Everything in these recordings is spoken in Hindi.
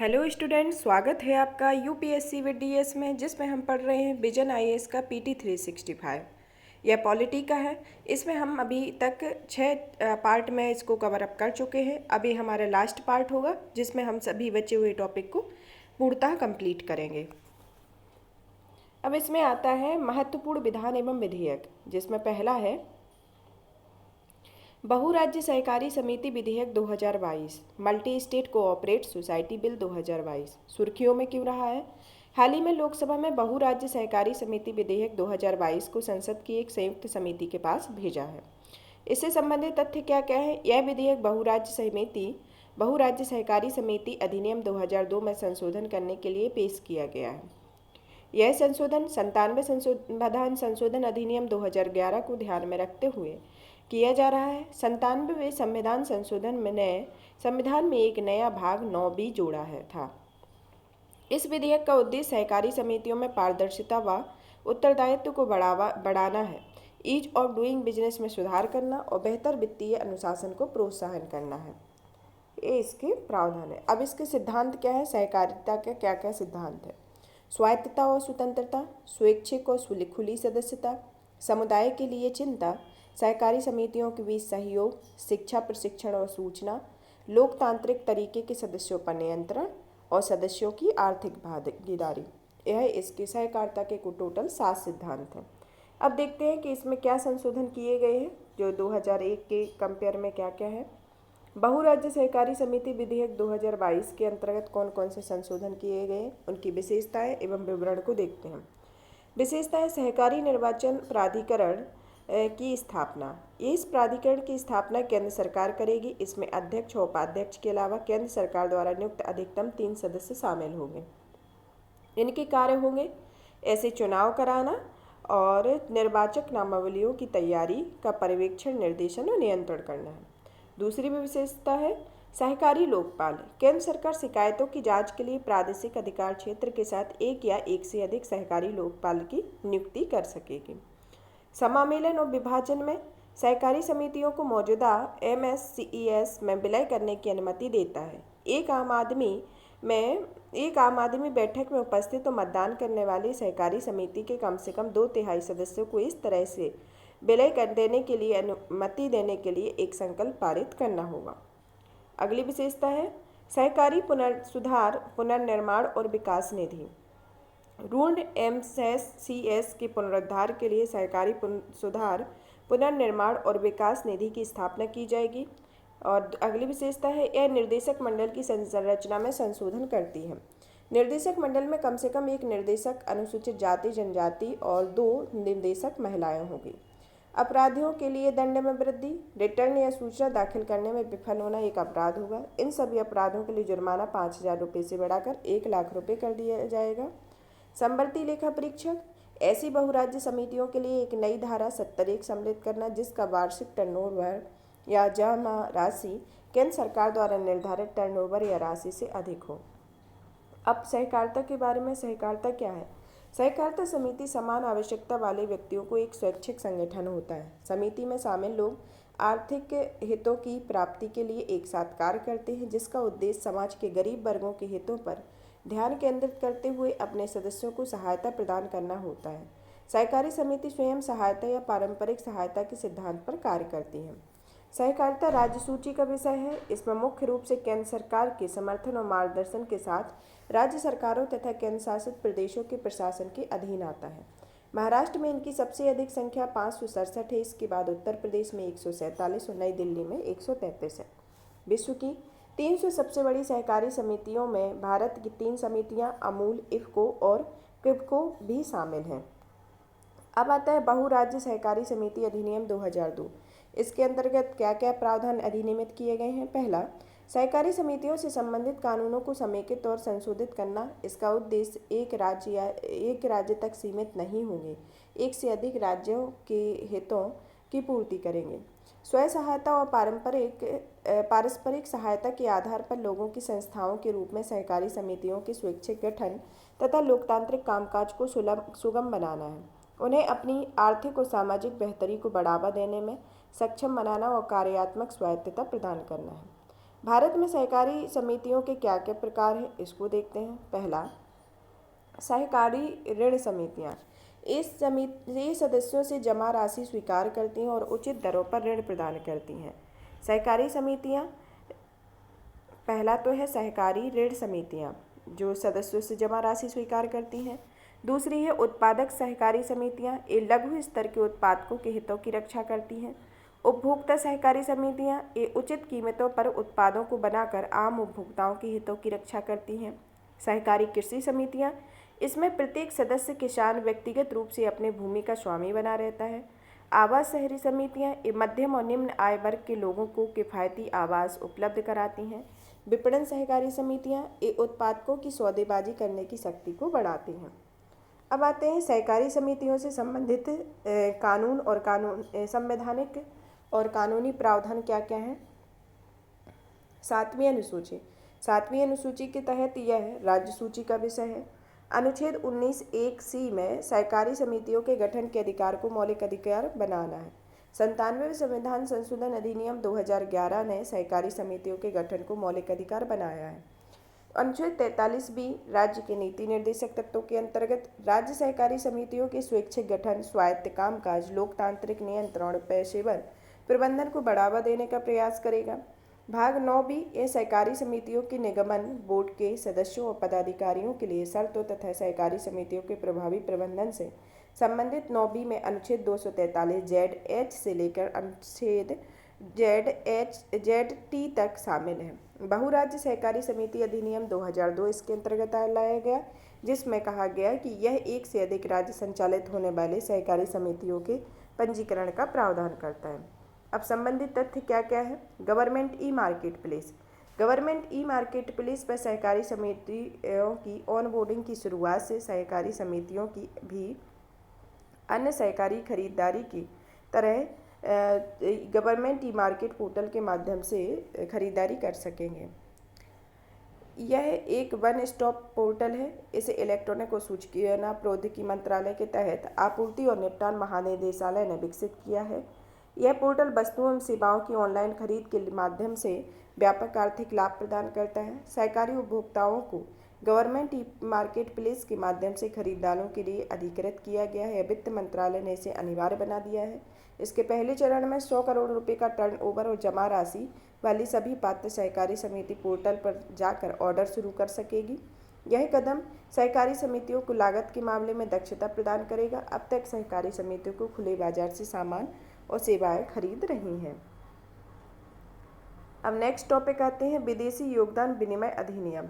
हेलो स्टूडेंट, स्वागत है आपका यूपीएससी विद डीएस में, जिसमें हम पढ़ रहे हैं विजन आईएएस का पीटी 365। यह पॉलिटी का है। इसमें हम अभी तक 6 पार्ट में इसको कवर अप कर चुके हैं। अभी हमारा लास्ट पार्ट होगा जिसमें हम सभी बचे हुए टॉपिक को पूर्णतः कंप्लीट करेंगे। अब इसमें आता है महत्वपूर्ण विधान एवं विधेयक, जिसमें पहला है बहुराज्य सहकारी समिति विधेयक 2022, multi state cooperate society bill 2022 सुर्खियों में क्यों रहा है? हाल ही में लोकसभा में बहुराज्य सहकारी समिति विधेयक 2022 को संसद की एक संयुक्त समिति के पास भेजा है। इससे संबंधित तथ्य क्या क्या है? यह विधेयक बहुराज्य सहकारी समिति अधिनियम 2002 में संशोधन करने के लिए पेश किया गया है। यह संशोधन 97 संविधान संशोधन अधिनियम 2011 को ध्यान में रखते हुए किया जा रहा है। 97वें संविधान संशोधन में संविधान में एक नया भाग 9 भी जोड़ा था। इस विधेयक का उद्देश्य सहकारी समितियों में पारदर्शिता व उत्तरदायित्व को बढ़ाना है, ईज ऑफ डूइंग बिजनेस में सुधार करना और बेहतर वित्तीय अनुशासन को प्रोत्साहन करना है। ये इसके प्रावधान है। अब इसके सिद्धांत क्या है? सहकारिता के क्या क्या सिद्धांत है? स्वायत्तता और स्वतंत्रता, स्वैच्छिक और खुली सदस्यता, समुदाय के लिए चिंता, सहकारी समितियों के बीच सहयोग, शिक्षा प्रशिक्षण और सूचना, लोकतांत्रिक तरीके के सदस्यों पर नियंत्रण और सदस्यों की आर्थिक भागीदारी। यह इसके सहकारिता के टोटल 7 सिद्धांत हैं। अब देखते हैं कि इसमें क्या संशोधन किए गए हैं, जो 2001 के कंपेयर में क्या क्या है। बहुराज्य सहकारी समिति विधेयक 2022 के अंतर्गत कौन कौन से संशोधन किए गए, उनकी विशेषताएं एवं विवरण को देखते हैं। विशेषताएं: सहकारी निर्वाचन प्राधिकरण की स्थापना। इस प्राधिकरण की स्थापना केंद्र सरकार करेगी। इसमें अध्यक्ष और उपाध्यक्ष के अलावा केंद्र सरकार द्वारा नियुक्त अधिकतम 3 सदस्य शामिल होंगे। इनके कार्य होंगे ऐसे चुनाव कराना और निर्वाचक नामावलियों की तैयारी का पर्यवेक्षण, निर्देशन और नियंत्रण करना है। दूसरी विशेषता है सहकारी लोकपाल। केंद्र सरकार शिकायतों की जांच के लिए प्रादेशिक अधिकार क्षेत्र के साथ एक या एक से अधिक सहकारी लोकपाल की नियुक्ति कर सकेगी। समामेलन और विभाजन में सहकारी समितियों को मौजूदा एमएससीईएस में विलय करने की अनुमति देता है। एक आम आदमी बैठक में उपस्थित और मतदान करने वाली सहकारी समिति के कम से कम 2/3 सदस्यों को इस तरह से विलय कर देने के लिए अनुमति देने के लिए एक संकल्प पारित करना होगा। अगली विशेषता है सहकारी पुनर्निर्माण और विकास निधि। ऋण एमएससीएस के पुनरुद्धार के लिए सहकारी पुनर्निर्माण और विकास निधि की स्थापना की जाएगी। और अगली विशेषता है यह निर्देशक मंडल की संरचना में संशोधन करती है। निर्देशक मंडल में कम से कम एक निर्देशक अनुसूचित जाति जनजाति और 2 निर्देशक महिलाएं होगी। अपराधियों के लिए दंड में वृद्धि। रिटर्न या सूचना दाखिल करने में विफल होना एक अपराध होगा। इन सभी अपराधों के लिए जुर्माना 5,000 रुपये से बढ़ाकर 1 लाख रुपये कर दिया जाएगा। संवर्ती लेखा परीक्षक। ऐसी बहुराज्य समितियों के लिए एक नई धारा 71 सम्मिलित करना जिसका वार्षिक टर्नओवर या जमा राशि केंद्र सरकार द्वारा निर्धारित टर्नओवर या राशि से अधिक हो। अब सहकारिता के बारे में। सहकारिता क्या है? सहकारिता समिति समान आवश्यकता वाले व्यक्तियों को एक स्वैच्छिक संगठन होता है। समिति में शामिल लोग आर्थिक हितों की प्राप्ति के लिए एक साथ कार्य करते हैं, जिसका उद्देश्य समाज के गरीब वर्गों के हितों पर ध्यान केंद्रित करते हुए अपने सदस्यों को सहायता प्रदान करना होता है। सहकारी समिति स्वयं सहायता या पारंपरिक सहायता के सिद्धांत पर कार्य करती है। सहकारिता राज्य सूची का विषय है। इसमें मुख्य रूप से केंद्र सरकार के समर्थन और मार्गदर्शन के साथ राज्य सरकारों तथा केंद्र शासित प्रदेशों के प्रशासन के अधीन आता है। महाराष्ट्र में इनकी सबसे अधिक संख्या 567 है। इसके बाद उत्तर प्रदेश में 147 और नई दिल्ली में 133 है। विश्व की 300 सबसे बड़ी सहकारी समितियों में भारत की 3 समितियां अमूल, इफ़को और किफको भी शामिल हैं। अब आता है बहुराज्य सहकारी समिति अधिनियम 2002। इसके अंतर्गत क्या क्या प्रावधान अधिनियमित किए गए हैं? पहला, सहकारी समितियों से संबंधित कानूनों को समेकित और संशोधित करना। इसका उद्देश्य एक राज्य तक सीमित नहीं होंगे, एक से अधिक राज्यों के हितों की पूर्ति करेंगे। स्वयं सहायता और पारस्परिक सहायता के आधार पर लोगों की संस्थाओं के रूप में सहकारी समितियों के स्वैच्छिक गठन तथा लोकतांत्रिक कामकाज को सुगम बनाना है। उन्हें अपनी आर्थिक और सामाजिक बेहतरी को बढ़ावा देने में सक्षम बनाना और कार्यात्मक स्वायत्तता प्रदान करना है। भारत में सहकारी समितियों के क्या क्या प्रकार हैं, इसको देखते हैं। पहला, सहकारी ऋण समितियां। इस समिति सदस्यों से जमा राशि स्वीकार करती हैं और उचित दरों पर ऋण प्रदान करती हैं। सहकारी समितियां, पहला तो है सहकारी ऋण समितियां जो सदस्यों से जमा राशि स्वीकार करती हैं। दूसरी है उत्पादक सहकारी समितियां, ये लघु स्तर के उत्पादकों के हितों की रक्षा करती हैं। उपभोक्ता सहकारी समितियां, ये उचित कीमतों पर उत्पादों को बनाकर आम उपभोक्ताओं के हितों की रक्षा करती हैं। सहकारी कृषि समितियां, इसमें प्रत्येक सदस्य किसान व्यक्तिगत रूप से अपने भूमि का स्वामी बना रहता है। आवास शहरी समितियां, ये मध्यम और निम्न आय वर्ग के लोगों को किफ़ायती आवास उपलब्ध कराती हैं। विपणन सहकारी समितियां, ये उत्पादकों की सौदेबाजी करने की शक्ति को बढ़ाती हैं। अब आते हैं सहकारी समितियों से संबंधित कानून और संवैधानिक और कानूनी प्रावधान क्या क्या हैं। 7वीं अनुसूची। 7वीं अनुसूची के तहत यह राज्य सूची का विषय है। अनुच्छेद 19(1)(c) में सहकारी समितियों के गठन के अधिकार को मौलिक अधिकार बनाना है। 97वें संविधान संशोधन अधिनियम 2011 ने सहकारी समितियों के गठन को मौलिक अधिकार बनाया है। अनुच्छेद 43B राज्य के नीति निर्देशक तत्वों के अंतर्गत राज्य सहकारी समितियों के स्वैच्छिक गठन, स्वायत्त कामकाज, लोकतांत्रिक नियंत्रण, पेशेवर प्रबंधन को बढ़ावा देने का प्रयास करेगा। भाग 9B, ये सहकारी समितियों के निगमन, बोर्ड के सदस्यों और पदाधिकारियों के लिए शर्तों तथा सहकारी समितियों के प्रभावी प्रबंधन से संबंधित 9B में अनुच्छेद 243 ZH से लेकर अनुच्छेद ZT तक शामिल है। बहुराज्य सहकारी समिति अधिनियम 2002 इसके अंतर्गत लाया गया, जिसमें कहा गया कि यह एक से अधिक राज्य संचालित होने वाले सहकारी समितियों के पंजीकरण का प्रावधान करता है। अब संबंधित तथ्य क्या क्या है। Government e market place. Government e market place पर सहकारी समितियों की ऑनबोर्डिंग की शुरुआत से सहकारी समितियों की भी अन्य सहकारी खरीदारी की तरह गवर्नमेंट ई मार्केट पोर्टल के माध्यम से खरीदारी कर सकेंगे। यह एक वन स्टॉप पोर्टल है। इसे इलेक्ट्रॉनिक और सूचना प्रौद्योगिकी मंत्रालय के तहत आपूर्ति और निपटान महानिदेशालय ने विकसित किया है। यह पोर्टल वस्तुओं एवं सेवाओं की ऑनलाइन खरीद के माध्यम से व्यापक आर्थिक लाभ प्रदान करता है। सहकारी उपभोक्ताओं को गवर्नमेंट ई मार्केट प्लेस के माध्यम से खरीदारों के लिए अधिकृत किया गया है। वित्त मंत्रालय ने इसे अनिवार्य बना दिया है। इसके पहले चरण में 100 करोड़ रुपए का टर्नओवर और जमा राशि वाली सभी पात्र सहकारी समिति पोर्टल पर जाकर ऑर्डर शुरू कर सकेगी। यह कदम सहकारी समितियों को लागत के मामले में दक्षता प्रदान करेगा। अब तक सहकारी समितियों को खुले बाजार से सामान और सेवाएं खरीद रही हैं। अब नेक्स्ट टॉपिक आते हैं विदेशी योगदान विनिमय अधिनियम,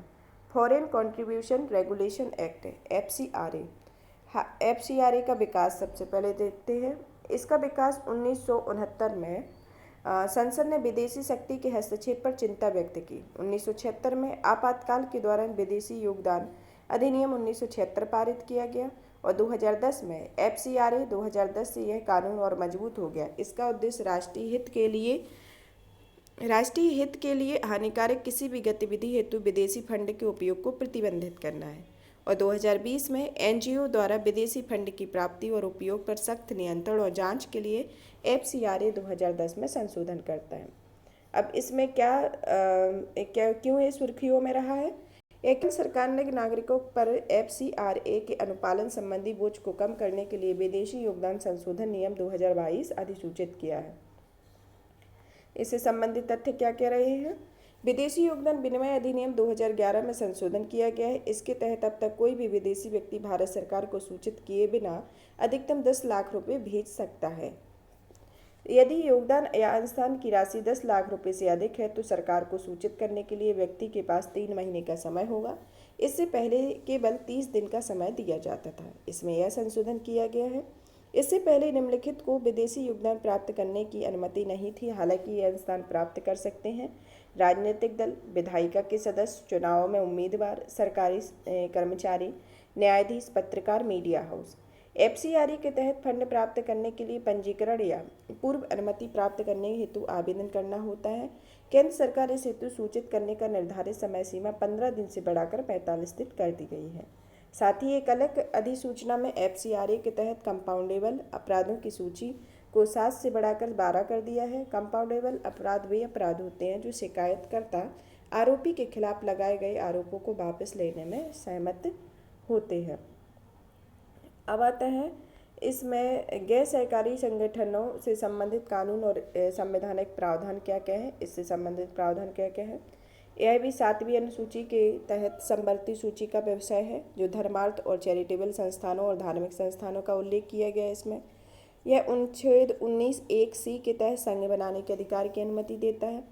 foreign contribution regulation act, FCRA। FCRA का विकास सबसे पहले देखते हैं। इसका विकास 1969 में संसद ने विदेशी शक्ति के हस्तक्षेप पर चिंता व्यक्त की। 1976 में आपातकाल के दौरान विदेशी योगदान अधिनियम 1976 पारित किया गया और 2010 में FCRA 2010 से यह कानून और मजबूत हो गया। इसका उद्देश्य राष्ट्रीय हित के लिए हानिकारक किसी भी गतिविधि हेतु विदेशी फंड के उपयोग को प्रतिबंधित करना है और 2020 में NGO द्वारा विदेशी फंड की प्राप्ति और उपयोग पर सख्त नियंत्रण और जांच के लिए FCRA 2010 में संशोधन करता है। अब इसमें क्यों ये सुर्खियों में रहा है। केंद्र सरकार ने नागरिकों पर FCRA के अनुपालन संबंधी बोझ को कम करने के लिए विदेशी योगदान संशोधन नियम 2022 अधिसूचित किया है। इससे संबंधित तथ्य क्या कह रहे हैं। विदेशी योगदान विनिमय अधिनियम 2011 में संशोधन किया गया है। इसके तहत अब तक कोई भी विदेशी व्यक्ति भारत सरकार को सूचित किए बिना अधिकतम 10 लाख रुपए भेज सकता है। यदि योगदान या अंशदान की राशि 10 लाख रुपए से अधिक है तो सरकार को सूचित करने के लिए व्यक्ति के पास 3 महीने का समय होगा। इससे पहले केवल 30 दिन का समय दिया जाता था। इसमें यह संशोधन किया गया है। इससे पहले निम्नलिखित को विदेशी योगदान प्राप्त करने की अनुमति नहीं थी। हालांकि ये अंशदान प्राप्त कर सकते हैं राजनीतिक दल, विधायिका के सदस्य, चुनाव में उम्मीदवार, सरकारी कर्मचारी, न्यायाधीश, पत्रकार, मीडिया हाउस। FCRA के तहत फंड प्राप्त करने के लिए पंजीकरण या पूर्व अनुमति प्राप्त करने हेतु आवेदन करना होता है। केंद्र सरकार इस हेतु सूचित करने का निर्धारित समय सीमा 15 दिन से बढ़ाकर 45 दिन कर दी गई है। साथ ही एक अलग अधिसूचना में FCRA के तहत कंपाउंडेबल अपराधों की सूची को 7 से बढ़ाकर 12 कर दिया है। कंपाउंडेबल अपराध वे अपराध होते हैं जो शिकायतकर्ता आरोपी के खिलाफ लगाए गए आरोपों को वापस लेने में सहमत होते हैं। अब आता है इसमें गैर सरकारी संगठनों से संबंधित कानून और संवैधानिक प्रावधान क्या क्या है, इससे संबंधित प्रावधान क्या क्या है। यह भी 7वीं अनुसूची के तहत संवर्ती सूची का व्यवसाय है जो धर्मार्थ और चैरिटेबल संस्थानों और धार्मिक संस्थानों का उल्लेख किया गया है इसमें। यह अनुच्छेद 19(1)(c) के तहत संघ बनाने के अधिकार की अनुमति देता है।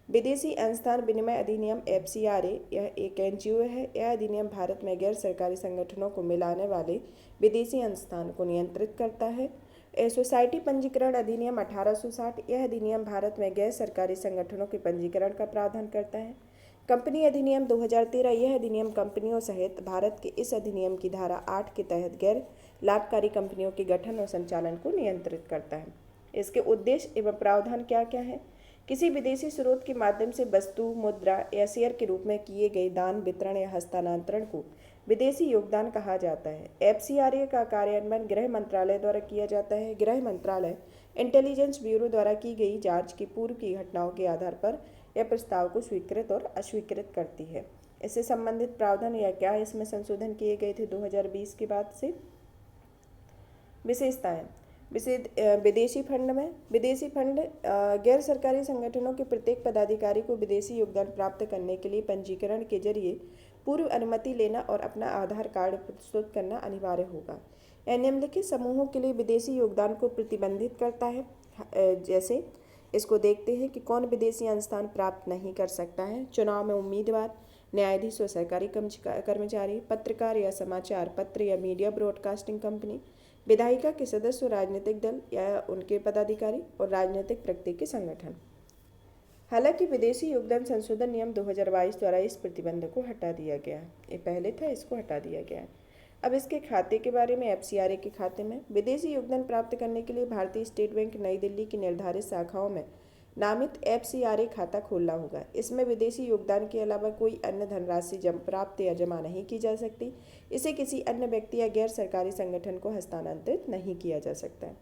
विदेशी अनुसंधान विनिमय अधिनियम FCRA यह एक NGO है। यह अधिनियम भारत में गैर सरकारी संगठनों को मिलाने वाले विदेशी अनुसंधान को नियंत्रित करता है। सोसाइटी पंजीकरण अधिनियम 1860 यह अधिनियम भारत में गैर सरकारी संगठनों के पंजीकरण का प्रावधान करता है। कंपनी अधिनियम 2013 यह अधिनियम कंपनियों सहित भारत के इस अधिनियम की धारा 8 के तहत गैर लाभकारी कंपनियों के गठन और संचालन को नियंत्रित करता है। इसके उद्देश्य एवं प्रावधान क्या क्या है। किसी विदेशी स्रोत के माध्यम से वस्तु, मुद्रा या शेयर के रूप में किए गए दान, वितरण या हस्तांतरण को विदेशी योगदान कहा जाता है। FCRA का कार्यान्वयन गृह मंत्रालय द्वारा किया जाता है। गृह मंत्रालय इंटेलिजेंस ब्यूरो द्वारा की गई जांच की पूर्व की घटनाओं के आधार पर यह प्रस्ताव को स्वीकृत और अस्वीकृत करती है। इससे संबंधित प्रावधान या क्या इसमें संशोधन किए गए थे 2020 के बाद से। विशेषताएं। विदेशी फंड में विदेशी फंड गैर सरकारी संगठनों के प्रत्येक पदाधिकारी को विदेशी योगदान प्राप्त करने के लिए पंजीकरण के जरिए पूर्व अनुमति लेना और अपना आधार कार्ड प्रस्तुत करना अनिवार्य होगा। यह निम्नलिखित समूहों के लिए विदेशी योगदान को प्रतिबंधित करता है। जैसे इसको देखते हैं कि कौन विदेशी अनुदान प्राप्त नहीं कर सकता है। चुनाव में उम्मीदवार, न्यायाधीश व सरकारी कर्मचारी, पत्रकार या समाचार पत्र या मीडिया ब्रॉडकास्टिंग कंपनी, विधायिका के सदस्य, राजनीतिक दल या उनके पदाधिकारी और राजनीतिक प्रगति के संगठन। हालांकि विदेशी योगदान संशोधन नियम 2022 द्वारा इस प्रतिबंध को हटा दिया गया है। ये पहले था, इसको हटा दिया गया है। अब इसके खाते के बारे में। FCRA के खाते में विदेशी योगदान प्राप्त करने के लिए भारतीय स्टेट बैंक नई दिल्ली की निर्धारित शाखाओं में नामित FCRA खाता खोलना होगा। इसमें विदेशी योगदान के अलावा कोई अन्य धनराशि प्राप्त या जमा नहीं की जा सकती। इसे किसी अन्य व्यक्ति या गैर सरकारी संगठन को हस्तांतरित नहीं किया जा सकता है।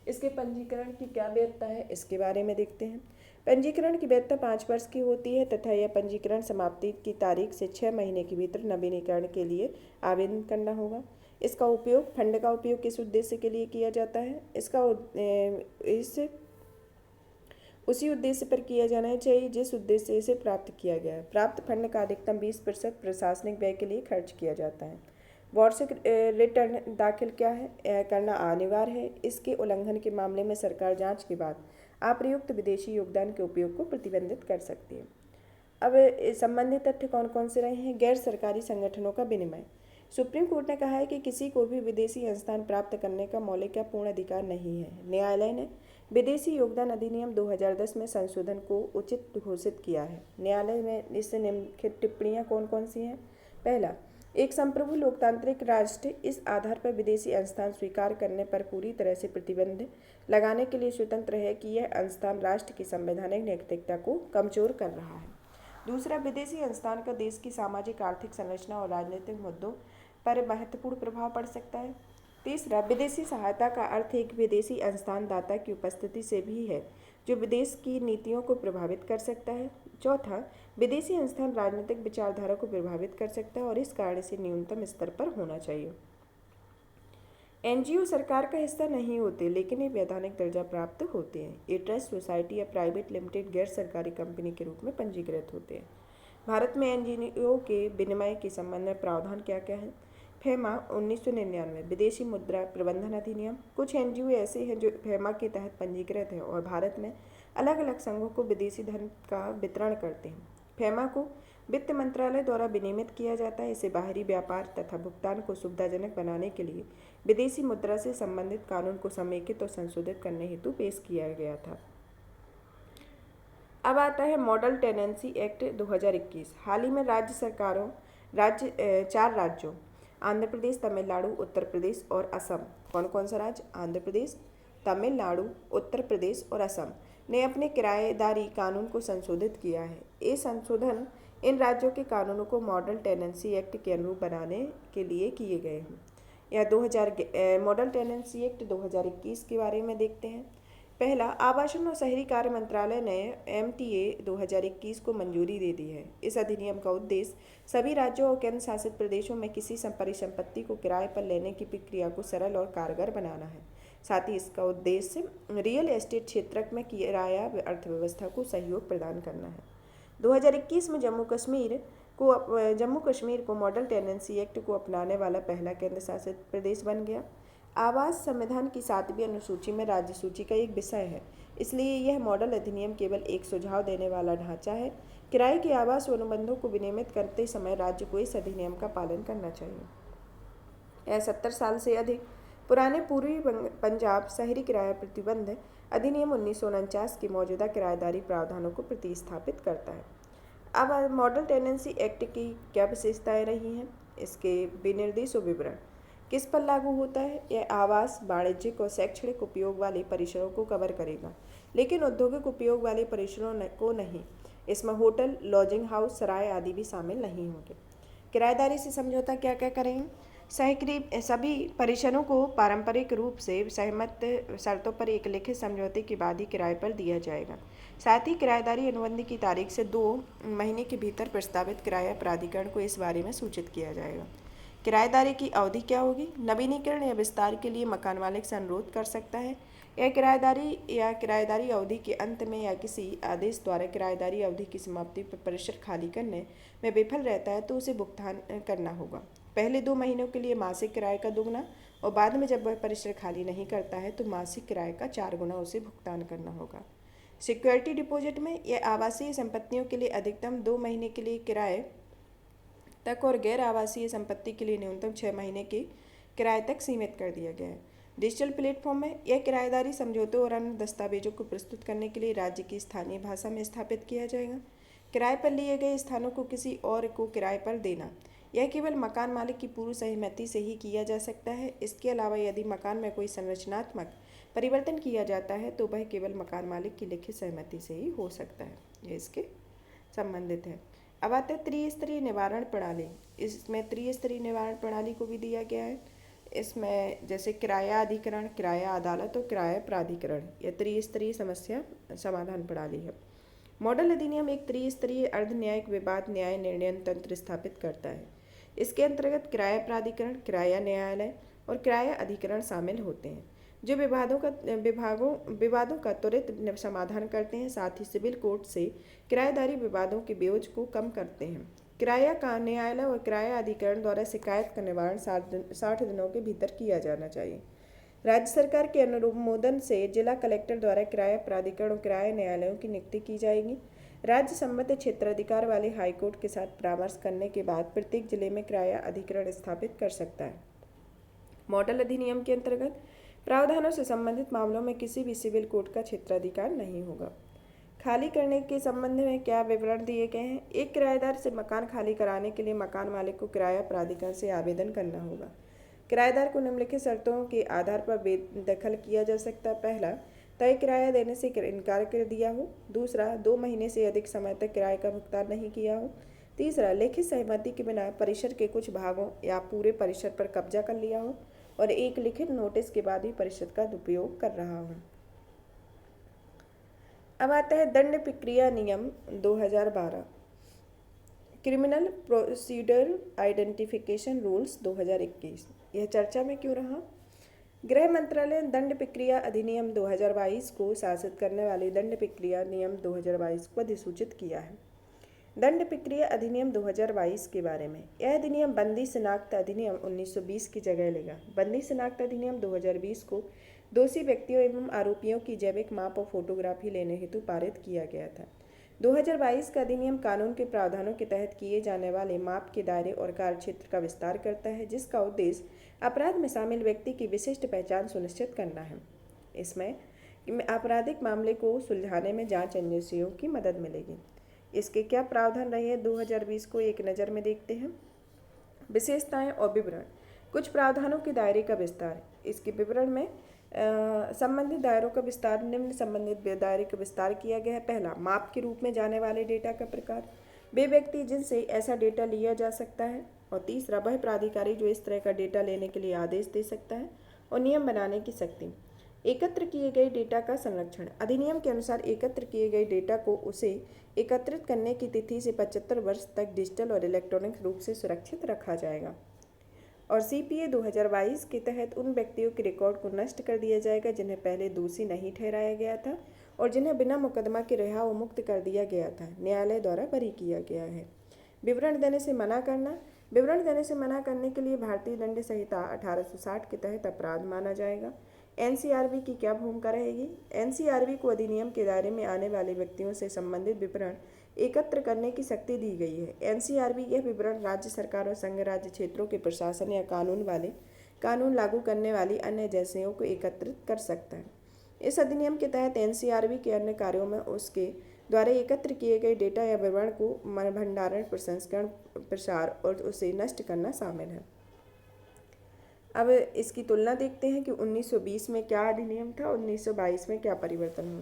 इसके पंजीकरण की क्या वैधता है, इसके बारे में देखते हैं। पंजीकरण की वैधता 5 वर्ष की होती है तथा यह पंजीकरण समाप्ति की तारीख से 6 महीने के भीतर नवीनीकरण के लिए आवेदन करना होगा। इसका उपयोग फंड का उपयोग किस उद्देश्य के लिए किया जाता है, इसका उसी उद्देश्य पर किया जाना चाहिए जिस उद्देश्य से इसे प्राप्त किया गया है। प्राप्त फंड का अधिकतम 20% प्रशासनिक व्यय के लिए खर्च किया जाता है। वार्षिक रिटर्न दाखिल क्या है करना अनिवार्य है। इसके उल्लंघन के मामले में सरकार जांच के बाद अप्रयुक्त विदेशी योगदान के उपयोग को प्रतिबंधित कर सकती है। अब संबंधित तथ्य कौन कौन से रहे हैं। गैर सरकारी संगठनों का विनिमय। सुप्रीम कोर्ट ने कहा है कि किसी को भी विदेशी अनुदान प्राप्त करने का मौलिक या पूर्ण अधिकार नहीं है। न्यायालय ने विदेशी योगदान अधिनियम 2010 में संशोधन को उचित घोषित किया है। न्यायालय में इससे निम्नलिखित टिप्पणियां कौन कौन सी हैं। पहला, एक संप्रभु लोकतांत्रिक राष्ट्र इस आधार पर विदेशी अनुदान स्वीकार करने पर पूरी तरह से प्रतिबंध लगाने के लिए स्वतंत्र है कि यह अनुदान राष्ट्र की संवैधानिक नैतिकता को कमजोर कर रहा है। दूसरा, विदेशी अनुदान का देश की सामाजिक, आर्थिक संरचना और राजनीतिक मुद्दों पर महत्वपूर्ण प्रभाव पड़ सकता है। तीसरा, विदेशी सहायता का अर्थ एक विदेशी अनुदान दाता की उपस्थिति से भी है जो विदेश की नीतियों को प्रभावित कर सकता है। चौथा, विदेशी अनुदान राजनीतिक विचारधारा को प्रभावित कर सकता है और इस कारण से न्यूनतम स्तर पर होना चाहिए। NGO सरकार का हिस्सा नहीं होते लेकिन ये वैधानिक दर्जा प्राप्त होते हैं। ये ट्रस्ट, सोसाइटी या प्राइवेट लिमिटेड गैर सरकारी कंपनी के रूप में पंजीकृत होते हैं। भारत में NGO के विनिमय के संबंध में प्रावधान क्या क्या है। FEMA 1999 विदेशी मुद्रा प्रबंधन अधिनियम। कुछ NGO ऐसे हैं जो FEMA के तहत पंजीकृत हैं और भारत में अलग अलग संघों को विदेशी धन का वितरण करते हैं। FEMA को वित्त मंत्रालय द्वारा विनियमित किया जाता है। इसे बाहरी व्यापार तथा भुगतान को सुविधाजनक बनाने के लिए विदेशी मुद्रा से संबंधित कानून को समेकित और संशोधित करने हेतु पेश किया गया था। अब आता है मॉडल टेनेंसी एक्ट 2021। हाल ही में चार राज्यों आंध्र प्रदेश, तमिलनाडु, उत्तर प्रदेश और असम। कौन कौन सा राज्य? आंध्र प्रदेश, तमिलनाडु, उत्तर प्रदेश और असम ने अपने किराएदारी कानून को संशोधित किया है। ये संशोधन इन राज्यों के कानूनों को मॉडल टेनेंसी एक्ट के अनुरूप बनाने के लिए किए गए हैं। यह मॉडल टेनेंसी एक्ट 2021 के बारे में देखते हैं। पहला, आवासन और शहरी कार्य मंत्रालय ने MTA 2021 को मंजूरी दे दी है। इस अधिनियम का उद्देश्य सभी राज्यों और केंद्र शासित प्रदेशों में किसी परिसंपत्ति को किराए पर लेने की प्रक्रिया को सरल और कारगर बनाना है। साथ ही इसका उद्देश्य रियल एस्टेट क्षेत्र में किराया अर्थव्यवस्था को सहयोग प्रदान करना है। 2021 में जम्मू कश्मीर को मॉडल टेनेंसी एक्ट को अपनाने वाला पहला केंद्र शासित प्रदेश बन गया। आवास संविधान की 7वीं अनुसूची में राज्य सूची का एक विषय है, इसलिए यह मॉडल अधिनियम केवल एक सुझाव देने वाला ढांचा है। किराए के आवास अनुबंधों को विनियमित करते समय राज्य को इस अधिनियम का पालन करना चाहिए। यह 70 साल से अधिक पुराने पूर्वी पंजाब शहरी किराया प्रतिबंध अधिनियम 1949 की मौजूदा किराएदारी प्रावधानों को प्रतिस्थापित करता है। अब मॉडल टेनेंसी एक्ट की क्या विशेषताएं रही हैं? इसके विनिर्देश और विवरण। किस पर लागू होता है? यह आवास, वाणिज्यिक और शैक्षणिक उपयोग वाले परिसरों को कवर करेगा, लेकिन औद्योगिक उपयोग वाले परिसरों को नहीं। इसमें होटल, लॉजिंग हाउस, सराय आदि भी शामिल नहीं होंगे। किराएदारी से समझौता क्या क्या करेंगे? सभी परिसरों को पारंपरिक रूप से सहमत शर्तों पर एक लिखित समझौते के बाद ही किराए पर दिया जाएगा। साथ ही किराएदारी अनुबंध की तारीख से 2 महीने के भीतर प्रस्तावित किराया प्राधिकरण को इस बारे में सूचित किया जाएगा। किराएदारी की अवधि क्या होगी? नवीनीकरण या विस्तार के लिए मकान मालिक से अनुरोध कर सकता है। यह किराएदारी अवधि के अंत में या किसी आदेश द्वारा किराएदारी अवधि की समाप्ति पर परिसर खाली करने में विफल रहता है तो उसे भुगतान करना होगा। पहले 2 महीनों के लिए मासिक किराए का दुगना और बाद में जब वह परिसर खाली नहीं करता है तो मासिक किराए का 4 गुना उसे भुगतान करना होगा। सिक्योरिटी डिपॉजिट में यह आवासीय संपत्तियों के लिए अधिकतम 2 महीने के लिए किराए तक और गैर आवासीय संपत्ति के लिए न्यूनतम 6 महीने के किराए तक सीमित कर दिया गया है। डिजिटल प्लेटफॉर्म में यह किराएदारी समझौतों और अन्य दस्तावेजों को प्रस्तुत करने के लिए राज्य की स्थानीय भाषा में स्थापित किया जाएगा। किराए पर लिए गए स्थानों को किसी और को किराए पर देना, यह केवल मकान मालिक की पूर्व सहमति से ही किया जा सकता है। इसके अलावा यदि मकान में कोई संरचनात्मक परिवर्तन किया जाता है तो वह केवल मकान मालिक की लिखित सहमति से ही हो सकता है। यह इसके संबंधित है। अब आते हैं त्रिस्तरीय निवारण प्रणाली। इसमें त्रिस्तरीय निवारण प्रणाली को भी दिया गया है। इसमें जैसे किराया अधिकरण, किराया अदालत और किराया प्राधिकरण, यह त्रिस्तरीय समस्या समाधान प्रणाली है। मॉडल अधिनियम एक त्रिस्तरीय अर्ध न्यायिक विवाद न्याय निर्णय तंत्र स्थापित करता है। इसके अंतर्गत किराया प्राधिकरण, किराया न्यायालय और किराया अधिकरण शामिल होते हैं, जो विवादों का त्वरित समाधान करते हैं। साथ ही सिविल कोर्ट से किराएदारी विवादों के बोझ को कम करते हैं। किराया का न्यायालय और किराया अधिकरण द्वारा शिकायत का निवारण 60 दिनों के भीतर किया जाना चाहिए। राज्य सरकार के अनुमोदन से जिला कलेक्टर द्वारा किराया प्राधिकरण और किराया न्यायालयों की नियुक्ति की जाएगी। राज्य संबंधित क्षेत्राधिकार वाले हाईकोर्ट के साथ परामर्श करने के बाद प्रत्येक जिले में किराया अधिकरण स्थापित कर सकता है। मॉडल अधिनियम के अंतर्गत प्रावधानों से संबंधित मामलों में किसी भी सिविल कोर्ट का क्षेत्राधिकार नहीं होगा। खाली करने के संबंध में क्या विवरण दिए गए हैं? एक किराएदार से मकान खाली कराने के लिए मकान मालिक को किराया प्राधिकरण से आवेदन करना होगा। किराएदार को निम्नलिखित शर्तों के आधार पर बेदखल किया जा सकता है। पहला, तय किराया देने से इनकार कर दिया हो। दूसरा, 2 महीने से अधिक समय तक किराए का भुगतान नहीं किया हो। तीसरा, लिखित सहमति के बिना परिसर के कुछ भागों या पूरे परिसर पर कब्जा कर लिया हो और एक लिखित नोटिस के बाद भी परिसर का दुरुपयोग कर रहा हो। अब आता है दंड प्रक्रिया नियम 2012, क्रिमिनल प्रोसीडर आइडेंटिफिकेशन रूल्स 2021। यह चर्चा में क्यों रहा? गृह मंत्रालय ने दंड प्रक्रिया अधिनियम 2022 को शासित करने वाले दंड प्रक्रिया नियम 2022 को अधिसूचित किया है। दंड प्रक्रिया अधिनियम 2022 के बारे में, यह अधिनियम बंदी शिनाख्त अधिनियम 1920 की जगह लेगा। बंदी शिनाख्त अधिनियम 2020 को दोषी व्यक्तियों एवं आरोपियों की जैविक माप और फोटोग्राफी लेने हेतु पारित किया गया था। 2022 का अधिनियम कानून के प्रावधानों के तहत किए जाने वाले माप के दायरे और कार्यक्षेत्र का विस्तार करता है, जिसका उद्देश्य अपराध में शामिल व्यक्ति की विशिष्ट पहचान सुनिश्चित करना है। इसमें आपराधिक मामले को सुलझाने में जांच एजेंसियों की मदद मिलेगी। इसके क्या प्रावधान रहे हैं 2020 को एक नज़र में देखते हैं। विशेषताएं और विवरण। कुछ प्रावधानों के दायरे का विस्तार। इसके विवरण में संबंधित दायरों का विस्तार। निम्न संबंधित दायरे का विस्तार किया गया है। पहला, माप के रूप में जाने वाले डेटा का प्रकार, वे व्यक्ति जिनसे ऐसा डेटा लिया जा सकता है। और तीसरा, वह प्राधिकारी जो इस तरह का डेटा लेने के लिए आदेश दे सकता है। और नियम बनाने की शक्ति। एकत्र किए गए डेटा का संरक्षण। अधिनियम के अनुसार एकत्र किए गए डेटा को उसे एकत्रित करने की तिथि से 75 वर्ष तक डिजिटल और इलेक्ट्रॉनिक रूप से सुरक्षित रखा जाएगा। और सीपीए 2022 के तहत उन व्यक्तियों के रिकॉर्ड को नष्ट कर दिया जाएगा जिन्हें पहले दोषी नहीं ठहराया गया था और जिन्हें बिना मुकदमा के रिहा व मुक्त कर दिया गया था, न्यायालय द्वारा बरी किया गया है। विवरण देने से मना करना। विवरण देने से मना करने के लिए भारतीय दंड संहिता 1860 के तहत अपराध माना जाएगा। एनसीआरबी की क्या भूमिका रहेगी? एनसीआरबी को अधिनियम के दायरे में आने वाले व्यक्तियों से संबंधित विवरण एकत्र करने की शक्ति दी गई है। एनसीआरबी यह विवरण राज्य सरकार और संघ राज्य क्षेत्रों के प्रशासन या कानून लागू करने वाली अन्य एजेंसियों को एकत्रित कर सकता है। इस अधिनियम के तहत एनसीआरबी के अन्य कार्यों में उसके द्वारा एकत्र किए गए डेटा या विवरण को भंडारण, प्रसंस्करण, प्रसार और उसे नष्ट करना शामिल है। अब इसकी तुलना देखते हैं कि 1920 में क्या अधिनियम था, 1922 में क्या परिवर्तन हुआ।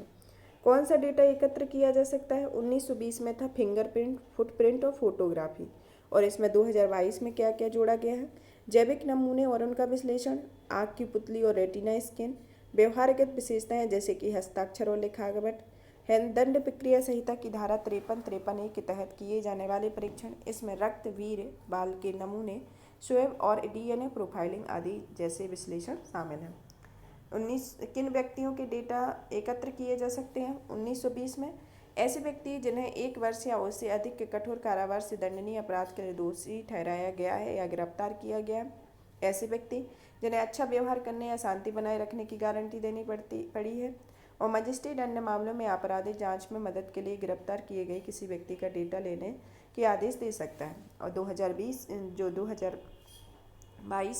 कौन सा डेटा एकत्र किया जा सकता है? 1920 में था फिंगरप्रिंट, फुटप्रिंट और फोटोग्राफी। और इसमें 2022 में क्या क्या जोड़ा गया है? जैविक नमूने और उनका विश्लेषण, आँख की पुतली और रेटिना स्कैन, व्यवहारगत विशेषताएं जैसे कि हस्ताक्षर और लिखावट, दंड प्रक्रिया संहिता की धारा 53-53A के तहत किए जाने वाले परीक्षण, इसमें रक्त, वीर्य, बाल के नमूने, स्वैब और डीएनए प्रोफाइलिंग आदि जैसे विश्लेषण शामिल हैं। 19 किन व्यक्तियों के डेटा एकत्र किए जा सकते हैं? 1920 में ऐसे व्यक्ति जिन्हें 1 वर्ष या उससे अधिक के कठोर कारावास से दंडनीय अपराध के लिए दोषी ठहराया गया है या गिरफ्तार किया गया है। ऐसे व्यक्ति जिन्हें अच्छा व्यवहार करने या शांति बनाए रखने की गारंटी देनी पड़ी है। और मजिस्ट्रेट अन्य मामलों में आपराधिक जांच में मदद के लिए गिरफ्तार किए गए किसी व्यक्ति का डेटा लेने के आदेश दे सकता है। और 2022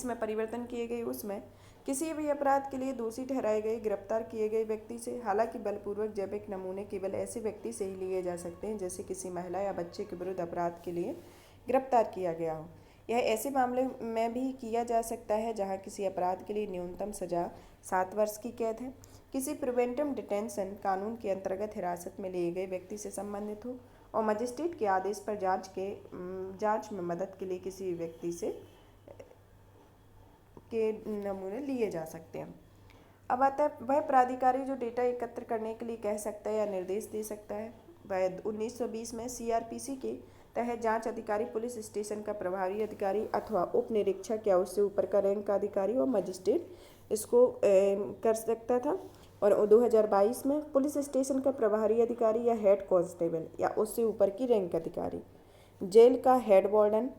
में परिवर्तन किए गए उसमें किसी भी अपराध के लिए दोषी ठहराए गए गिरफ्तार किए गए व्यक्ति से, हालांकि बलपूर्वक जैविक नमूने केवल ऐसे व्यक्ति से ही लिए जा सकते हैं जैसे किसी महिला या बच्चे के विरुद्ध अपराध के लिए गिरफ्तार किया गया हो। यह ऐसे मामले में भी किया जा सकता है जहां किसी अपराध के लिए न्यूनतम सजा 7 वर्ष की कैद है, किसी प्रिवेंटिव डिटेंशन कानून के अंतर्गत हिरासत में लिए गए व्यक्ति से संबंधित हो और मजिस्ट्रेट के आदेश पर जांच में मदद के लिए किसी व्यक्ति से के नमूने लिए जा सकते हैं। अब आता है वह प्राधिकारी जो डेटा एकत्र करने के लिए कह सकता है या निर्देश दे सकता है। वह 1920 में सीआरपीसी के तहत जांच अधिकारी, पुलिस स्टेशन का प्रभारी अधिकारी अथवा उप निरीक्षक या उससे ऊपर का रैंक का अधिकारी और मजिस्ट्रेट इसको कर सकता था। और 2022 में पुलिस स्टेशन का प्रभारी अधिकारी या हेड कांस्टेबल या उससे ऊपर की रैंक अधिकारी, जेल का हेड वार्डन,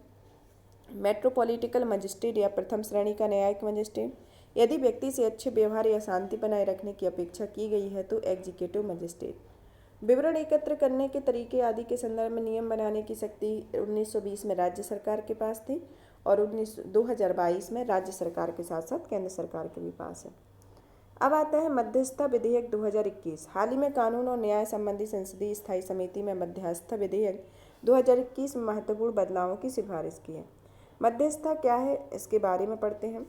मेट्रोपॉलिटिकल मजिस्ट्रेट या प्रथम श्रेणी का न्यायिक मजिस्ट्रेट, यदि व्यक्ति से अच्छे व्यवहार या शांति बनाए रखने की अपेक्षा की गई है तो एग्जीक्यूटिव मजिस्ट्रेट। विवरण एकत्र करने के तरीके आदि के संदर्भ में नियम बनाने की शक्ति 1920 में राज्य सरकार के पास थी और 2022 में राज्य सरकार के साथ साथ केंद्र सरकार के भी पास है। अब आता है मध्यस्थता विधेयक 2021। हाल ही में कानून और न्याय संबंधी संसदीय स्थायी समिति में मध्यस्थता विधेयक 2021 में महत्वपूर्ण बदलावों की सिफारिश की है। मध्यस्थता क्या है, इसके बारे में पढ़ते हैं।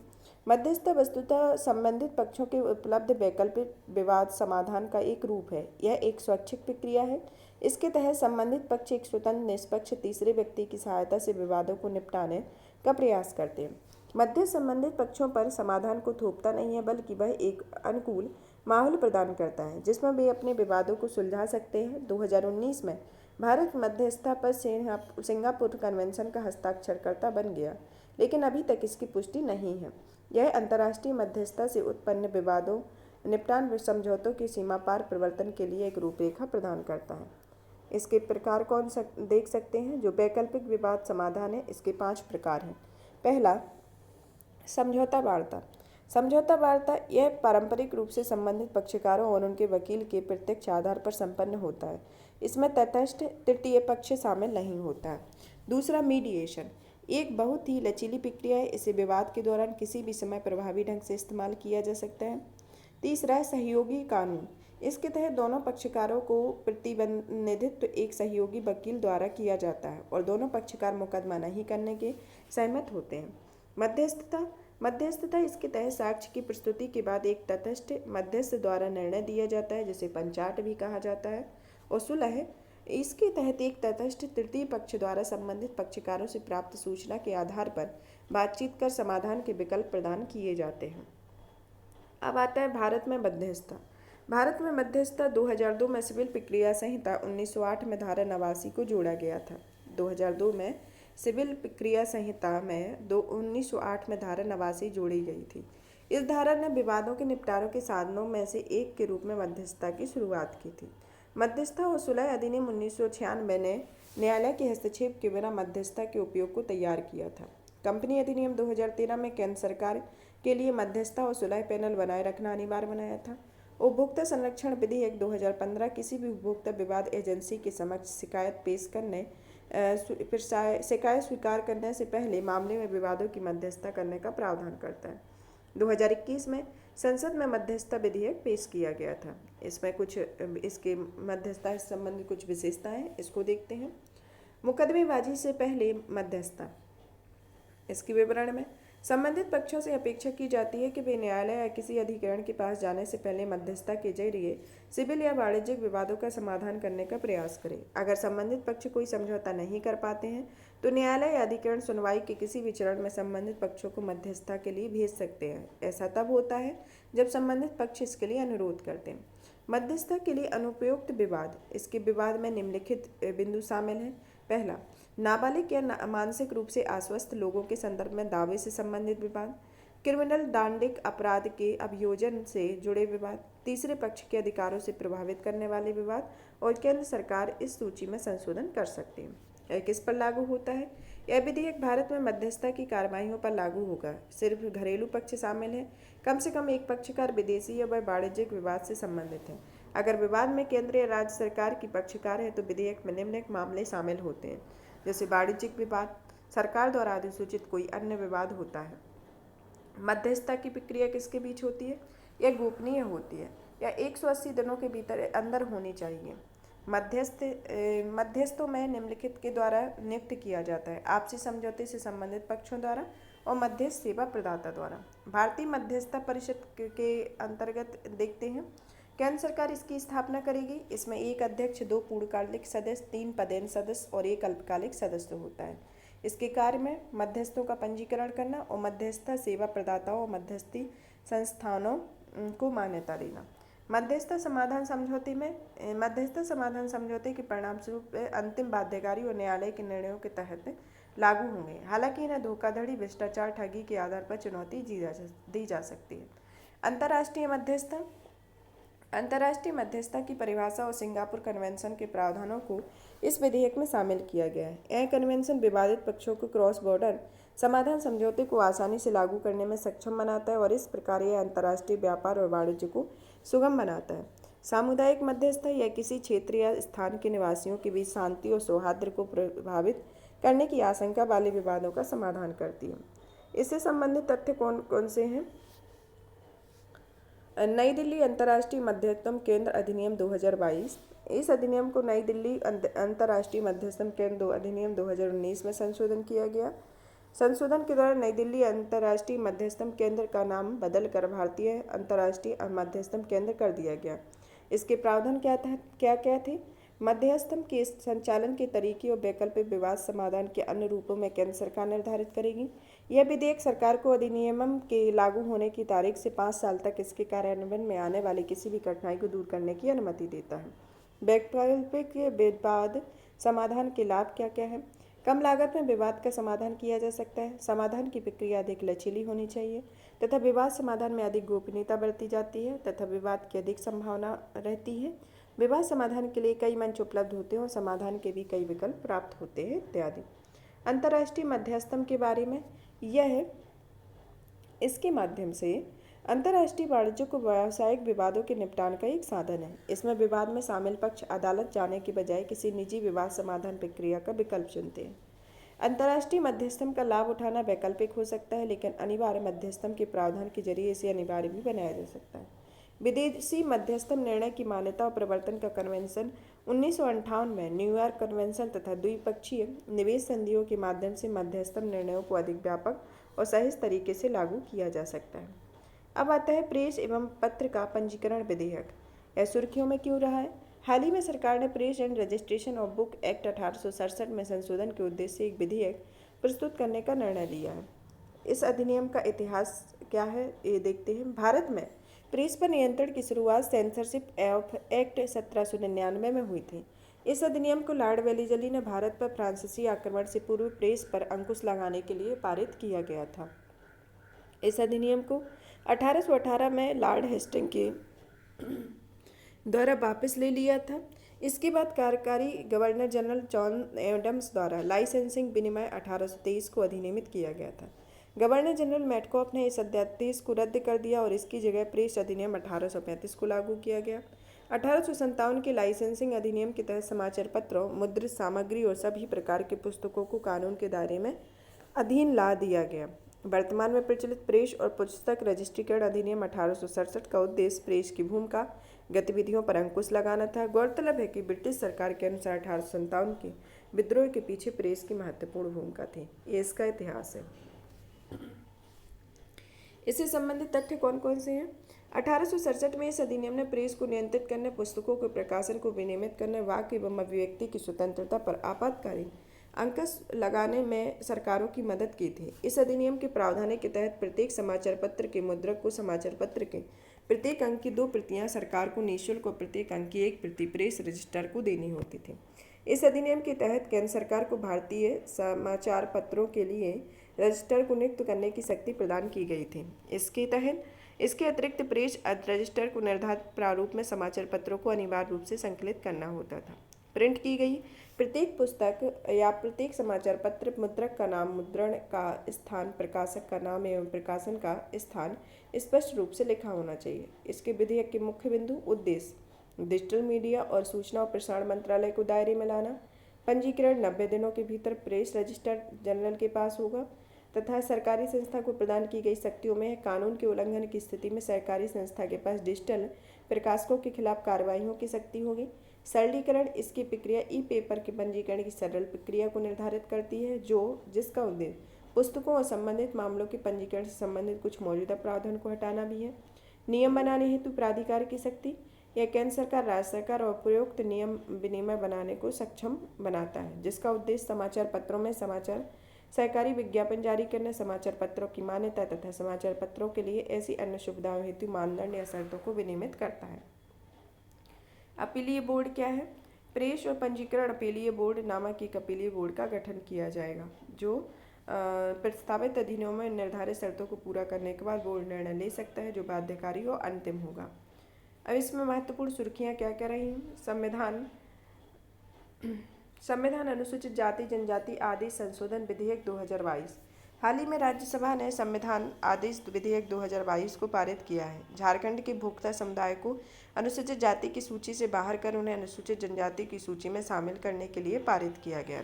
मध्यस्थता वस्तुतः संबंधित पक्षों के उपलब्ध वैकल्पिक विवाद समाधान का एक रूप है। यह एक स्वैच्छिक प्रक्रिया है। इसके तहत संबंधित पक्ष एक स्वतंत्र निष्पक्ष तीसरे व्यक्ति की सहायता से विवादों को निपटाने का प्रयास करते हैं। मध्यस्थ संबंधित पक्षों पर समाधान को थोपता नहीं है, बल्कि वह एक अनुकूल माहौल प्रदान करता है जिसमें वे अपने विवादों को सुलझा सकते हैं। 2019 में भारत मध्यस्थता पर सिंगापुर कन्वेंशन का हस्ताक्षरकर्ता बन गया, लेकिन अभी तक इसकी पुष्टि नहीं है। यह अंतर्राष्ट्रीय मध्यस्थता से उत्पन्न विवादों निपटान समझौतों की सीमा पार प्रवर्तन के लिए एक रूपरेखा प्रदान करता है। इसके प्रकार देख सकते हैं। जो वैकल्पिक विवाद समाधान है, इसके 5 प्रकार हैं। पहला, समझौता वार्ता। समझौता वार्ता यह पारंपरिक रूप से संबंधित पक्षकारों और उनके वकील के प्रत्यक्ष आधार पर संपन्न होता है। इसमें तटस्थ तृतीय पक्ष शामिल नहीं होता है। दूसरा, मीडिएशन एक बहुत ही लचीली प्रक्रिया है। इसे विवाद के दौरान किसी भी समय प्रभावी ढंग से इस्तेमाल किया जा सकता है। तीसरा है सहयोगी कानून। इसके तहत दोनों पक्षकारों को प्रतिनिधित्व एक सहयोगी वकील द्वारा किया जाता है और दोनों पक्षकार मुकदमा नहीं करने के सहमत होते हैं। मध्यस्थता इसके तहत साक्ष्य की प्रस्तुति के बाद एक तटस्थ मध्यस्थ द्वारा निर्णय दिया जाता है, जिसे पंचाट भी कहा जाता है। और सुलह इसके तहत एक तटस्थ तृतीय पक्ष द्वारा संबंधित पक्षकारों से प्राप्त सूचना के आधार पर बातचीत कर समाधान के विकल्प प्रदान किए जाते हैं। अब आता है भारत में मध्यस्थता। भारत में मध्यस्थता 2002 में सिविल प्रक्रिया संहिता 1908 में धारा 89 को जोड़ा गया था। 2002 में सिविल प्रक्रिया संहिता में 1908 में धारा 89 जोड़ी गई थी। इस धारा ने विवादों के निपटारे के साधनों में से एक के रूप में मध्यस्थता की शुरुआत की थी। मध्यस्थता और सुलह अधिनियम 1996 ने न्यायालय के हस्तक्षेप के बिना मध्यस्थता के उपयोग को तैयार किया था। कंपनी अधिनियम 2013 में केंद्र सरकार के लिए मध्यस्थता और सुलह पैनल बनाए रखना अनिवार्य बनाया था। उपभोक्ता संरक्षण विधेयक 2015 किसी भी उपभोक्ता विवाद एजेंसी के समक्ष शिकायत पेश करने शिकायत स्वीकार करने से पहले मामले में विवादों की मध्यस्थता करने का प्रावधान करता है। 2021 में संसद में मध्यस्थता विधेयक पेश किया गया था। इसमें कुछ इसके मध्यस्थता से संबंधित कुछ विशेषताएं इसको देखते हैं। मुकदमेबाजी से पहले मध्यस्थता। इसके विवरण में संबंधित पक्षों से अपेक्षा की जाती है कि वे न्यायालय या किसी अधिकरण के पास जाने से पहले मध्यस्थता के जरिए सिविल या वाणिज्यिक विवादों का समाधान करने का प्रयास करें। अगर संबंधित पक्ष कोई समझौता नहीं कर पाते हैं तो न्यायालय या अधिकरण सुनवाई के किसी भी चरण में संबंधित पक्षों को मध्यस्थता के लिए भेज सकते हैं। ऐसा तब होता है जब संबंधित पक्ष इसके लिए अनुरोध करते हैं। मध्यस्थता के लिए अनुपयुक्त विवाद। इसके विवाद में निम्नलिखित बिंदु शामिल हैं। पहला, नाबालिग या मानसिक रूप से अस्वस्थ लोगों के संदर्भ में दावे से संबंधित विवाद। क्रिमिनल दांडिक अपराध के अभियोजन से जुड़े विवाद। तीसरे पक्ष के अधिकारों से प्रभावित करने वाले विवाद। और केंद्र सरकार इस सूची में संशोधन कर सकती है। यह किस पर लागू होता है? यह विधेयक भारत में मध्यस्थता की कार्रवाइयों पर लागू होगा। सिर्फ घरेलू पक्ष शामिल है। कम से कम एक पक्षकार विदेशी या वाणिज्यिक विवाद से संबंधित है। अगर विवाद में केंद्र या राज्य सरकार की पक्षकार है तो विधेयक में निम्नलिखित मामले शामिल होते हैं, जैसे वाणिज्यिक विवाद, सरकार द्वारा अधिसूचित कोई अन्य विवाद होता है। मध्यस्थता की प्रक्रिया किसके बीच होती है? यह गोपनीय होती है या 180 दिनों के भीतर अंदर होनी चाहिए। मध्यस्थों में निम्नलिखित के द्वारा नियुक्त किया जाता है: आपसी समझौते से संबंधित पक्षों द्वारा और मध्यस्थ सेवा प्रदाता द्वारा। भारतीय मध्यस्थता परिषद के अंतर्गत देखते हैं। केंद्र सरकार इसकी स्थापना करेगी। इसमें एक अध्यक्ष, 2 पूर्णकालिक सदस्य, 3 पदेन सदस्य और 1 अल्पकालिक सदस्य होता है। इसके कार्य में मध्यस्थों का पंजीकरण करना और मध्यस्थता सेवा प्रदाताओं और मध्यस्थी संस्थानों को मान्यता देना। मध्यस्थता समाधान समझौते के परिणामस्वरूप अंतिम बाध्यकारी और न्यायालय के निर्णयों के तहत लागू होंगे। हालांकि इन्हें धोखाधड़ी, भ्रष्टाचार, ठगी के आधार पर चुनौती दी जा सकती है। अंतर्राष्ट्रीय मध्यस्थता। अंतर्राष्ट्रीय मध्यस्थता की परिभाषा और सिंगापुर कन्वेंशन के प्रावधानों को इस विधेयक में शामिल किया गया है। यह कन्वेंशन विवादित पक्षों को क्रॉस बॉर्डर समाधान समझौते को आसानी से लागू करने में सक्षम बनाता है और इस प्रकार यह अंतर्राष्ट्रीय व्यापार और वाणिज्य को सुगम बनाता है। सामुदायिक मध्यस्थता यह किसी क्षेत्र या स्थान के निवासियों के बीच शांति और सौहार्द को प्रभावित करने की आशंका वाले विवादों का समाधान करती है। इससे संबंधित तथ्य कौन कौन से हैं? नई दिल्ली अंतर्राष्ट्रीय मध्यस्थता केंद्र अधिनियम 2022। इस अधिनियम को नई दिल्ली अंतर्राष्ट्रीय मध्यस्थता केंद्र अधिनियम 2019 में संशोधन किया गया। संशोधन के दौरान नई दिल्ली अंतर्राष्ट्रीय मध्यस्थता केंद्र का नाम बदलकर भारतीय अंतर्राष्ट्रीय मध्यस्थता केंद्र कर दिया गया। इसके प्रावधान क्या थे? मध्यस्थता के संचालन के तरीके और वैकल्पिक विवाद समाधान के अन्य रूपों में केंद्र सरकार निर्धारित करेगी। यह विधेयक सरकार को अधिनियम के लागू होने की तारीख से 5 साल तक इसके कार्यान्वयन में आने वाली किसी भी कठिनाई को दूर करने की अनुमति देता है। वैकल्पिक विवाद समाधान के लाभ क्या क्या है? कम लागत में विवाद का समाधान किया जा सकता है। समाधान की प्रक्रिया अधिक लचीली होनी चाहिए तथा विवाद समाधान में अधिक गोपनीयता बरती जाती है तथा विवाद की अधिक संभावना रहती है। विवाद समाधान के लिए कई मंच उपलब्ध होते हैं और समाधान के भी कई विकल्प प्राप्त होते हैं इत्यादि। अंतर्राष्ट्रीय मध्यस्थता के बारे में यह इसके माध्यम से अंतर्राष्ट्रीय वाणिज्य को व्यावसायिक विवादों के निपटान का एक साधन है। इसमें विवाद में शामिल पक्ष अदालत जाने के बजाय किसी निजी विवाद समाधान प्रक्रिया का विकल्प चुनते हैं। अंतर्राष्ट्रीय मध्यस्थता का लाभ उठाना वैकल्पिक हो सकता है, लेकिन अनिवार्य मध्यस्थता के प्रावधान के जरिए इसे अनिवार्य भी बनाया जा सकता है। विदेशी मध्यस्थता निर्णय की मान्यता और प्रवर्तन का कन्वेंशन 1958 में न्यूयॉर्क कन्वेंशन तथा द्विपक्षीय निवेश संधियों के माध्यम से मध्यस्थता निर्णयों को अधिक व्यापक और सहज तरीके से लागू किया जा सकता है। अब आता है प्रेस एवं पत्र का पंजीकरण विधेयक। यह सुर्खियों में क्यों रहा है? हाल ही में सरकार ने press and registration of book act 1867 में संशोधन के उद्देश्य से एक विधेयक प्रस्तुत करने का निर्णय लिया है। इस अधिनियम का इतिहास क्या है ये देखते हैं। भारत में प्रेस पर नियंत्रण की शुरुआत सेंसरशिप एक्ट 1799 में हुई थी। इस अधिनियम को लॉर्ड वेलिजली ने भारत पर फ्रांसीसी आक्रमण से पूर्व प्रेस पर अंकुश लगाने के लिए पारित किया गया था। इस अधिनियम को 1818 में लॉर्ड हेस्टिंग के द्वारा वापस ले लिया था। इसके बाद कार्यकारी गवर्नर जनरल जॉन एडम्स द्वारा लाइसेंसिंग विनिमय 1823 को अधिनियमित किया गया था। गवर्नर जनरल मैटकॉफ ने इस अध्यादेश को रद्द कर दिया और इसकी जगह प्रेस अधिनियम 1835 को लागू किया गया। 1857 के लाइसेंसिंग अधिनियम के तहत समाचार पत्रों, मुद्रित सामग्री और सभी प्रकार के पुस्तकों को कानून के दायरे में अधीन ला दिया गया। वर्तमान में प्रचलित प्रेस और पुस्तक रजिस्ट्रीकरण अधिनियम 1867 का उद्देश्य प्रेस की भूमिका गतिविधियों पर अंकुश लगाना था। गौरतलब है कि ब्रिटिश सरकार के अनुसार 1857 के विद्रोह के पीछे प्रेस की महत्वपूर्ण भूमिका थी। ये इसका इतिहास है। इससे संबंधित तथ्य कौन कौन से हैं? 1867 में इस अधिनियम ने प्रेस को नियंत्रित करने, पुस्तकों के प्रकाशन को विनियमित करने, वाक एवं अभिव्यक्ति की स्वतंत्रता पर आपातकालीन अंकुश लगाने में सरकारों की मदद की थी। इस अधिनियम के प्रावधान के तहत प्रत्येक समाचार पत्र के मुद्रक को समाचार पत्र के प्रत्येक अंक की 2 प्रतियां सरकार को निःशुल्क और प्रत्येक अंक की 1 प्रति प्रेस रजिस्ट्रार को देनी होती थी। इस अधिनियम के तहत केंद्र सरकार को भारतीय समाचार पत्रों के लिए रजिस्ट्रार को नियुक्त करने की शक्ति प्रदान की गई थी। इसके अतिरिक्त प्रेस रजिस्ट्रार को निर्धारित प्रारूप में समाचार पत्रों को अनिवार्य रूप से संकलित करना होता था। प्रिंट की गई प्रत्येक पुस्तक या प्रत्येक समाचार पत्र, मुद्रक का नाम, मुद्रण का स्थान, प्रकाशक का नाम एवं प्रकाशन का स्थान स्पष्ट रूप से लिखा होना चाहिए। इसके विधेयक के मुख्य बिंदु, उद्देश्य डिजिटल मीडिया और सूचना और प्रसारण मंत्रालय को दायरे में लाना। पंजीकरण 90 दिनों के भीतर प्रेस रजिस्ट्रार जनरल के पास होगा तथा सरकारी संस्था को प्रदान की गई शक्तियों में कानून के उल्लंघन की स्थिति में सरकारी संस्था के पास डिजिटल प्रकाशकों के खिलाफ कार्रवाइयों की शक्ति होगी। सरलीकरण इसकी प्रक्रिया ई पेपर के पंजीकरण की सरल प्रक्रिया को निर्धारित करती है, जिसका उद्देश्य पुस्तकों और संबंधित मामलों के पंजीकरण से संबंधित कुछ मौजूदा प्रावधान को हटाना भी है। नियम बनाने हेतु प्राधिकार की शक्ति, यह केंद्र सरकार, राज्य सरकार और उपयुक्त नियम विनिमय बनाने को सक्षम बनाता है, जिसका उद्देश्य समाचार पत्रों में समाचार, सरकारी विज्ञापन जारी करने, समाचार पत्रों की मान्यता तथा समाचार पत्रों के लिए ऐसी अन्य सुविधाओं हेतु मानदंड या शर्तों को विनियमित करता है। अपीलीय बोर्ड क्या है? प्रेस और पंजीकरण अपीलीय बोर्ड नामक एक अपीलीय बोर्ड का गठन किया जाएगा, जो प्रस्तावित अधिनियमों में निर्धारित शर्तों को पूरा करने के बाद बोर्ड निर्णय ले सकता है, जो बाध्यकारी और अंतिम होगा। अब इसमें महत्वपूर्ण सुर्खियां क्या क्या रही? संविधान अनुसूचित जाति जनजाति आदेश संशोधन विधेयक 2022। हाल ही में राज्यसभा ने संविधान आदेश विधेयक 2022 को पारित किया है। झारखंड के भोक्ता समुदाय को अनुसूचित जाति की सूची से बाहर कर उन्हें अनुसूचित जनजाति की सूची में शामिल करने के लिए पारित किया गया।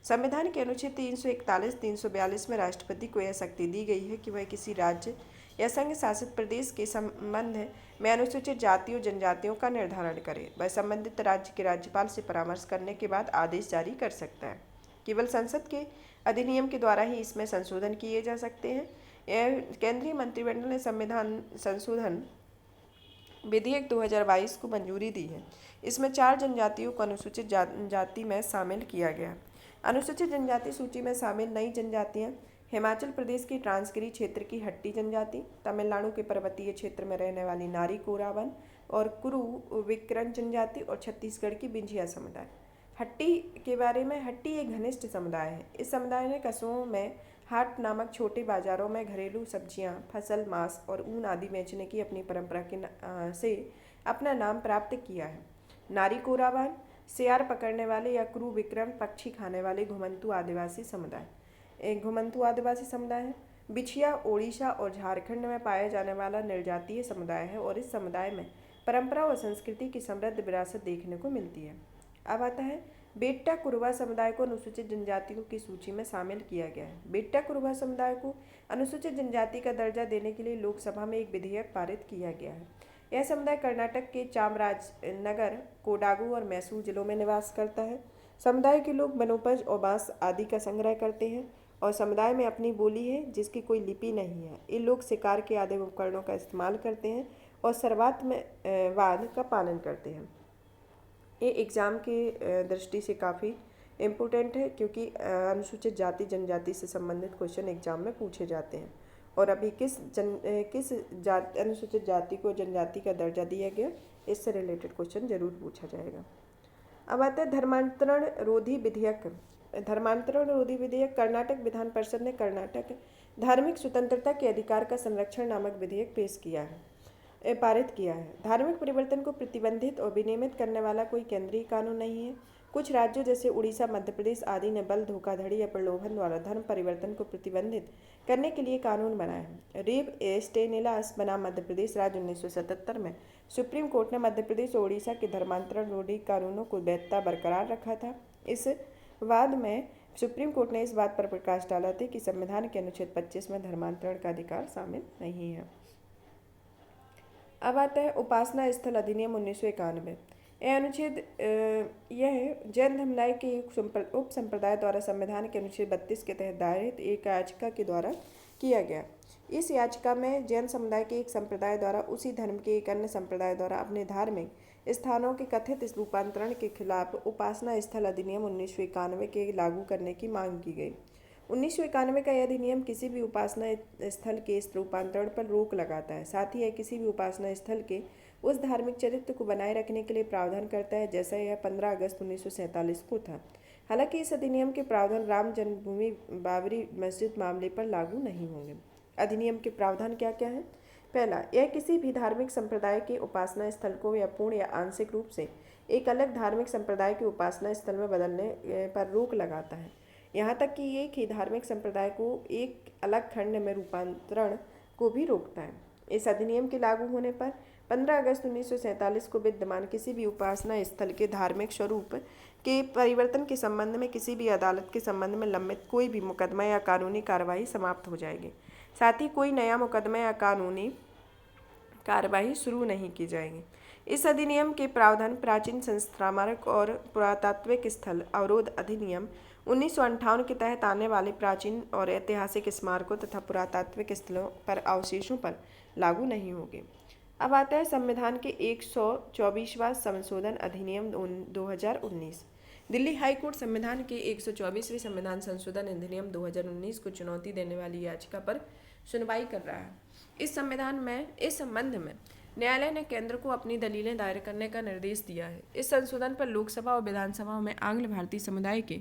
संविधान के अनुच्छेद 341, 342 में राष्ट्रपति को यह शक्ति दी गई है कि वह किसी राज्य या संघ शासित प्रदेश के संबंध में अनुसूचित जातियों जनजातियों का निर्धारण करे। वह संबंधित राज्य के राज्यपाल से परामर्श करने के बाद आदेश जारी कर सकता है। केवल संसद के अधिनियम के द्वारा ही इसमें संशोधन किए जा सकते हैं। यह केंद्रीय मंत्रिमंडल ने संविधान संशोधन विधेयक 2022 को मंजूरी दी है। इसमें 4 जनजातियों को अनुसूचित जाति में शामिल किया गया। अनुसूचित जनजाति सूची में शामिल नई जनजातियाँ हिमाचल प्रदेश के ट्रांसगिरी क्षेत्र की हट्टी जनजाति, तमिलनाडु के पर्वतीय क्षेत्र में रहने वाली नारी कोरावन और कुरु विक्रन जनजाति और छत्तीसगढ़ की बिंझिया समुदाय। हट्टी के बारे में, हट्टी एक घनिष्ठ समुदाय है। इस समुदाय ने कस्बों में हाट नामक छोटे बाजारों में घरेलू सब्जियां, फसल, मांस और ऊन आदि बेचने की अपनी परंपरा से अपना नाम प्राप्त किया है। नारी कोरावन सियार पकड़ने वाले या क्रू विक्रम पक्षी खाने वाले घुमंतू आदिवासी समुदाय है। बिछिया ओडिशा और झारखंड में पाया जाने वाला निर्जातीय समुदाय है और इस समुदाय में परंपरा और संस्कृति की समृद्ध विरासत देखने को मिलती है। अब आता है बेट्टा कुरुबा समुदाय को अनुसूचित जनजातियों की सूची में शामिल किया गया है। बेट्टा कुरुबा समुदाय को अनुसूचित जनजाति का दर्जा देने के लिए लोकसभा में एक विधेयक पारित किया गया है। यह समुदाय कर्नाटक के चामराजनगर, कोडागू और मैसूर जिलों में निवास करता है। समुदाय के लोग वनोपज और बांस आदि का संग्रह करते हैं और समुदाय में अपनी बोली है जिसकी कोई लिपि नहीं है। ये लोग शिकार के आदि उपकरणों का इस्तेमाल करते हैं और सर्ववाद का पालन करते हैं। ये एग्ज़ाम की दृष्टि से काफ़ी इम्पोर्टेंट है, क्योंकि अनुसूचित जाति जनजाति से संबंधित क्वेश्चन एग्जाम में पूछे जाते हैं और अभी किस अनुसूचित जाति को जनजाति का दर्जा दिया गया, इससे रिलेटेड क्वेश्चन जरूर पूछा जाएगा। अब आता है धर्मांतरण रोधी विधेयक। धर्मांतरण रोधी विधेयक कर्नाटक विधान परिषद ने कर्नाटक धार्मिक स्वतंत्रता के अधिकार का संरक्षण नामक विधेयक पारित किया है। धार्मिक परिवर्तन को प्रतिबंधित और विनियमित करने वाला कोई केंद्रीय कानून नहीं है। कुछ राज्यों जैसे उड़ीसा, मध्य प्रदेश आदि ने बल, धोखाधड़ी या प्रलोभन द्वारा धर्म परिवर्तन को प्रतिबंधित करने के लिए कानून बनाए हैं। रिव स्टेनिलास बनाम मध्य प्रदेश राज्य 1977 में सुप्रीम कोर्ट ने मध्य प्रदेश और उड़ीसा के धर्मांतरण रोधी कानूनों को वैधता बरकरार रखा था। इस वाद में सुप्रीम कोर्ट ने इस बात पर प्रकाश डाला था कि संविधान के अनुच्छेद 25 में धर्मांतरण का अधिकार शामिल नहीं है। अब आता है उपासना स्थल अधिनियम 1991। यह अनुच्छेद यह जैन धर्मालय के एक उप संप्रदाय द्वारा संविधान के अनुच्छेद 32 के तहत दायर एक याचिका के द्वारा किया गया। इस याचिका में जैन समुदाय के एक संप्रदाय द्वारा उसी धर्म के एक अन्य संप्रदाय द्वारा अपने धार्मिक स्थानों के कथित रूपांतरण के खिलाफ उपासना स्थल अधिनियम 1991 के लागू करने की मांग की गई। 1991 का यह अधिनियम किसी भी उपासना स्थल के इस रूपांतरण पर रोक लगाता है। साथ ही यह किसी भी उपासना स्थल के उस धार्मिक चरित्र को बनाए रखने के लिए प्रावधान करता है जैसा यह 15 अगस्त 1947 को था। हालांकि इस अधिनियम के प्रावधान राम जन्मभूमि बाबरी मस्जिद मामले पर लागू नहीं होंगे। अधिनियम के प्रावधान क्या क्या है? पहला, यह किसी भी धार्मिक संप्रदाय के उपासना स्थल को या पूर्ण या आंशिक रूप से एक अलग धार्मिक संप्रदाय के उपासना स्थल में बदलने पर रोक लगाता है, यहाँ तक कि एक ही धार्मिक संप्रदाय को एक अलग खंड में रूपांतरण को भी रोकता है। इस अधिनियम के लागू होने पर 15 अगस्त 1947 को विद्यमान किसी भी उपासना स्थल के धार्मिक स्वरूप के परिवर्तन के संबंध में किसी भी अदालत के संबंध में लंबित कोई भी मुकदमा या कानूनी कार्रवाई समाप्त हो जाएगी। साथ ही कोई नया मुकदमा या कानूनी कार्रवाई शुरू नहीं की जाएगी। इस अधिनियम के प्रावधान प्राचीन संस्मारक और पुरातात्विक स्थल अवरोध अधिनियम 1958 के तहत आने वाले प्राचीन और ऐतिहासिक स्मारकों तथा पुरातात्विक स्थलों पर अवशेषों पर लागू नहीं होंगे। अब आता है संविधान के 124वां संशोधन अधिनियम 2019। दिल्ली हाई कोर्ट संविधान के 124वें संविधान संशोधन अधिनियम 2019 को चुनौती देने वाली याचिका पर सुनवाई कर रहा है। इस संबंध में न्यायालय ने केंद्र को अपनी दलीलें दायर करने का निर्देश दिया है। इस संशोधन पर लोकसभा और विधानसभाओं में आंग्ल भारतीय समुदाय के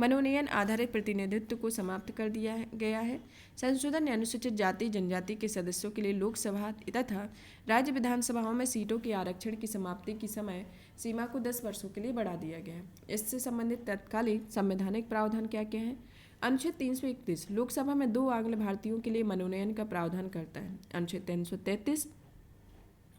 मनोनयन आधारित प्रतिनिधित्व को समाप्त कर दिया गया है। संशोधन ने अनुसूचित जाति जनजाति के सदस्यों के लिए लोकसभा तथा राज्य विधानसभाओं में सीटों के आरक्षण की समाप्ति की समय सीमा को 10 वर्षों के लिए बढ़ा दिया गया है। इससे संबंधित तत्कालीन संवैधानिक प्रावधान क्या क्या है? अनुच्छेद 331 लोकसभा में 2 आंग्ल भारतीयों के लिए मनोनयन का प्रावधान करता है। अनुच्छेद 333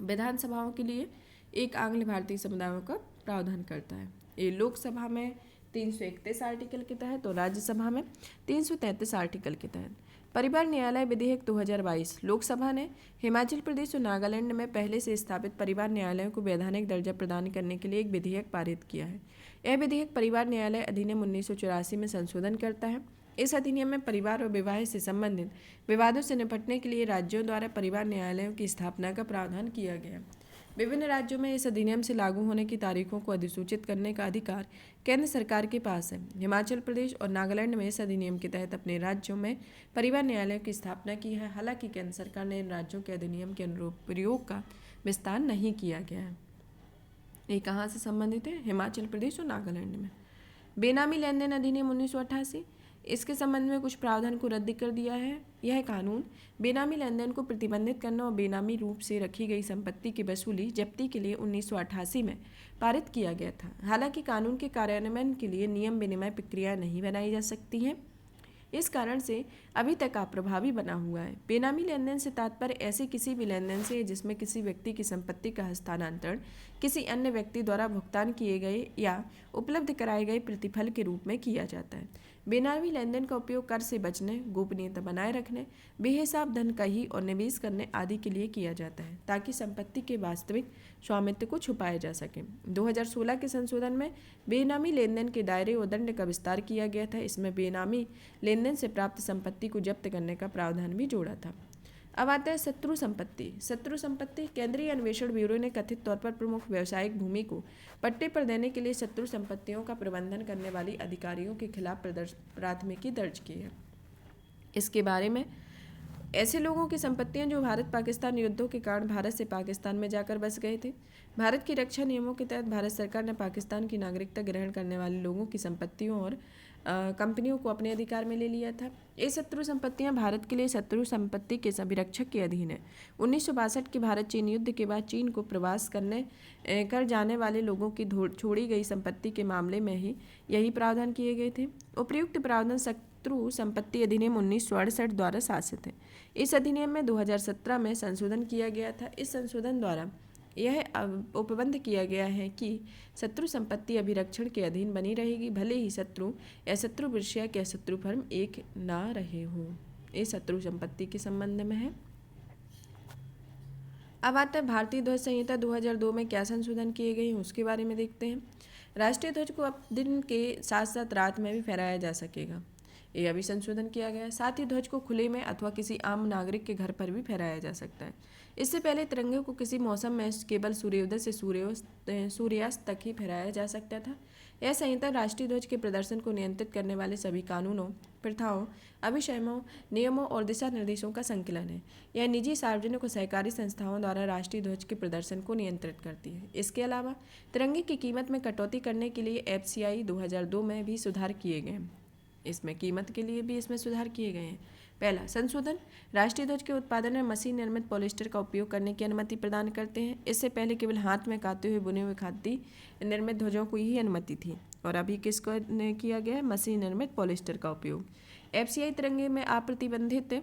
विधानसभाओं के लिए 1 आंग्ल भारतीय समुदायों का प्रावधान करता है। ये लोकसभा में 331 आर्टिकल के तहत और राज्यसभा में 333 आर्टिकल के तहत। परिवार न्यायालय विधेयक 2022 लोकसभा ने हिमाचल प्रदेश और नागालैंड में पहले से स्थापित परिवार न्यायालयों को वैधानिक दर्जा प्रदान करने के लिए एक विधेयक पारित किया है। यह विधेयक परिवार न्यायालय अधिनियम 1984 में संशोधन करता है। इस अधिनियम में परिवार और विवाह से संबंधित विवादों से निपटने के लिए राज्यों द्वारा परिवार न्यायालयों की स्थापना का प्रावधान किया गया है। विभिन्न राज्यों में इस अधिनियम से लागू होने की तारीखों को अधिसूचित करने का अधिकार केंद्र सरकार के पास है। हिमाचल प्रदेश और नागालैंड में इस अधिनियम के तहत अपने राज्यों में परिवार न्यायालय की स्थापना की है। हालांकि केंद्र सरकार ने इन राज्यों के अधिनियम के अनुरूप प्रयोग का विस्तार नहीं किया गया है। ये कहाँ से संबंधित है? हिमाचल प्रदेश और नागालैंड में। बेनामी लेन देन अधिनियम 1988 इसके संबंध में कुछ प्रावधान को रद्द कर दिया है। यह कानून बेनामी लेन देन को प्रतिबंधित करने और बेनामी रूप से रखी गई संपत्ति की वसूली जब्ती के लिए 1988 में पारित किया गया था। हालांकि कानून के कार्यान्वयन के लिए नियम विनिमय प्रक्रिया नहीं बनाई जा सकती हैं, इस कारण से अभी तक अप्रभावी बना हुआ है। बेनामी लेन देन से तात्पर्य ऐसे किसी भी लेन देन से है जिसमें किसी व्यक्ति की संपत्ति का हस्तांतरण किसी अन्य व्यक्ति द्वारा भुगतान किए गए या उपलब्ध कराए गए प्रतिफल के रूप में किया जाता है। बेनामी लेन देन का उपयोग कर से बचने, गोपनीयता बनाए रखने, बेहिसाब धन कही और निवेश करने आदि के लिए किया जाता है ताकि संपत्ति के वास्तविक स्वामित्व को छुपाया जा सके। 2016 के संशोधन में बेनामी लेन देन के दायरे और दंड का विस्तार किया गया था। इसमें बेनामी लेन देन से प्राप्त संपत्ति को जब्त करने का प्रावधान भी जोड़ा था। अब आता है शत्रु संपत्ति। शत्रु संपत्ति केंद्रीय अन्वेषण ब्यूरो ने कथित तौर पर प्रमुख व्यावसायिक भूमि को पट्टे पर देने के लिए शत्रु संपत्तियों का प्रबंधन करने वाली अधिकारियों के खिलाफ प्राथमिकी दर्ज की है। इसके बारे में ऐसे लोगों की संपत्तियां जो भारत पाकिस्तान युद्धों के कारण भारत से पाकिस्तान में जाकर बस गए थे। भारत की रक्षा नियमों के तहत भारत सरकार ने पाकिस्तान की नागरिकता ग्रहण करने वाले लोगों की संपत्तियों और कंपनियों को अपने अधिकार में ले लिया था। ये शत्रु संपत्तियां भारत के लिए शत्रु संपत्ति के संरक्षक के अधीन है। 1962 के भारत चीन युद्ध के बाद चीन को प्रवास कर जाने वाले लोगों की छोड़ी गई संपत्ति के मामले में ही यही प्रावधान किए गए थे। उपयुक्त प्रावधान शत्रु संपत्ति अधिनियम 1968 द्वारा शासित है। इस अधिनियम में 2017 में संशोधन किया गया था। इस संशोधन द्वारा यह उपबंध किया गया है कि शत्रु संपत्ति अभिरक्षण के अधीन बनी रहेगी, भले ही शत्रु या शत्रु विषयक या शत्रु फर्म एक ना रहे हो। ये शत्रु संपत्ति के संबंध में है। अब आता है भारतीय ध्वज संहिता 2002 में क्या संशोधन किए गए हैं उसके बारे में देखते हैं। राष्ट्रीय ध्वज को अब दिन के साथ साथ रात में भी फहराया जा सकेगा, ये अभी संशोधन किया गया है। साथ ही ध्वज को खुले में अथवा किसी आम नागरिक के घर पर भी फहराया जा सकता है। इससे पहले तिरंगे को किसी मौसम में केवल सूर्योदय से सूर्यास्त तक ही फहराया जा सकता था। यह संहिता राष्ट्रीय ध्वज के प्रदर्शन को नियंत्रित करने वाले सभी कानूनों, प्रथाओं, अभिशयों, नियमों और दिशा निर्देशों का संकलन है। यह निजी, सार्वजनिक और सहकारी संस्थाओं द्वारा राष्ट्रीय ध्वज के प्रदर्शन को नियंत्रित करती है। इसके अलावा तिरंगे की कीमत में कटौती करने के लिए FCI 2002 में भी सुधार किए गए हैं। इसमें कीमत के लिए भी इसमें सुधार किए गए हैं। पहला संशोधन, राष्ट्रीय ध्वज के उत्पादन में मशीन निर्मित पॉलिस्टर का उपयोग करने की अनुमति प्रदान करते हैं। इससे पहले केवल हाथ में काते हुए बुने हुए खादी निर्मित ध्वजों को ही अनुमति थी और अभी किसको किया गया है? मशीन निर्मित पॉलिस्टर का उपयोग। FCI तिरंगे में अप्रतिबंधित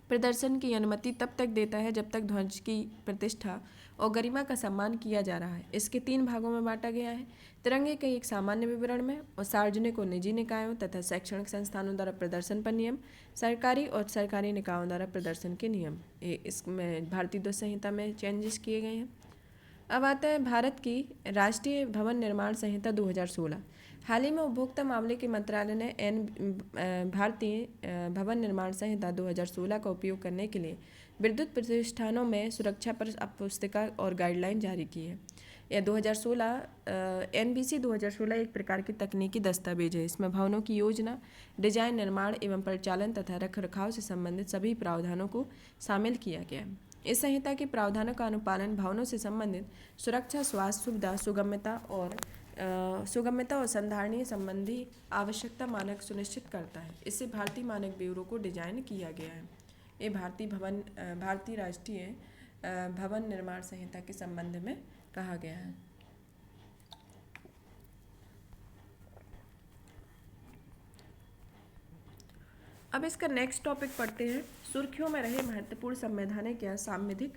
प्रदर्शन की अनुमति तब तक देता है जब तक ध्वज की प्रतिष्ठा और गरिमा का सम्मान किया जा रहा है। इसके 3 भागों में बांटा गया है। तिरंगे के एक सामान्य विवरण में और सार्वजनिक और निजी निकायों तथा शैक्षणिक संस्थानों द्वारा प्रदर्शन पर नियम, सरकारी और सरकारी निकायों द्वारा प्रदर्शन के नियम। इसमें भारतीय ध्वज संहिता में चेंजेस किए गए हैं। अब आता है भारत की राष्ट्रीय भवन निर्माण संहिता 2016। हाल ही में उपभोक्ता मामले के मंत्रालय ने भारतीय भवन निर्माण संहिता 2016 का उपयोग करने के लिए विद्युत प्रतिष्ठानों में सुरक्षा पर पुस्तिका और गाइडलाइन जारी की है। यह 2016 NBC 2016 एक प्रकार की तकनीकी दस्तावेज है। इसमें भवनों की योजना, डिजाइन, निर्माण एवं परिचालन तथा रखरखाव से संबंधित सभी प्रावधानों को शामिल किया गया है। इस संहिता के प्रावधानों का अनुपालन भवनों से संबंधित सुरक्षा, स्वास्थ्य सुविधा, सुगम्यता और संधारणीय संबंधी आवश्यकता मानक सुनिश्चित करता है। इससे भारतीय मानक ब्यूरो को डिजाइन किया गया है। ये भारतीय राष्ट्रीय भवन निर्माण संहिता के संबंध में कहा गया है। अब इसका नेक्स्ट टॉपिक पढ़ते हैं। सुर्खियों में रहे महत्वपूर्ण संवैधानिक या सांविधिक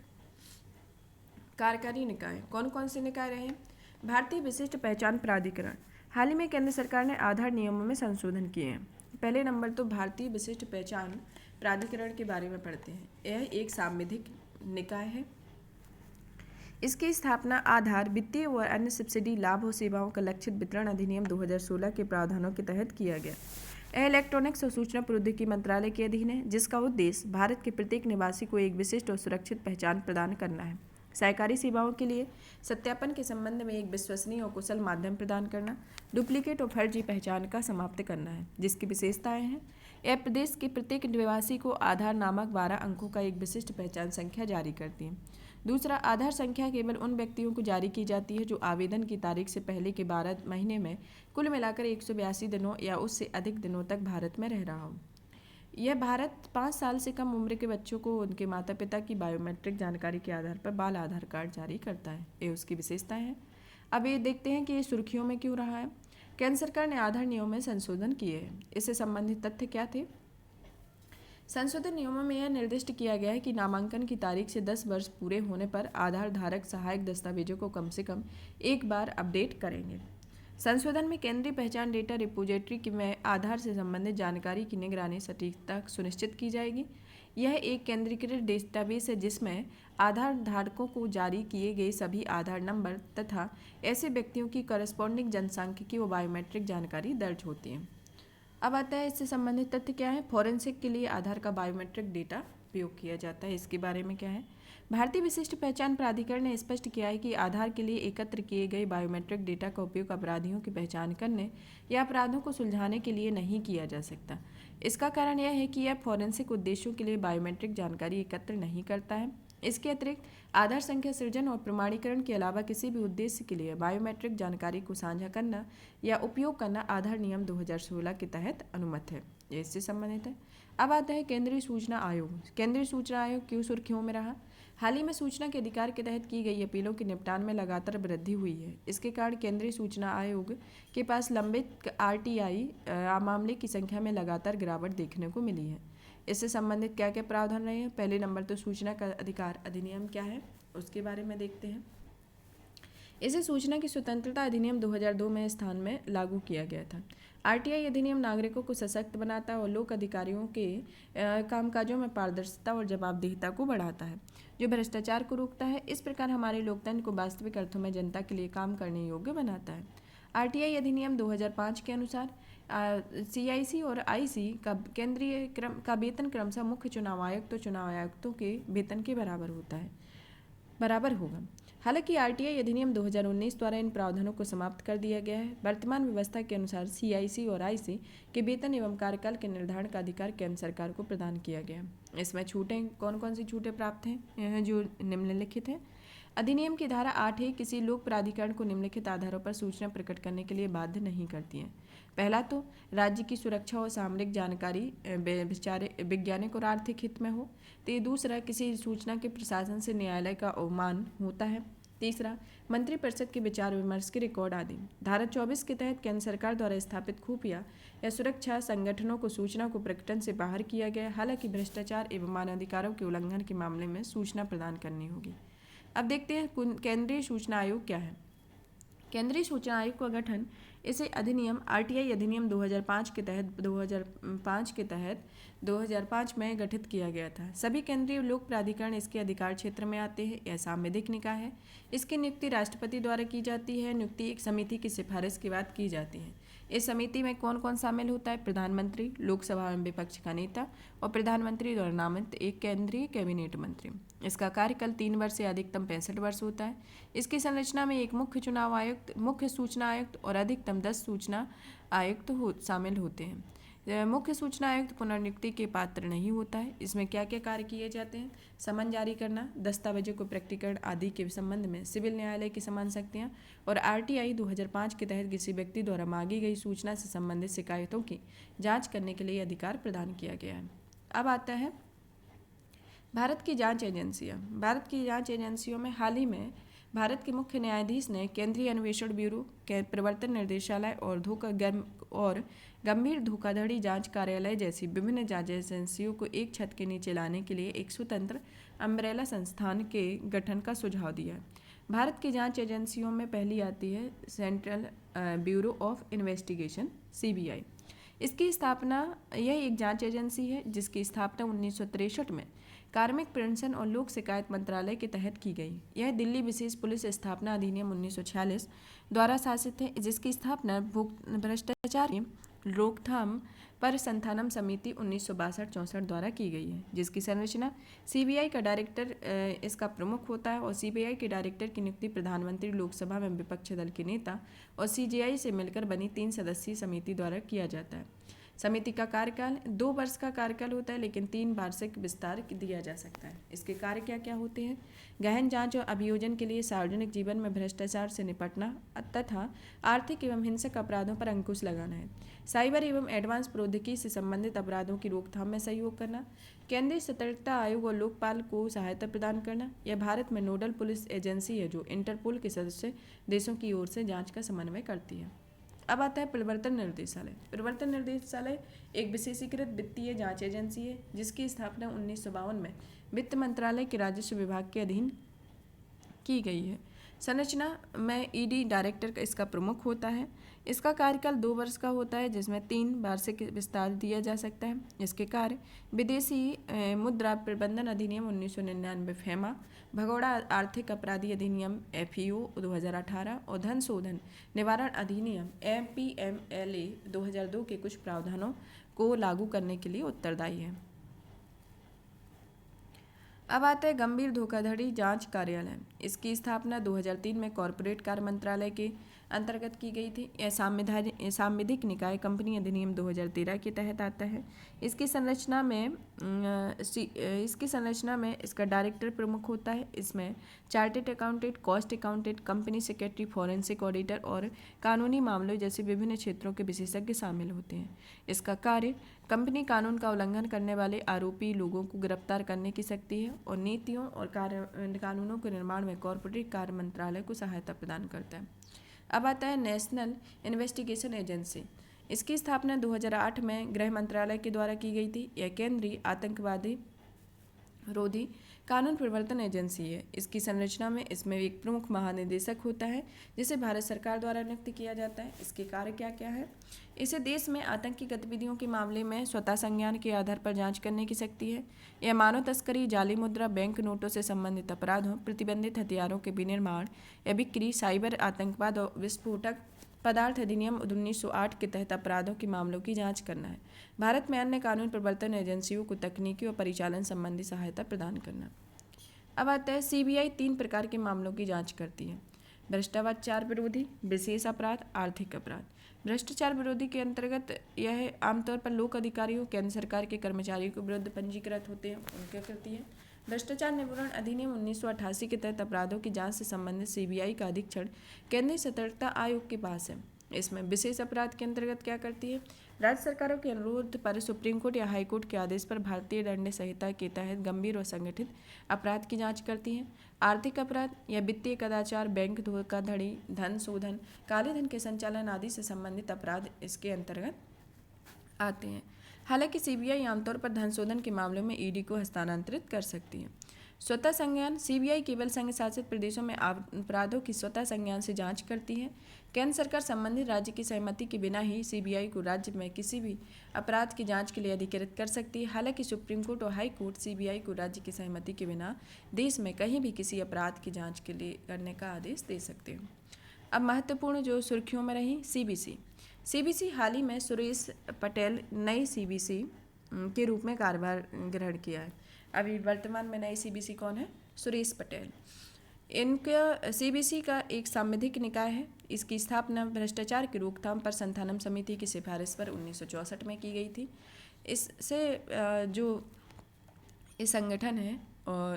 कार्यकारी निकाय। कौन कौन से निकाय रहे? भारतीय विशिष्ट पहचान प्राधिकरण। हाल ही में केंद्र सरकार ने आधार नियमों में संशोधन किए हैं। पहले नंबर तो भारतीय विशिष्ट पहचान प्राधिकरण के बारे में पढ़ते हैं। यह एक सांविधिक निकाय है। इसकी स्थापना आधार, वित्तीय व अन्य सब्सिडी, लाभ और सेवाओं का लक्षित वितरण अधिनियम 2016 के प्रावधानों के तहत किया गया। यह इलेक्ट्रॉनिक्स और सूचना प्रौद्योगिकी मंत्रालय के अधीन है, जिसका उद्देश्य भारत के प्रत्येक निवासी को एक विशिष्ट और सुरक्षित पहचान प्रदान करना है। सहकारी सेवाओं के लिए सत्यापन के संबंध में एक विश्वसनीय और कुशल माध्यम प्रदान करना, डुप्लीकेट और फर्जी पहचान का समाप्त करना है। जिसकी विशेषताएं हैं, यह प्रदेश के प्रत्येक निवासी को आधार नामक 12 अंकों का एक विशिष्ट पहचान संख्या जारी करती है। दूसरा, आधार संख्या केवल उन व्यक्तियों को जारी की जाती है जो आवेदन की तारीख से पहले के 12 महीने में कुल मिलाकर 182 दिनों या उससे अधिक दिनों तक भारत में रह रहा हो। यह भारत 5 साल से कम उम्र के बच्चों को उनके माता पिता की बायोमेट्रिक जानकारी के आधार पर बाल आधार कार्ड जारी करता है। ये उसकी विशेषताएं हैं। अब ये देखते हैं कि ये सुर्खियों में क्यों रहा है। केंद्र सरकार ने आधार नियमों में संशोधन किए हैं। इससे संबंधित तथ्य क्या थे? संशोधन नियमों में यह निर्दिष्ट किया गया है कि नामांकन की तारीख से 10 वर्ष पूरे होने पर आधार धारक सहायक दस्तावेजों को कम से कम एक बार अपडेट करेंगे। संशोधन में केंद्रीय पहचान डेटा रिपोजिटरी में आधार से संबंधित जानकारी की निगरानी सटीकता सुनिश्चित की जाएगी। यह एक केंद्रीकृत डेटाबेस है जिसमें आधार धारकों को जारी किए गए सभी आधार नंबर तथा ऐसे व्यक्तियों की कॉरेस्पॉन्डिंग जनसांख्यिकी व बायोमेट्रिक जानकारी दर्ज होती है। अब आता है इससे संबंधित तथ्य क्या है। फॉरेंसिक के लिए आधार का बायोमेट्रिक डेटा उपयोग किया जाता है। इसके बारे में क्या है? भारतीय विशिष्ट पहचान प्राधिकरण ने स्पष्ट किया है कि आधार के लिए एकत्र किए गए बायोमेट्रिक डेटा का उपयोग अपराधियों की पहचान करने या अपराधों को सुलझाने के लिए नहीं किया जा सकता। इसका कारण यह है कि यह फॉरेंसिक उद्देश्यों के लिए बायोमेट्रिक जानकारी एकत्र नहीं करता है। इसके अतिरिक्त आधार संख्या सृजन और प्रमाणीकरण के अलावा किसी भी उद्देश्य के लिए बायोमेट्रिक जानकारी को साझा करना या उपयोग करना आधार नियम 2016 के तहत अनुमत है। ये इससे संबंधित है। अब आता है केंद्रीय सूचना आयोग। केंद्रीय सूचना आयोग क्यों सुर्खियों में रहा? हाल ही में सूचना के अधिकार के तहत की गई अपीलों के निपटान में लगातार वृद्धि हुई है। इसके कारण केंद्रीय सूचना आयोग के पास लंबित आरटीआई मामले की संख्या में लगातार गिरावट देखने को मिली है। इससे संबंधित क्या क्या प्रावधान रहे हैं? पहले नंबर तो सूचना का अधिकार अधिनियम क्या है उसके बारे में देखते हैं। इसे सूचना की स्वतंत्रता अधिनियम 2002 में स्थान में लागू किया गया था। आरटीआई अधिनियम नागरिकों को सशक्त बनाता है और लोक अधिकारियों के कामकाजों में पारदर्शिता और जवाबदेहिता को बढ़ाता है, जो भ्रष्टाचार को रोकता है। इस प्रकार हमारे लोकतंत्र को वास्तविक अर्थों में जनता के लिए काम करने योग्य बनाता है। आरटीआई अधिनियम 2005 के अनुसार सीआईसी और आईसी का केंद्रीय का वेतन क्रमशः मुख्य चुनाव आयुक्त और चुनाव आयुक्तों के वेतन के बराबर होगा। हालांकि आरटीआई अधिनियम 2019 द्वारा इन प्रावधानों को समाप्त कर दिया गया है। वर्तमान व्यवस्था के अनुसार सीआईसी और आईसी के वेतन एवं कार्यकाल के निर्धारण का अधिकार केंद्र सरकार को प्रदान किया गया है। इसमें छूटें कौन कौन सी छूटें प्राप्त हैं जो निम्नलिखित हैं। अधिनियम की धारा 8 किसी लोक प्राधिकरण को निम्नलिखित आधारों पर सूचना प्रकट करने के लिए बाध्य नहीं करती है। पहला तो राज्य की सुरक्षा और सामरिक जानकारी वैज्ञानिक और आर्थिक हित में हो। तो दूसरा, किसी सूचना के प्रशासन से न्यायालय का अवमान होता है। तीसरा, मंत्रिपरिषद के विचार विमर्श के रिकॉर्ड आदि। धारा 24 के तहत केंद्र सरकार द्वारा स्थापित खुफिया या सुरक्षा संगठनों को सूचना को प्रकटन से बाहर किया गया। हालांकि भ्रष्टाचार एवं मानवाधिकारों के उल्लंघन के मामले में सूचना प्रदान करनी होगी। अब देखते हैं केंद्रीय सूचना आयोग क्या है। केंद्रीय सूचना आयोग का गठन इसे अधिनियम आरटीआई अधिनियम 2005 के तहत 2005 में गठित किया गया था। सभी केंद्रीय लोक प्राधिकरण इसके अधिकार क्षेत्र में आते हैं। यह सांविधिक निकाय है। इसकी नियुक्ति राष्ट्रपति द्वारा की जाती है। नियुक्ति एक समिति की सिफारिश के बाद की जाती है। इस समिति में कौन कौन शामिल होता है? प्रधानमंत्री, लोकसभा में विपक्ष का नेता और प्रधानमंत्री द्वारा नामित एक केंद्रीय कैबिनेट मंत्री। इसका कार्यकाल 3 वर्ष से अधिकतम 65 वर्ष होता है। इसकी संरचना में एक मुख्य चुनाव आयुक्त, मुख्य सूचना आयुक्त और अधिकतम 10 सूचना आयुक्त शामिल होते हैं। मुख्य सूचना आयुक्त पुनर्नियुक्ति के पात्र नहीं होता है। इसमें क्या क्या कार्य किए जाते हैं? समन जारी करना, दस्तावेजों को प्रकटीकरण आदि के संबंध में सिविल न्यायालय की समान शक्तियाँ और आरटीआई 2005 के तहत किसी व्यक्ति द्वारा मांगी गई सूचना से संबंधित शिकायतों की जांच करने के लिए अधिकार प्रदान किया गया है। अब आता है भारत की जांच एजेंसियाँ। भारत की जांच एजेंसियों में हाल ही में भारत के मुख्य न्यायाधीश ने केंद्रीय अन्वेषण ब्यूरो, प्रवर्तन निर्देशालय और गंभीर धोखाधड़ी जांच कार्यालय जैसी विभिन्न जांच एजेंसियों को एक छत के नीचे लाने के लिए एक स्वतंत्र अम्ब्रेला संस्थान के गठन का सुझाव दिया। भारत की जांच एजेंसियों में पहली आती है central bureau of investigation (CBI). इसकी स्थापना, यह एक जांच एजेंसी है जिसकी स्थापना 1963 में कार्मिक, पेंशन और लोक शिकायत मंत्रालय के तहत की गई। यह दिल्ली विशेष पुलिस स्थापना अधिनियम 1946 द्वारा शासित है, जिसकी स्थापना भ्रष्टाचार की रोकथाम पर संथानम समिति 1962-64 द्वारा की गई है, जिसकी संरचना सीबीआई का डायरेक्टर इसका प्रमुख होता है और सीबीआई के डायरेक्टर की नियुक्ति प्रधानमंत्री, लोकसभा में विपक्ष दल के नेता और सीजेआई से मिलकर बनी 3 सदस्यीय समिति द्वारा किया जाता है। समिति का कार्यकाल 2 वर्ष का कार्यकाल होता है, लेकिन 3 वार्षिक विस्तार दिया जा सकता है। इसके कार्य क्या क्या होते हैं? गहन जांच और अभियोजन के लिए सार्वजनिक जीवन में भ्रष्टाचार से निपटना तथा आर्थिक एवं हिंसक अपराधों पर अंकुश लगाना है। साइबर एवं एडवांस प्रौद्योगिकी से संबंधित अपराधों की रोकथाम में सहयोग करना। केंद्रीय सतर्कता आयोग और लोकपाल को सहायता प्रदान करना। यह भारत में नोडल पुलिस एजेंसी है जो इंटरपोल के सदस्य देशों की ओर से जाँच का समन्वय करती है। अब आता है प्रवर्तन निर्देशालय। प्रवर्तन निर्देशालय एक विशेषीकृत वित्तीय जांच एजेंसी है जिसकी स्थापना 1952 में वित्त मंत्रालय के राजस्व विभाग के अधीन की गई है। संरचना में ईडी डायरेक्टर इसका प्रमुख होता है। इसका कार्यकाल 2 वर्ष का होता है, जिसमें 3 वार्षिक विस्तार दिया जा सकता है। इसके कार्य विदेशी मुद्रा प्रबंधन अधिनियम 1999 फेमा, भगोड़ा आर्थिक अपराधी अधिनियम एफईओ 2018 और धन शोधन निवारण अधिनियम एपीएमएलए 2002 के कुछ प्रावधानों को लागू करने के लिए उत्तरदायी है। अब आता है गंभीर धोखाधड़ी जांच कार्यालय। इसकी स्थापना 2003 में कॉरपोरेट कार्य मंत्रालय के अंतर्गत की गई थी। यह सांविधिक निकाय कंपनी अधिनियम 2013 के तहत आता है। इसकी संरचना में इसका डायरेक्टर प्रमुख होता है। इसमें chartered accountant, cost accountant, company secretary, forensic auditor और कानूनी मामलों जैसे विभिन्न क्षेत्रों के विशेषज्ञ शामिल होते हैं। इसका कार्य कंपनी कानून का उल्लंघन करने वाले आरोपी लोगों को गिरफ्तार करने की शक्ति है और नीतियों और कानूनों के निर्माण में कॉरपोरेट कार्य मंत्रालय को सहायता प्रदान करता है। अब आता है नेशनल इन्वेस्टिगेशन एजेंसी। इसकी स्थापना 2008 में गृह मंत्रालय के द्वारा की गई थी। यह केंद्रीय आतंकवादी रोधी कानून प्रवर्तन एजेंसी है। इसकी संरचना में इसमें एक प्रमुख महानिदेशक होता है जिसे भारत सरकार द्वारा नियुक्त किया जाता है। इसके कार्य क्या क्या है? इसे देश में आतंकी गतिविधियों के मामले में स्वतः संज्ञान के आधार पर जांच करने की शक्ति है। यह मानव तस्करी, जाली मुद्रा, बैंक नोटों से संबंधित अपराधों, प्रतिबंधित हथियारों के विनिर्माण या बिक्री, साइबर आतंकवाद और विस्फोटक पदार्थ अधिनियम 1908 के तहत अपराधों के मामलों की जांच करना है। भारत में अन्य कानून प्रवर्तन एजेंसियों को तकनीकी और परिचालन संबंधी सहायता प्रदान करना। अब आता है सीबीआई 3 प्रकार के मामलों की जांच करती है: भ्रष्टाचार विरोधी, विशेष अपराध, आर्थिक अपराध। भ्रष्टाचार विरोधी के अंतर्गत यह आमतौर पर लोक अधिकारियों, केंद्र सरकार के कर्मचारियों के विरुद्ध पंजीकृत होते हैं, उनके करती है। भ्रष्टाचार निवारण अधिनियम 1988 के तहत अपराधों की जांच से संबंधित सीबीआई का अधीक्षण केंद्रीय सतर्कता आयोग के पास है। इसमें विशेष अपराध के अंतर्गत क्या करती है? राज्य सरकारों के अनुरोध पर सुप्रीम कोर्ट या हाई कोर्ट के आदेश पर भारतीय दंड संहिता के तहत गंभीर और संगठित अपराध की जांच करती है। आर्थिक अपराध या वित्तीय कदाचार, बैंक धोखाधड़ी, धन शोधन, काले धन के संचालन आदि से संबंधित अपराध इसके अंतर्गत आते हैं। हालांकि सीबीआई आमतौर पर धन शोधन के मामलों में ईडी को हस्तांतरित कर सकती है। स्वतः संज्ञान: सीबीआई केवल संघ शासित प्रदेशों में अपराधों की स्वतः संज्ञान से जांच करती है। केंद्र सरकार संबंधित राज्य की सहमति के बिना ही सीबीआई को राज्य में किसी भी अपराध की जांच के लिए अधिकृत कर सकती है। हालांकि सुप्रीम कोर्ट और हाई कोर्ट सीबीआई को राज्य की सहमति के बिना देश में कहीं भी किसी अपराध की जांच के लिए करने का आदेश दे सकते हैं। अब महत्वपूर्ण जो सुर्खियों में रही, सीबीसी हाल ही में सुरेश पटेल नई सीबीसी के रूप में कार्यभार ग्रहण किया है। अभी वर्तमान में नई सीबीसी कौन है? सुरेश पटेल। इनका सीबीसी का एक सांविधिक निकाय है। इसकी स्थापना भ्रष्टाचार की रोकथाम पर संथानम समिति की सिफारिश पर 1964 में की गई थी। इससे जो ये संगठन है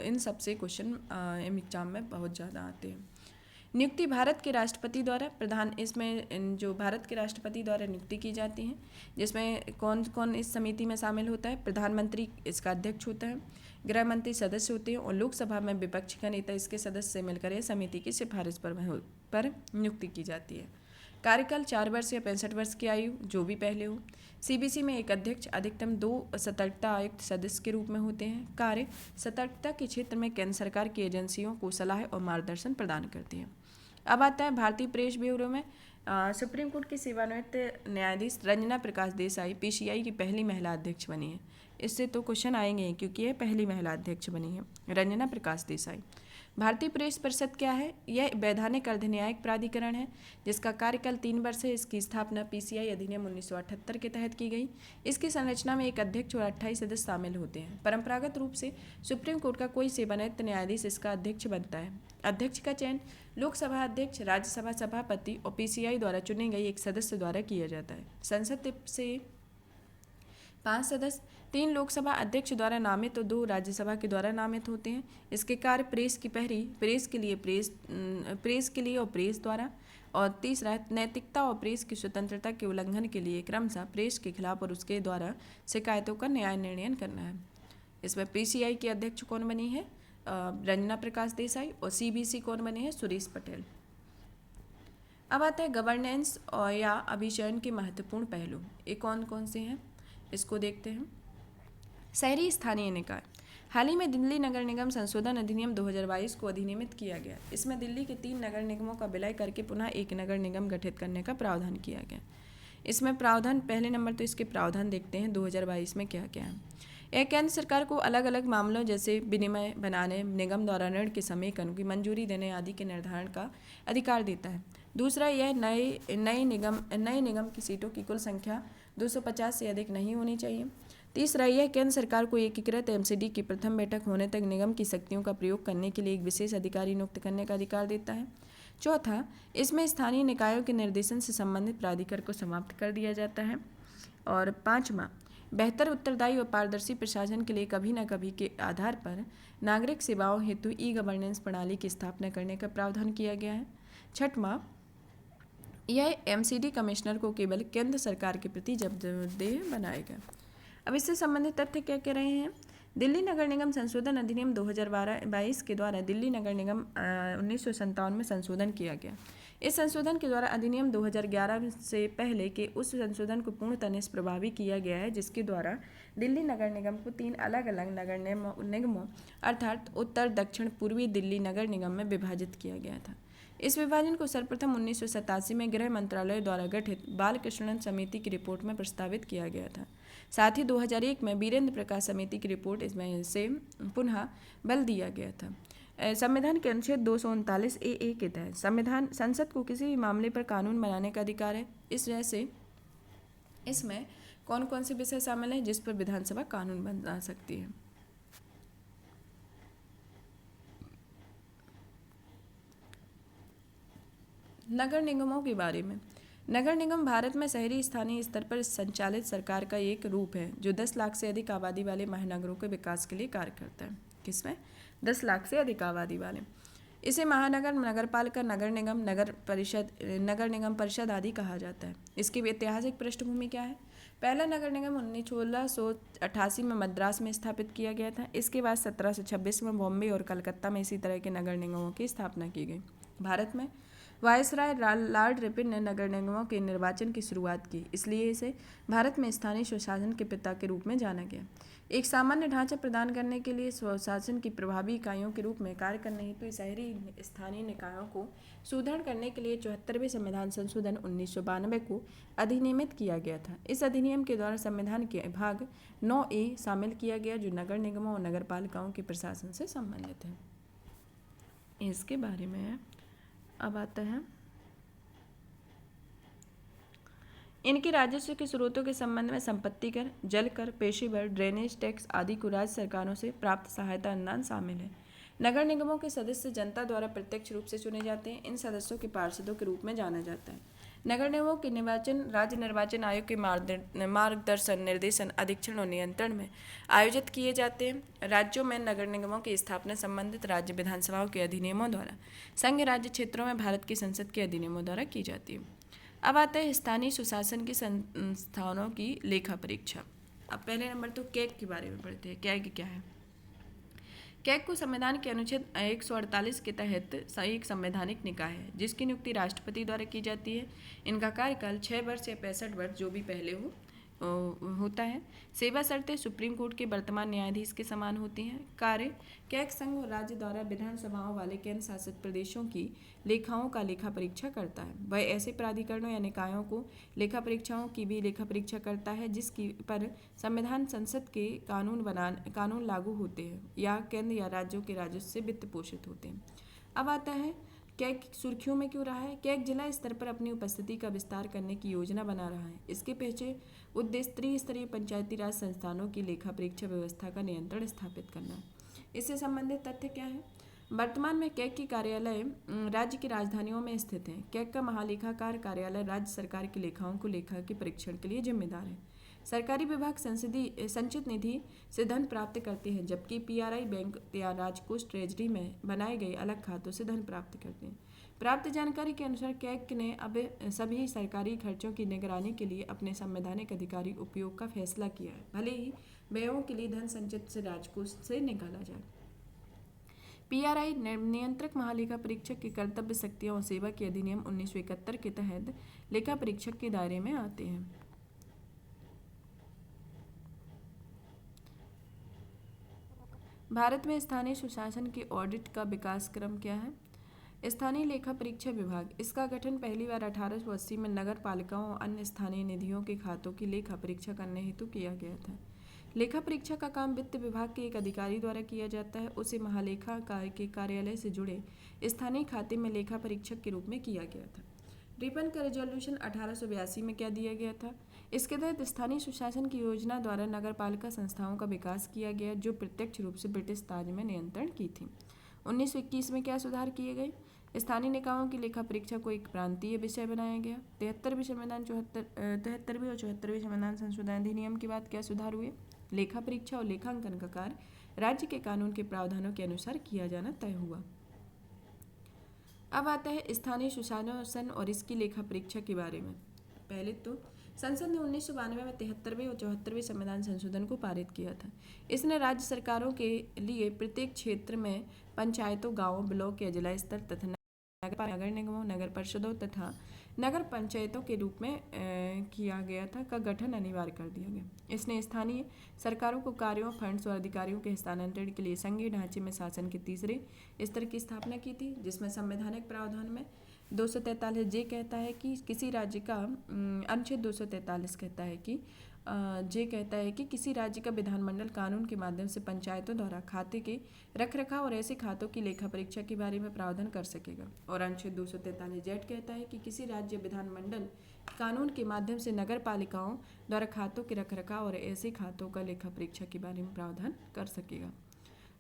इन सबसे क्वेश्चन एग्जाम में बहुत ज़्यादा आते हैं। नियुक्ति भारत के राष्ट्रपति द्वारा इसमें जो भारत के राष्ट्रपति द्वारा नियुक्ति की जाती है, जिसमें कौन कौन इस समिति में शामिल होता है? प्रधानमंत्री इसका अध्यक्ष होता है, गृह मंत्री सदस्य होते हैं और लोकसभा में विपक्ष का नेता इसके सदस्य से मिलकर यह समिति की सिफारिश पर नियुक्ति की जाती है। कार्यकाल 4 वर्ष या 65 वर्ष की आयु, जो भी पहले हो। सीबीसी में एक अध्यक्ष, अधिकतम 2 सतर्कता आयुक्त सदस्य के रूप में होते हैं। कार्य: सतर्कता के क्षेत्र में केंद्र सरकार की एजेंसियों को सलाह और मार्गदर्शन प्रदान करती है। अब आता है भारतीय प्रेस ब्यूरो में सुप्रीम कोर्ट की सेवानिवृत्त न्यायाधीश रंजना प्रकाश देसाई पीसीआई की पहली महिला अध्यक्ष बनी है। इससे तो क्वेश्चन आएंगे क्योंकि यह पहली महिला अध्यक्ष बनी है, रंजना प्रकाश देसाई। भारतीय प्रेस परिषद क्या है? यह वैधानिक अर्धन्यायिक प्राधिकरण है जिसका कार्यकाल 3 वर्ष है। इसकी स्थापना पीसीआई अधिनियम 1978 के तहत की गई। इसकी संरचना में एक अध्यक्ष और 28 सदस्य शामिल होते हैं। परंपरागत रूप से सुप्रीम कोर्ट का कोई सेवानिवृत्त न्यायाधीश इसका अध्यक्ष बनता है। अध्यक्ष का चयन लोकसभा अध्यक्ष, राज्यसभा सभापति और पीसीआई द्वारा चुने गए एक सदस्य द्वारा किया जाता है। संसद से 5 सदस्य, 3 लोकसभा अध्यक्ष द्वारा नामित और 2 राज्यसभा के द्वारा नामित होते हैं। इसके कार्य प्रेस के लिए और प्रेस द्वारा, और तीसरा नैतिकता और प्रेस की स्वतंत्रता के उल्लंघन के लिए क्रमशः प्रेस के खिलाफ और उसके द्वारा शिकायतों का न्याय निर्णय करना है। इसमें पीसीआई के अध्यक्ष कौन बनी है? रंजना प्रकाश देसाई। और सीबीसी कौन बने हैं? सुरेश पटेल। अब आता है गवर्नेंस और या अभिचयन के महत्वपूर्ण पहलू। ये कौन कौन से हैं इसको देखते हैं। शहरी स्थानीय निकाय: हाल ही में दिल्ली नगर निगम संशोधन अधिनियम 2022 को अधिनियमित किया गया। इसमें दिल्ली के 3 नगर निगमों का विलय करके पुनः एक नगर निगम गठित करने का प्रावधान किया गया। इसमें प्रावधान, पहले नंबर तो इसके प्रावधान देखते हैं 2022 में क्या क्या है। यह केंद्र सरकार को अलग अलग मामलों जैसे विनिमय बनाने, निगम द्वारा ऋण के समेकन की मंजूरी देने आदि के निर्धारण का अधिकार देता है। दूसरा, यह नए निगम की सीटों की कुल संख्या 250 से अधिक नहीं होनी चाहिए। तीसरा, यह केंद्र सरकार को एकीकृत एमसीडी की प्रथम बैठक होने तक निगम की शक्तियों का प्रयोग करने के लिए एक विशेष अधिकारी नियुक्त करने का अधिकार देता है। चौथा, इसमें स्थानीय निकायों के निर्देशन से संबंधित प्राधिकार को समाप्त कर दिया जाता है। और पाँचवा, बेहतर, उत्तरदायी और पारदर्शी प्रशासन के लिए कभी न कभी के आधार पर नागरिक सेवाओं हेतु ई गवर्नेंस प्रणाली की स्थापना करने का प्रावधान किया गया है। छठवां, यह एमसीडी कमिश्नर को केवल केंद्र सरकार के प्रति जवाबदेह बनाएगा। अब इससे संबंधित तथ्य क्या कह रहे हैं? दिल्ली नगर निगम संशोधन अधिनियम 2022 के द्वारा दिल्ली नगर निगम 1957 में संशोधन किया गया। इस संशोधन के द्वारा अधिनियम 2011 से पहले के उस संशोधन को पूर्णतः निष्प्रभावी किया गया है, जिसके द्वारा दिल्ली नगर निगम को 3 अलग अलग नगर निगमों अर्थात उत्तर, दक्षिण, पूर्वी दिल्ली नगर निगम में विभाजित किया गया था। इस विभाजन को सर्वप्रथम 1987 में गृह मंत्रालय द्वारा गठित बालकृष्णन समिति की रिपोर्ट में प्रस्तावित किया गया था। साथ ही 2001 में वीरेंद्र प्रकाश समिति की रिपोर्ट इसमें से पुनः बल दिया गया था। संविधान के अनुच्छेद 239 ए के तहत संसद को किसी भी मामले पर कानून बनाने का अधिकार है। इस वजह से इसमें कौन कौन से विषय शामिल हैं जिस पर विधानसभा कानून बना सकती है? नगर निगमों के बारे में। नगर निगम भारत में शहरी स्थानीय स्तर पर संचालित सरकार का एक रूप है जो 10 लाख से अधिक आबादी वाले महानगरों के विकास के लिए कार्य करता है। किसमें? 10 लाख से अधिक आबादी वाले। इसे महानगर, नगरपालिका, नगर निगम, नगर निगम परिषद आदि कहा जाता है। इसकी ऐतिहासिक पृष्ठभूमि क्या है? पहला नगर निगम 1688 में मद्रास में स्थापित किया गया था। इसके बाद 1726 में बॉम्बे और कलकत्ता में इसी तरह के नगर निगमों की स्थापना की गई। भारत में वायसराय लॉर्ड रिपन ने नगर निगमों के निर्वाचन की शुरुआत की, इसलिए इसे भारत में स्थानीय स्वशासन के पिता के रूप में जाना गया। एक सामान्य ढांचा प्रदान करने के लिए स्वशासन की प्रभावी इकाइयों के रूप में कार्य करने हेतु शहरी स्थानीय निकायों को सुदृढ़ करने के लिए 74वें संविधान संशोधन 1992 को अधिनियमित किया गया था। इस अधिनियम के द्वारा संविधान के भाग 9A शामिल किया गया जो नगर निगमों और नगर पालिकाओं के प्रशासन से संबंधित है। इसके बारे में अब आता है, इनके राजस्व के स्रोतों के संबंध में संपत्ति कर, जल कर, पेशेवर, ड्रेनेज टैक्स आदि को राज्य सरकारों से प्राप्त सहायता अनुदान शामिल है। नगर निगमों के सदस्य जनता द्वारा प्रत्यक्ष रूप से चुने जाते हैं। इन सदस्यों के पार्षदों के रूप में जाना जाता है। नगर निगमों के निर्वाचन राज्य निर्वाचन आयोग के मार्गदर्शन, निर्देशन, अधीक्षण और नियंत्रण में आयोजित किए जाते हैं। राज्यों में नगर निगमों की स्थापना संबंधित राज्य विधानसभाओं के अधिनियमों द्वारा, संघ राज्य क्षेत्रों में भारत की संसद के अधिनियमों द्वारा की जाती है। अब आता है स्थानीय सुशासन की संस्थानों की लेखा परीक्षा। अब पहले नंबर तो कैग के बारे में पढ़ते हैं। कैग क्या है? कैग को संविधान के अनुच्छेद 148 के तहत एक संवैधानिक निकाय है जिसकी नियुक्ति राष्ट्रपति द्वारा की जाती है। इनका कार्यकाल 6 वर्ष या 65 वर्ष जो भी पहले होता है। सेवा शर्तें सुप्रीम कोर्ट के वर्तमान न्यायाधीश के समान होती हैं। कार्य: कैग संघ और राज्य द्वारा विधानसभाओं वाले केंद्र शासित प्रदेशों की लेखाओं का लेखा परीक्षा करता है। वह ऐसे प्राधिकरणों या निकायों को लेखा परीक्षाओं की भी लेखा परीक्षा करता है जिसकी पर संविधान, संसद के कानून लागू होते हैं या केंद्र या राज्यों के राजस्व से वित्त पोषित होते हैं। अब आता है कैग सुर्खियों में क्यों रहा है? कैग जिला स्तर पर अपनी उपस्थिति का विस्तार करने की योजना बना रहा है। इसके पीछे उद्देश्य त्रिस्तरीय पंचायती राज संस्थानों की लेखा परीक्षा व्यवस्था का नियंत्रण स्थापित करना है। इससे संबंधित तथ्य क्या है? वर्तमान में कैग की कार्यालय राज्य की राजधानियों में स्थित है। कैग का महालेखाकार कार्यालय राज्य सरकार की लेखाओं को लेखा के परीक्षण के लिए जिम्मेदार है। सरकारी विभाग संचित निधि से धन प्राप्त करते हैं, जबकि पीआरआई बैंक या राजकोष ट्रेजरी में बनाए गए अलग खातों से धन प्राप्त करते हैं। प्राप्त जानकारी के अनुसार कैग ने अब सभी सरकारी खर्चों की निगरानी के लिए अपने संवैधानिक अधिकारी उपयोग का फैसला किया है, भले ही व्ययों के लिए धन संचित से राजकोष से निकाला जाए। पीआरआई नियंत्रक महालेखा परीक्षक की कर्तव्य शक्तियां और सेवा के अधिनियम 1971 के तहत लेखा परीक्षक के दायरे में आते हैं। भारत में स्थानीय सुशासन के ऑडिट का विकास क्रम क्या है? स्थानीय लेखा परीक्षा विभाग, इसका गठन पहली बार 1880 में नगर पालिकाओं और अन्य स्थानीय निधियों के खातों की लेखा परीक्षा करने हेतु किया गया था। लेखा परीक्षा का काम वित्त विभाग के एक अधिकारी द्वारा किया जाता है। उसे महालेखाकार के कार्यालय से जुड़े स्थानीय खाते में लेखा परीक्षक के रूप में किया गया था। रिपन का रेजोल्यूशन 1882 में क्या दिया गया था? इसके तहत स्थानीय सुशासन की योजना द्वारा नगर पालिका संस्थाओं का विकास किया गया, जो प्रत्यक्ष रूप से ब्रिटिश राज में नियंत्रण की थी। 1921 में क्या सुधार किए गए? स्थानीय निकायों की लेखा परीक्षा को एक प्रांतीय विषय बनाया गया। 73वीं और 74वें संविधान संशोधन अधिनियम के बाद क्या सुधार हुए? लेखा परीक्षा और लेखांकन का कार्य राज्य के कानून के प्रावधानों के अनुसार किया जाना तय हुआ। अब आता है स्थानीय सुशासन और इसकी लेखा परीक्षा के बारे में। पहले तो संसद ने 1992 में 73वें और 74वें संविधान संशोधन को पारित किया था। इसने राज्य सरकारों के लिए प्रत्येक क्षेत्र में पंचायतों, गांवों, ब्लॉक या जिला स्तर तथा नगर निगमों, नगर परिषदों तथा नगर पंचायतों के रूप में किया गया था का गठन अनिवार्य कर दिया गया। इसने स्थानीय सरकारों को कार्यों, फंड्स और अधिकारियों के हस्तांतरण के लिए संघीय ढांचे में शासन के तीसरे स्तर की स्थापना की थी, जिसमें संवैधानिक प्रावधान में 243 जे कहता है कि किसी राज्य का अनुच्छेद 243 कहता है कि किसी राज्य का विधानमंडल कानून के माध्यम से पंचायतों द्वारा खाते के रखरखाव और ऐसे खातों की लेखा परीक्षा के बारे में प्रावधान कर सकेगा। और अनुच्छेद 243 जेड कहता है कि किसी राज्य विधानमंडल कानून के माध्यम से नगर पालिकाओं द्वारा खातों के रखरखाव और ऐसे खातों का लेखा परीक्षा के बारे में प्रावधान कर सकेगा।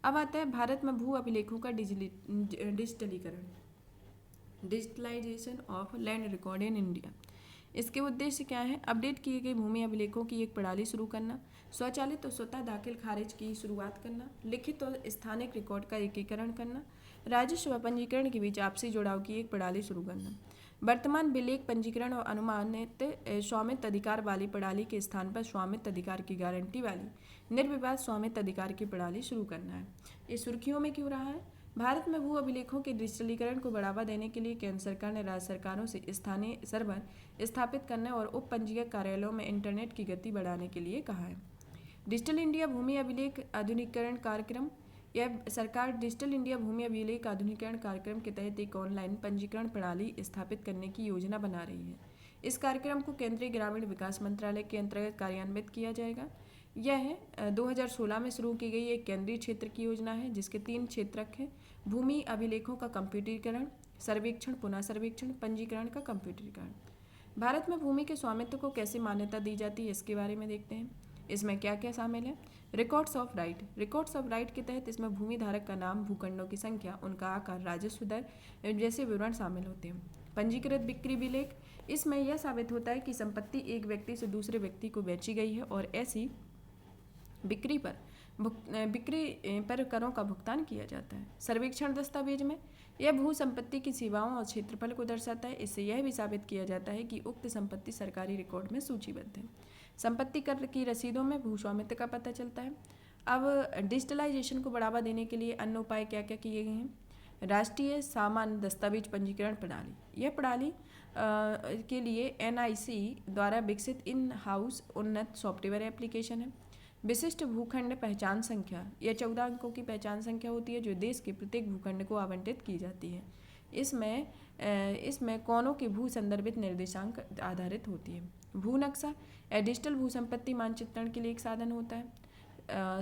अब आता है भारत में भू अभिलेखों का डिजिटलीकरण, digitalization of land record in India. इसके उद्देश्य क्या है? अपडेट किए गए भूमि अभिलेखों की एक प्रणाली शुरू करना, स्वचालित और स्वतः दाखिल खारिज की शुरुआत करना, लिखित और स्थानिक रिकॉर्ड का एकीकरण करना, राजस्व व पंजीकरण के बीच आपसी जुड़ाव की एक प्रणाली शुरू करना। वर्तमान विलेख पंजीकरण और अनुमानित स्वामित्व अधिकार वाली प्रणाली के स्थान पर स्वामित्व अधिकार की गारंटी वाली निर्विवाद स्वामित्व अधिकार की प्रणाली शुरू करना है। ये सुर्खियों में क्यों रहा है? भारत में भू अभिलेखों के डिजिटलीकरण को बढ़ावा देने के लिए केंद्र सरकार ने राज्य सरकारों से स्थानीय सर्वर स्थापित करने और उप पंजीयक कार्यालयों में इंटरनेट की गति बढ़ाने के लिए कहा है। डिजिटल इंडिया भूमि अभिलेख आधुनिकीकरण कार्यक्रम, यह सरकार डिजिटल इंडिया भूमि अभिलेख आधुनिकीकरण कार्यक्रम के तहत एक ऑनलाइन पंजीकरण प्रणाली स्थापित करने की योजना बना रही है। इस कार्यक्रम को केंद्रीय ग्रामीण विकास मंत्रालय के अंतर्गत कार्यान्वित किया जाएगा। यह 2016 में शुरू की गई एक केंद्रीय क्षेत्र की योजना है, जिसके 3 क्षेत्रक हैं: भूमि अभिलेखों का कंप्यूटरीकरण, सर्वेक्षण, पुनः सर्वेक्षण, पंजीकरण का कंप्यूटरीकरण। भारत में भूमि के स्वामित्व को कैसे मान्यता दी जाती है, इसके बारे में देखते हैं। इसमें क्या क्या शामिल है? Records of right. Records of right के तहत इसमें भूमि धारक का नाम, भूखंडों की संख्या, उनका आकार, राजस्व दर जैसे विवरण शामिल होते हैं। पंजीकृत बिक्री विलेख, इसमें यह साबित होता है कि संपत्ति एक व्यक्ति से दूसरे व्यक्ति को बेची गई है और ऐसी बिक्री पर करों का भुगतान किया जाता है। सर्वेक्षण दस्तावेज में यह भू संपत्ति की सीमाओं और क्षेत्रफल को दर्शाता है। इससे यह भी साबित किया जाता है कि उक्त संपत्ति सरकारी रिकॉर्ड में सूचीबद्ध है। संपत्ति कर की रसीदों में भू स्वामित्व का पता चलता है। अब डिजिटलाइजेशन को बढ़ावा देने के लिए अन्य उपाय क्या क्या किए गए हैं? राष्ट्रीय सामान्य दस्तावेज पंजीकरण प्रणाली, यह प्रणाली के लिए NIC द्वारा विकसित इन हाउस उन्नत सॉफ्टवेयर एप्लीकेशन है। विशिष्ट भूखंड पहचान संख्या, यह 14 अंकों की पहचान संख्या होती है जो देश के प्रत्येक भूखंड को आवंटित की जाती है। इसमें कोनों के भू संदर्भित निर्देशांक आधारित होती है। भू नक्शा डिजिटल भू संपत्ति मानचित्रण के लिए एक साधन होता है।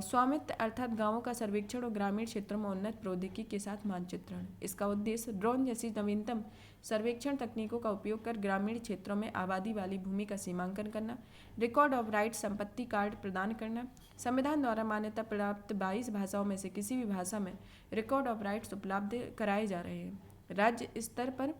स्वामित्व अर्थात गांवों का सर्वेक्षण और ग्रामीण क्षेत्रों में उन्नत प्रौद्योगिकी के साथ मानचित्रण। इसका उद्देश्य ड्रोन जैसी नवीनतम सर्वेक्षण तकनीकों का उपयोग कर ग्रामीण क्षेत्रों में आबादी वाली भूमि का सीमांकन करना। रिकॉर्ड ऑफ राइट संपत्ति कार्ड प्रदान करना। संविधान द्वारा मान्यता प्राप्त 22 भाषाओं में से किसी भी भाषा में रिकॉर्ड ऑफ राइट्स उपलब्ध कराए जा रहे हैं। राज्य स्तर पर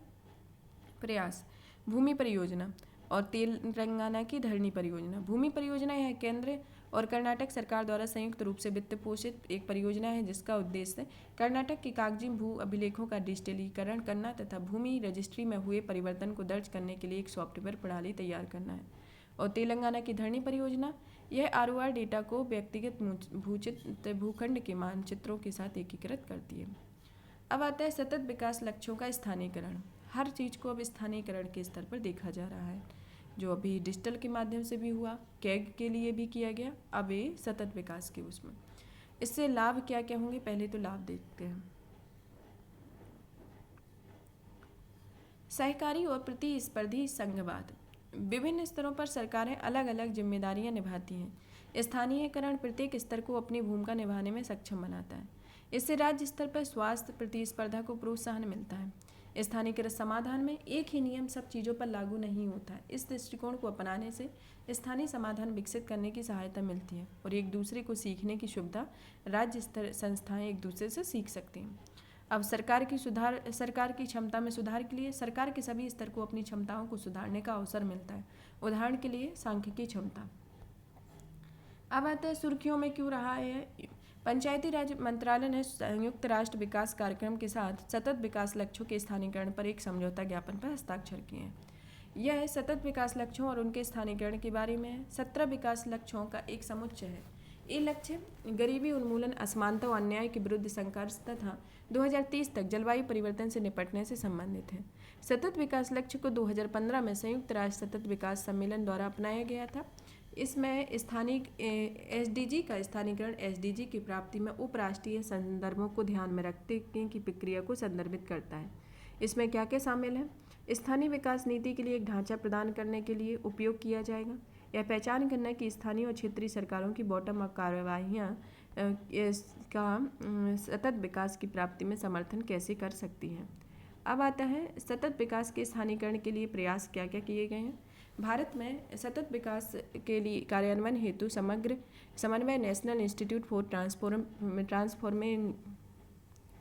प्रयास। भूमि परियोजना और तेलंगाना की धरनी परियोजना। भूमि परियोजना यह केंद्र और कर्नाटक सरकार द्वारा संयुक्त रूप से वित्त पोषित एक परियोजना है, जिसका उद्देश्य कर्नाटक के कागजी भू अभिलेखों का डिजिटलीकरण करना तथा भूमि रजिस्ट्री में हुए परिवर्तन को दर्ज करने के लिए एक सॉफ्टवेयर प्रणाली तैयार करना है। और तेलंगाना की धरनी परियोजना यह ROR डेटा को व्यक्तिगत भूखंड के मानचित्रों के साथ एकीकृत करती है। अब आता है सतत विकास लक्ष्यों का स्थानीयकरण। हर चीज़ को अब स्थानीयकरण के स्तर पर देखा जा रहा है, जो अभी डिजिटल के माध्यम से भी हुआ, कैग के लिए भी किया गया, अब ये सतत विकास के उसमें। इससे लाभ क्या क्या होंगे, पहले तो लाभ देखते हैं। सहकारी और प्रतिस्पर्धी संघवाद। विभिन्न स्तरों पर सरकारें अलग अलग जिम्मेदारियां निभाती हैं। स्थानीयकरण प्रत्येक स्तर को अपनी भूमिका निभाने में सक्षम बनाता है। इससे राज्य स्तर पर स्वास्थ्य प्रतिस्पर्धा को प्रोत्साहन मिलता है। स्थानीयकृत समाधान में एक ही नियम सब चीज़ों पर लागू नहीं होता है। इस दृष्टिकोण को अपनाने से स्थानीय समाधान विकसित करने की सहायता मिलती है और एक दूसरे को सीखने की सुविधा राज्य स्तर संस्थाएं एक दूसरे से सीख सकती हैं। अब सरकार की क्षमता में सुधार के लिए सरकार के सभी स्तर को अपनी क्षमताओं को सुधारने का अवसर मिलता है। उदाहरण के लिए सांख्यिकी क्षमता। अब आते हैं सुर्खियों में क्यों रहा है। पंचायती राज मंत्रालय ने संयुक्त राष्ट्र विकास कार्यक्रम के साथ सतत विकास लक्ष्यों के स्थानीयकरण पर एक समझौता ज्ञापन पर हस्ताक्षर किए हैं। यह सतत विकास लक्ष्यों और उनके स्थानीयकरण के बारे में है। 17 विकास लक्ष्यों का एक समुच्चय है। ये लक्ष्य गरीबी उन्मूलन, असमानता और अन्याय के विरुद्ध संघर्ष तथा 2030 तक जलवायु परिवर्तन से निपटने से संबंधित है। सतत विकास लक्ष्य को 2015 में संयुक्त राष्ट्र सतत विकास सम्मेलन द्वारा अपनाया गया था। इसमें स्थानीय एसडीजी का स्थानीयकरण एसडीजी की प्राप्ति में उपराष्ट्रीय संदर्भों को ध्यान में रखते की प्रक्रिया को संदर्भित करता है। इसमें क्या क्या शामिल है। स्थानीय विकास नीति के लिए एक ढांचा प्रदान करने के लिए उपयोग किया जाएगा। यह पहचान करना कि स्थानीय और क्षेत्रीय सरकारों की बॉटम अप कार्यवाहियाँ का सतत विकास की प्राप्ति में समर्थन कैसे कर सकती हैं। अब आता है सतत विकास के स्थानीयकरण के लिए प्रयास क्या क्या किए गए हैं। भारत में सतत विकास के लिए कार्यान्वयन हेतु समग्र समन्वय national institute for transforming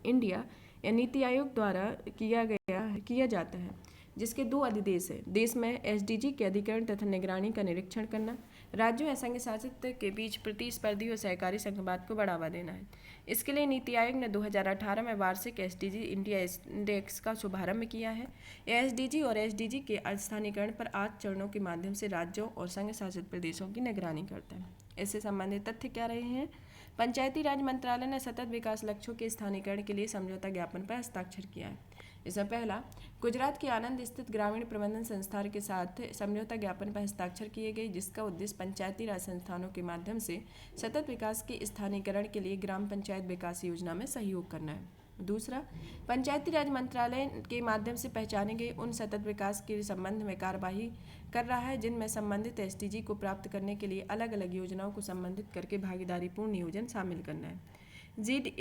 India या नीति आयोग द्वारा किया जाता है, जिसके 2 अधिदेश हैं। देश में एसडीजी के अधिकरण तथा निगरानी का निरीक्षण करना, राज्यों या संघ शासित के बीच प्रतिस्पर्धी और सहकारी संघवाद को बढ़ावा देना है। इसके लिए नीति आयोग ने 2018 में वार्षिक एसडीजी इंडिया इंडेक्स का शुभारंभ किया है। एसडीजी और एसडीजी के स्थानीयकरण पर 8 चरणों के माध्यम से राज्यों और संघ शासित प्रदेशों की निगरानी करता है। इससे संबंधित तथ्य क्या रहे हैं। पंचायती राज मंत्रालय ने सतत विकास लक्ष्यों के स्थानीयकरण के लिए समझौता ज्ञापन पर हस्ताक्षर किया है। इसमें पहला, गुजरात के आनंद स्थित ग्रामीण प्रबंधन संस्थान के साथ समझौता ज्ञापन पर हस्ताक्षर किए गए, जिसका उद्देश्य पंचायती राज संस्थानों के माध्यम से सतत विकास के स्थानीयकरण के लिए ग्राम पंचायत विकास योजना में सहयोग करना है। दूसरा, पंचायती राज मंत्रालय के माध्यम से पहचाने गए उन सतत विकास के संबंध में कार्यवाही कर रहा है जिनमें संबंधित एसडीजी को प्राप्त करने के लिए अलग अलग योजनाओं को संबंधित करके भागीदारीपूर्ण नियोजन शामिल करना है।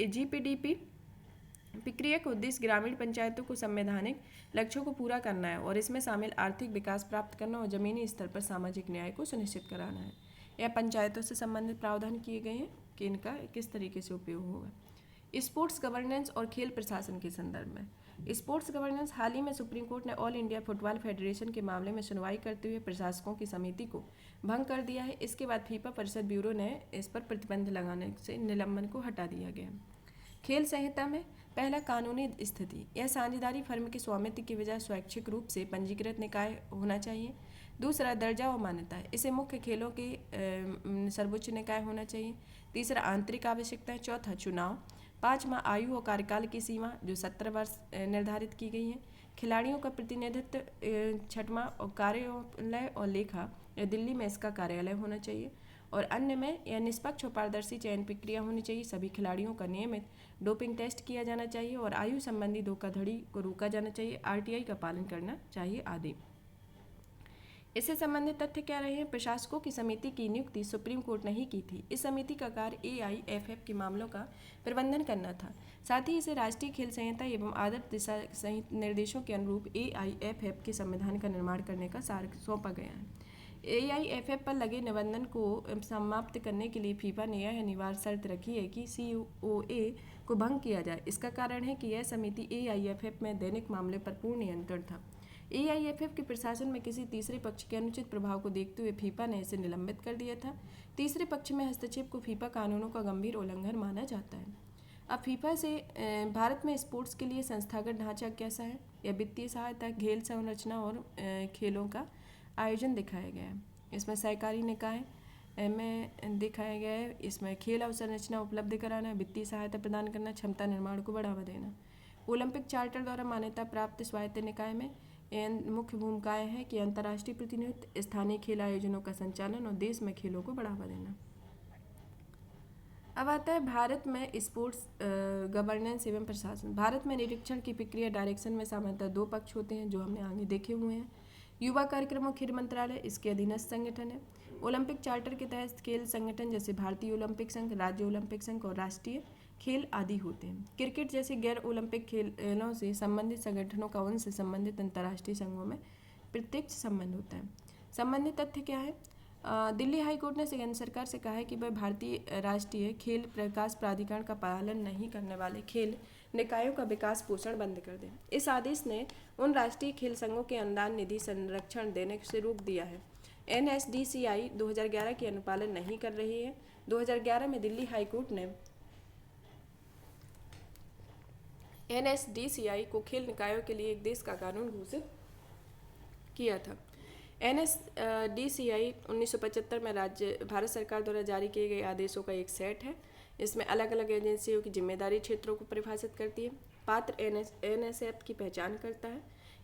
जीपीडीपी प्रक्रिया का उद्देश्य ग्रामीण पंचायतों को संवैधानिक लक्ष्यों को पूरा करना है और इसमें शामिल आर्थिक विकास प्राप्त करना और जमीनी स्तर पर सामाजिक न्याय को सुनिश्चित कराना है। यह पंचायतों से संबंधित प्रावधान किए गए हैं कि इनका किस तरीके से उपयोग होगा। स्पोर्ट्स गवर्नेंस और खेल प्रशासन के संदर्भ में स्पोर्ट्स गवर्नेंस, हाल ही में सुप्रीम कोर्ट ने ऑल इंडिया फुटबॉल फेडरेशन के मामले में सुनवाई करते हुए प्रशासकों की समिति को भंग कर दिया है। इसके बाद फीफा परिषद ब्यूरो ने इस पर प्रतिबंध लगाने से निलंबन को हटा दिया गया। खेल संहिता में पहला, कानूनी स्थिति। यह साझेदारी फर्म के स्वामित्व की बजाय स्वैच्छिक रूप से पंजीकृत निकाय होना चाहिए। दूसरा, दर्जा और मान्यता। इसे मुख्य खेलों के सर्वोच्च निकाय होना चाहिए। तीसरा, आंतरिक आवश्यकताएं। चौथा, चुनाव। 5वां, आयु और कार्यकाल की सीमा जो 17 वर्ष निर्धारित की गई है। खिलाड़ियों का प्रतिनिधित्व। 6वां, कार्यालय और लेखा। दिल्ली में इसका कार्यालय होना चाहिए और अन्य में यह निष्पक्ष और पारदर्शी चयन प्रक्रिया होनी चाहिए। सभी खिलाड़ियों का नियमित डोपिंग टेस्ट किया जाना चाहिए और आयु संबंधी धोखाधड़ी को रोका जाना चाहिए। आरटीआई का पालन करना चाहिए आदि। इससे संबंधित तथ्य क्या रहे हैं। प्रशासकों की समिति की नियुक्ति सुप्रीम कोर्ट ने ही की थी। इस समिति का कार्य एआईएफएफ के मामलों का प्रबंधन करना था। साथ ही इसे राष्ट्रीय खेल संहिता एवं आदर्श दिशा निर्देशों के अनुरूप एआईएफएफ के संविधान का निर्माण करने का कार्य सौंपा गया है। एआईएफएफ पर लगे निबंधन को समाप्त करने के लिए फीफा ने यह अनिवार्य शर्त रखी है कि सीओए को भंग किया जाए। इसका कारण है कि यह समिति एआईएफएफ में दैनिक मामले पर पूर्ण नियंत्रण था। एआईएफएफ के प्रशासन में किसी तीसरे पक्ष के अनुचित प्रभाव को देखते हुए फीफा ने इसे निलंबित कर दिया था। तीसरे पक्ष में हस्तक्षेप को फीफा कानूनों का गंभीर उल्लंघन माना जाता है। अब फीफा से भारत में स्पोर्ट्स के लिए संस्थागत ढांचा कैसा है। यह वित्तीय सहायता, खेल संरचना और खेलों का आयोजन दिखाया गया है। इसमें सहकारी निकाय में दिखाया गया है। इसमें खेल अवसंरचना उपलब्ध कराना, वित्तीय सहायता प्रदान करना, क्षमता निर्माण को बढ़ावा देना। ओलंपिक चार्टर द्वारा मान्यता प्राप्त स्वायत्त निकाय में मुख्य भूमिकाएं हैं कि अंतर्राष्ट्रीय प्रतिनिधित्व, स्थानीय खेल आयोजनों का संचालन और देश में खेलों को बढ़ावा देना। अब आता है भारत में स्पोर्ट्स गवर्नेंस एवं प्रशासन। भारत में निरीक्षण की प्रक्रिया डायरेक्शन में सामान्यतः 2 पक्ष होते हैं जो हमने आगे देखे हुए हैं। युवा कार्यक्रम और खेल मंत्रालय इसके अधीनस्थ संगठन है। ओलंपिक चार्टर के तहत खेल संगठन जैसे भारतीय ओलंपिक संघ, राज्य ओलंपिक संघ और राष्ट्रीय खेल आदि होते हैं। क्रिकेट जैसे गैर ओलंपिक खेलों से संबंधित संगठनों का उनसे संबंधित अंतर्राष्ट्रीय संघों में प्रत्यक्ष संबंध होता है। संबंधित तथ्य क्या है? दिल्ली हाई कोर्ट ने केंद्र सरकार से कहा है कि वह भारतीय राष्ट्रीय खेल विकास प्राधिकरण का पालन नहीं करने वाले खेल निकायों का विकास पोषण बंद कर दे। इस आदेश ने उन राष्ट्रीय खेल संघों के अनुदान निधि संरक्षण देने से रोक दिया है। NSDCI 2011 की अनुपालन नहीं कर रही है। 2011 में दिल्ली हाई कोर्ट ने NSDCI को खेल निकायों के लिए एक देश का कानून घोषित किया था। NSDCI 1975 में भारत सरकार द्वारा जारी किए गए आदेशों का एक सेट है। इसमें अलग अलग एजेंसियों की जिम्मेदारी क्षेत्रों को परिभाषित करती है। पात्र NSF की पहचान करता है।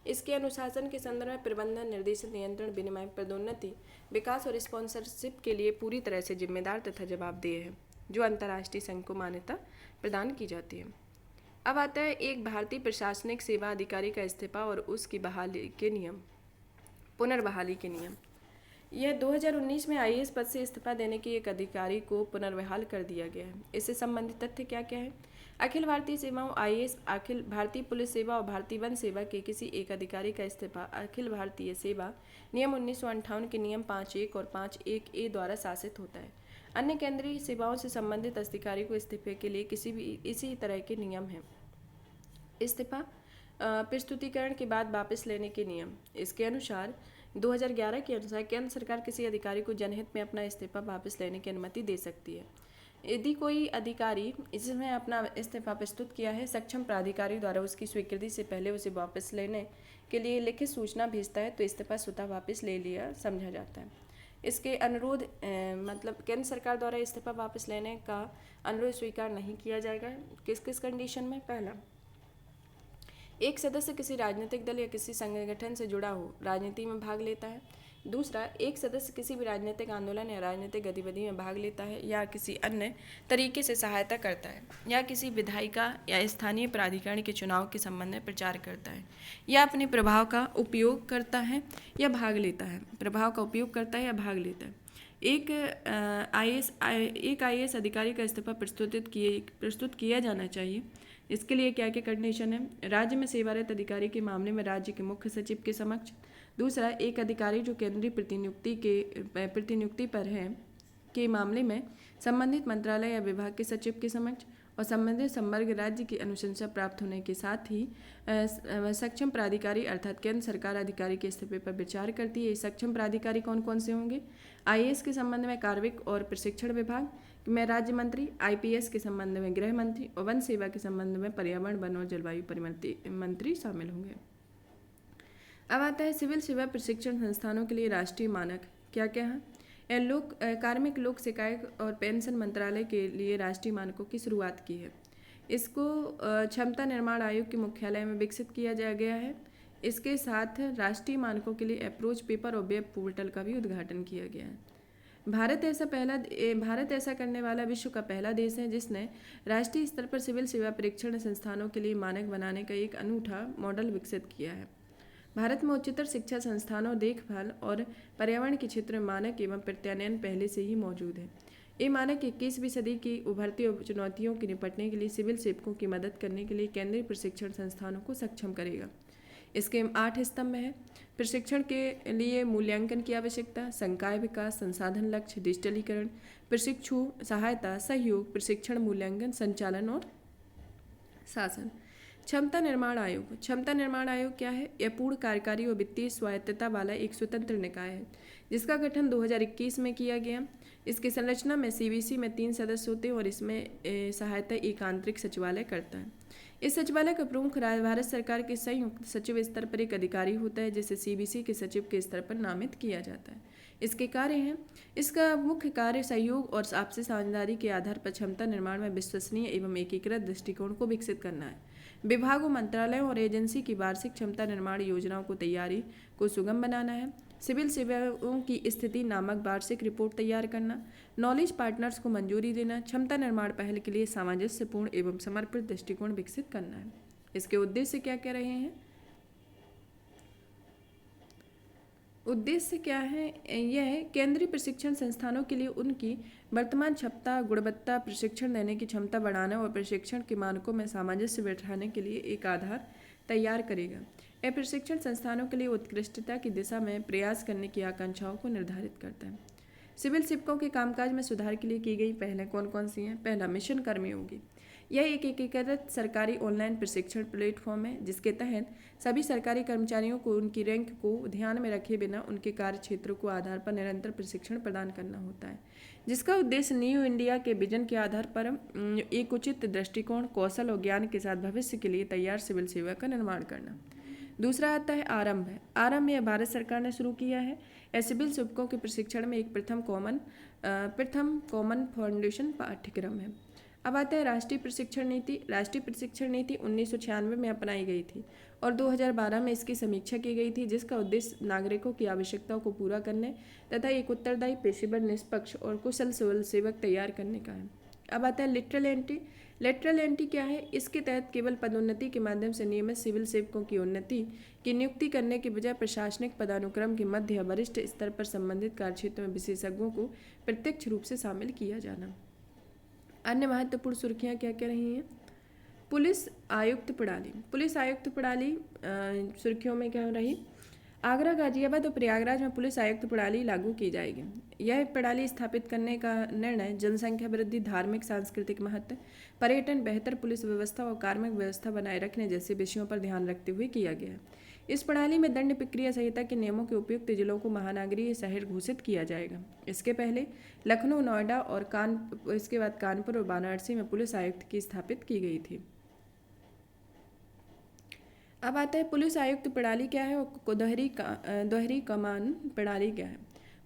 इसके अनुशासन के संदर्भ में प्रबंधन, निर्देशन, नियंत्रण, विनिमय, पदोन्नति, विकास और स्पॉन्सरशिप के लिए पूरी तरह से जिम्मेदार तथा जवाबदेह है, जो अंतर्राष्ट्रीय संघ को मान्यता प्रदान की जाती है। अब आता है एक भारतीय प्रशासनिक सेवा अधिकारी का इस्तीफा और उसकी बहाली के नियम, पुनर्बहाली के नियम। यह 2019 में IAS पद से इस्तीफा देने की एक अधिकारी को पुनर्बहाल कर दिया गया है। इससे संबंधित तथ्य क्या क्या है? अखिल भारतीय सेवाओं IAS, अखिल भारतीय पुलिस सेवा और भारतीय वन सेवा के किसी एक अधिकारी का इस्तीफा अखिल भारतीय सेवा नियम 1958 के नियम 5.1 और 5.1A द्वारा शासित होता है। अन्य केंद्रीय सेवाओं से संबंधित अधिकारी को इस्तीफे के लिए इसी तरह के नियम हैं। इस्तीफा प्रस्तुतिकरण के बाद वापस लेने के नियम। इसके अनुसार 2011 के अनुसार केंद्र सरकार किसी अधिकारी को जनहित में अपना इस्तीफा वापस लेने की अनुमति दे सकती है। यदि कोई अधिकारी जिसने अपना इस्तीफा प्रस्तुत किया है सक्षम प्राधिकारी द्वारा उसकी स्वीकृति से पहले उसे वापस लेने के लिए लिखित सूचना भेजता है तो इस्तीफा स्वतः वापस ले लिया समझा जाता है। इसके अनुरोध मतलब केंद्र सरकार द्वारा इस्तीफा वापस लेने का अनुरोध स्वीकार नहीं किया जाएगा। किस किस कंडीशन में? पहला, एक सदस्य किसी राजनीतिक दल या किसी संगठन से जुड़ा हो, राजनीति में भाग लेता है। दूसरा, एक सदस्य किसी भी राजनीतिक आंदोलन या राजनीतिक गतिविधि में भाग लेता है या किसी अन्य तरीके से सहायता करता है या किसी विधायिका या स्थानीय प्राधिकरण के चुनाव के संबंध में प्रचार करता है या अपने प्रभाव का उपयोग करता है या भाग लेता है। प्रभाव का उपयोग करता है या भाग लेता है। एक IAS अधिकारी का इस्तीफा प्रस्तुत किया जाना चाहिए। इसके लिए क्या क्या कंडीशन है? राज्य में सेवारत अधिकारी के मामले में राज्य के मुख्य सचिव के समक्ष। दूसरा, एक अधिकारी जो केंद्रीय प्रतिनियुक्ति पर है के मामले में संबंधित मंत्रालय या विभाग के सचिव के समक्ष। और संबंधित संवर्ग राज्य की अनुशंसा प्राप्त होने के साथ ही सक्षम प्राधिकारी अर्थात केंद्र सरकार अधिकारी के इस्तीफे पर विचार करती है। सक्षम प्राधिकारी कौन कौन से होंगे? IAS के संबंध में कार्मिक और प्रशिक्षण विभाग में राज्य मंत्री, IPS के संबंध में गृह मंत्री और वन सेवा के संबंध में पर्यावरण, वन और जलवायु परिवर्तन मंत्री शामिल होंगे। अब आता है सिविल सेवा प्रशिक्षण संस्थानों के लिए राष्ट्रीय मानक क्या क्या है? कार्मिक लोक शिकायत और पेंशन मंत्रालय के लिए राष्ट्रीय मानकों की शुरुआत की है। इसको क्षमता निर्माण आयोग के मुख्यालय में विकसित किया गया है। इसके साथ राष्ट्रीय मानकों के लिए अप्रोच पेपर और वेब पोर्टल का भी उद्घाटन किया गया है। भारत ऐसा करने वाला विश्व का पहला देश है जिसने राष्ट्रीय स्तर पर सिविल सेवा परीक्षण संस्थानों के लिए मानक बनाने का एक अनूठा मॉडल विकसित किया है। भारत में उच्चतर शिक्षा संस्थानों, देखभाल और पर्यावरण के क्षेत्र में मानक एवं प्रत्यानयन पहले से ही मौजूद है। ये मानक 21वीं सदी की उभरती चुनौतियों के निपटने के लिए सिविल सेवकों की मदद करने के लिए केंद्रीय प्रशिक्षण संस्थानों को सक्षम करेगा। इसके 8 स्तंभ हैं। प्रशिक्षण के लिए मूल्यांकन की आवश्यकता, संकाय विकास, संसाधन लक्ष्य, डिजिटलीकरण, प्रशिक्षु सहायता, सहयोग, प्रशिक्षण मूल्यांकन, संचालन और शासन। क्षमता निर्माण आयोग। क्षमता निर्माण आयोग क्या है? यह पूर्ण कार्यकारी और वित्तीय स्वायत्तता वाला एक स्वतंत्र निकाय है जिसका गठन 2021 में किया गया। इसकी संरचना में CBC में 3 सदस्य होते हैं और इसमें सहायता एक आंतरिक सचिवालय करता है। इस सचिवालय का प्रमुख भारत सरकार के संयुक्त सचिव स्तर पर एक अधिकारी होता है जिसे CBC के सचिव के स्तर पर नामित किया जाता है। इसके कार्य हैं, इसका मुख्य कार्य सहयोग और आपसी साझेदारी के आधार पर क्षमता निर्माण में विश्वसनीय एवं एकीकृत दृष्टिकोण को विकसित करना है। विभागों, मंत्रालयों और एजेंसी की वार्षिक क्षमता निर्माण योजनाओं को तैयारी को सुगम बनाना है। सिविल सेवाओं की स्थिति नामक वार्षिक रिपोर्ट तैयार करना। नॉलेज पार्टनर्स को मंजूरी देना। क्षमता निर्माण पहल के लिए सामंजस्यपूर्ण एवं समर्पित दृष्टिकोण विकसित करना है। इसके उद्देश्य क्या क्या रहे हैं? उद्देश्य क्या है? यह है केंद्रीय प्रशिक्षण संस्थानों के लिए उनकी वर्तमान क्षमता गुणवत्ता प्रशिक्षण देने की क्षमता बढ़ाना और प्रशिक्षण के मानकों में सामंजस्य बैठाने के लिए एक आधार तैयार करेगा। यह प्रशिक्षण संस्थानों के लिए उत्कृष्टता की दिशा में प्रयास करने की आकांक्षाओं को निर्धारित करता है। सिविल सेवकों के कामकाज में सुधार के लिए की गई पहलें कौन कौन सी हैं? पहला, मिशन कर्मयोगी। यह एक एकीकृत सरकारी ऑनलाइन प्रशिक्षण प्लेटफॉर्म है जिसके तहत सभी सरकारी कर्मचारियों को उनकी रैंक को ध्यान में रखे बिना उनके कार्य क्षेत्रों को आधार पर निरंतर प्रशिक्षण प्रदान करना होता है, जिसका उद्देश्य न्यू इंडिया के विजन के आधार पर एक उचित दृष्टिकोण, कौशल और ज्ञान के साथ भविष्य के लिए तैयार सिविल सेवा का निर्माण करना। दूसरा आता है आरंभ है। आरंभ यह भारत सरकार ने शुरू किया है। यह सिविल सेवकों के प्रशिक्षण में एक प्रथम कॉमन फाउंडेशन पाठ्यक्रम है। अब आता है राष्ट्रीय प्रशिक्षण नीति। राष्ट्रीय प्रशिक्षण नीति 1996 में अपनाई गई थी और 2012 में इसकी समीक्षा की गई थी, जिसका उद्देश्य नागरिकों की आवश्यकताओं को पूरा करने तथा एक उत्तरदायी, पेशेवर, निष्पक्ष और कुशल सिविल सेवक तैयार करने का है। अब आता है लेटरल एंट्री। लेटरल एंट्री क्या है? इसके तहत केवल पदोन्नति के माध्यम से नियमित सिविल सेवकों की उन्नति की नियुक्ति करने के बजाय प्रशासनिक पदानुक्रम के मध्य या वरिष्ठ स्तर पर संबंधित कार्यक्षेत्र में विशेषज्ञों को प्रत्यक्ष रूप से शामिल किया जाना। अन्य महत्वपूर्ण सुर्खियां क्या क्या रही हैं? पुलिस आयुक्त प्रणाली। पुलिस आयुक्त प्रणाली सुर्खियों में क्या रही? आगरा, गाजियाबाद और प्रयागराज में पुलिस आयुक्त प्रणाली लागू की जाएगी। यह प्रणाली स्थापित करने का निर्णय जनसंख्या वृद्धि, धार्मिक सांस्कृतिक महत्व, पर्यटन, बेहतर पुलिस व्यवस्था और कार्मिक व्यवस्था बनाए रखने जैसे विषयों पर ध्यान रखते हुए किया गया है। इस प्रणाली में दंड प्रक्रिया संहिता के नियमों के उपयुक्त जिलों को महानगरीय शहर घोषित किया जाएगा। इसके पहले लखनऊ, नोएडा और इसके बाद कानपुर और वाराणसी में पुलिस आयुक्त की स्थापित की गई थी। अब आता है पुलिस आयुक्त प्रणाली क्या है और दोहरी कमान प्रणाली क्या है।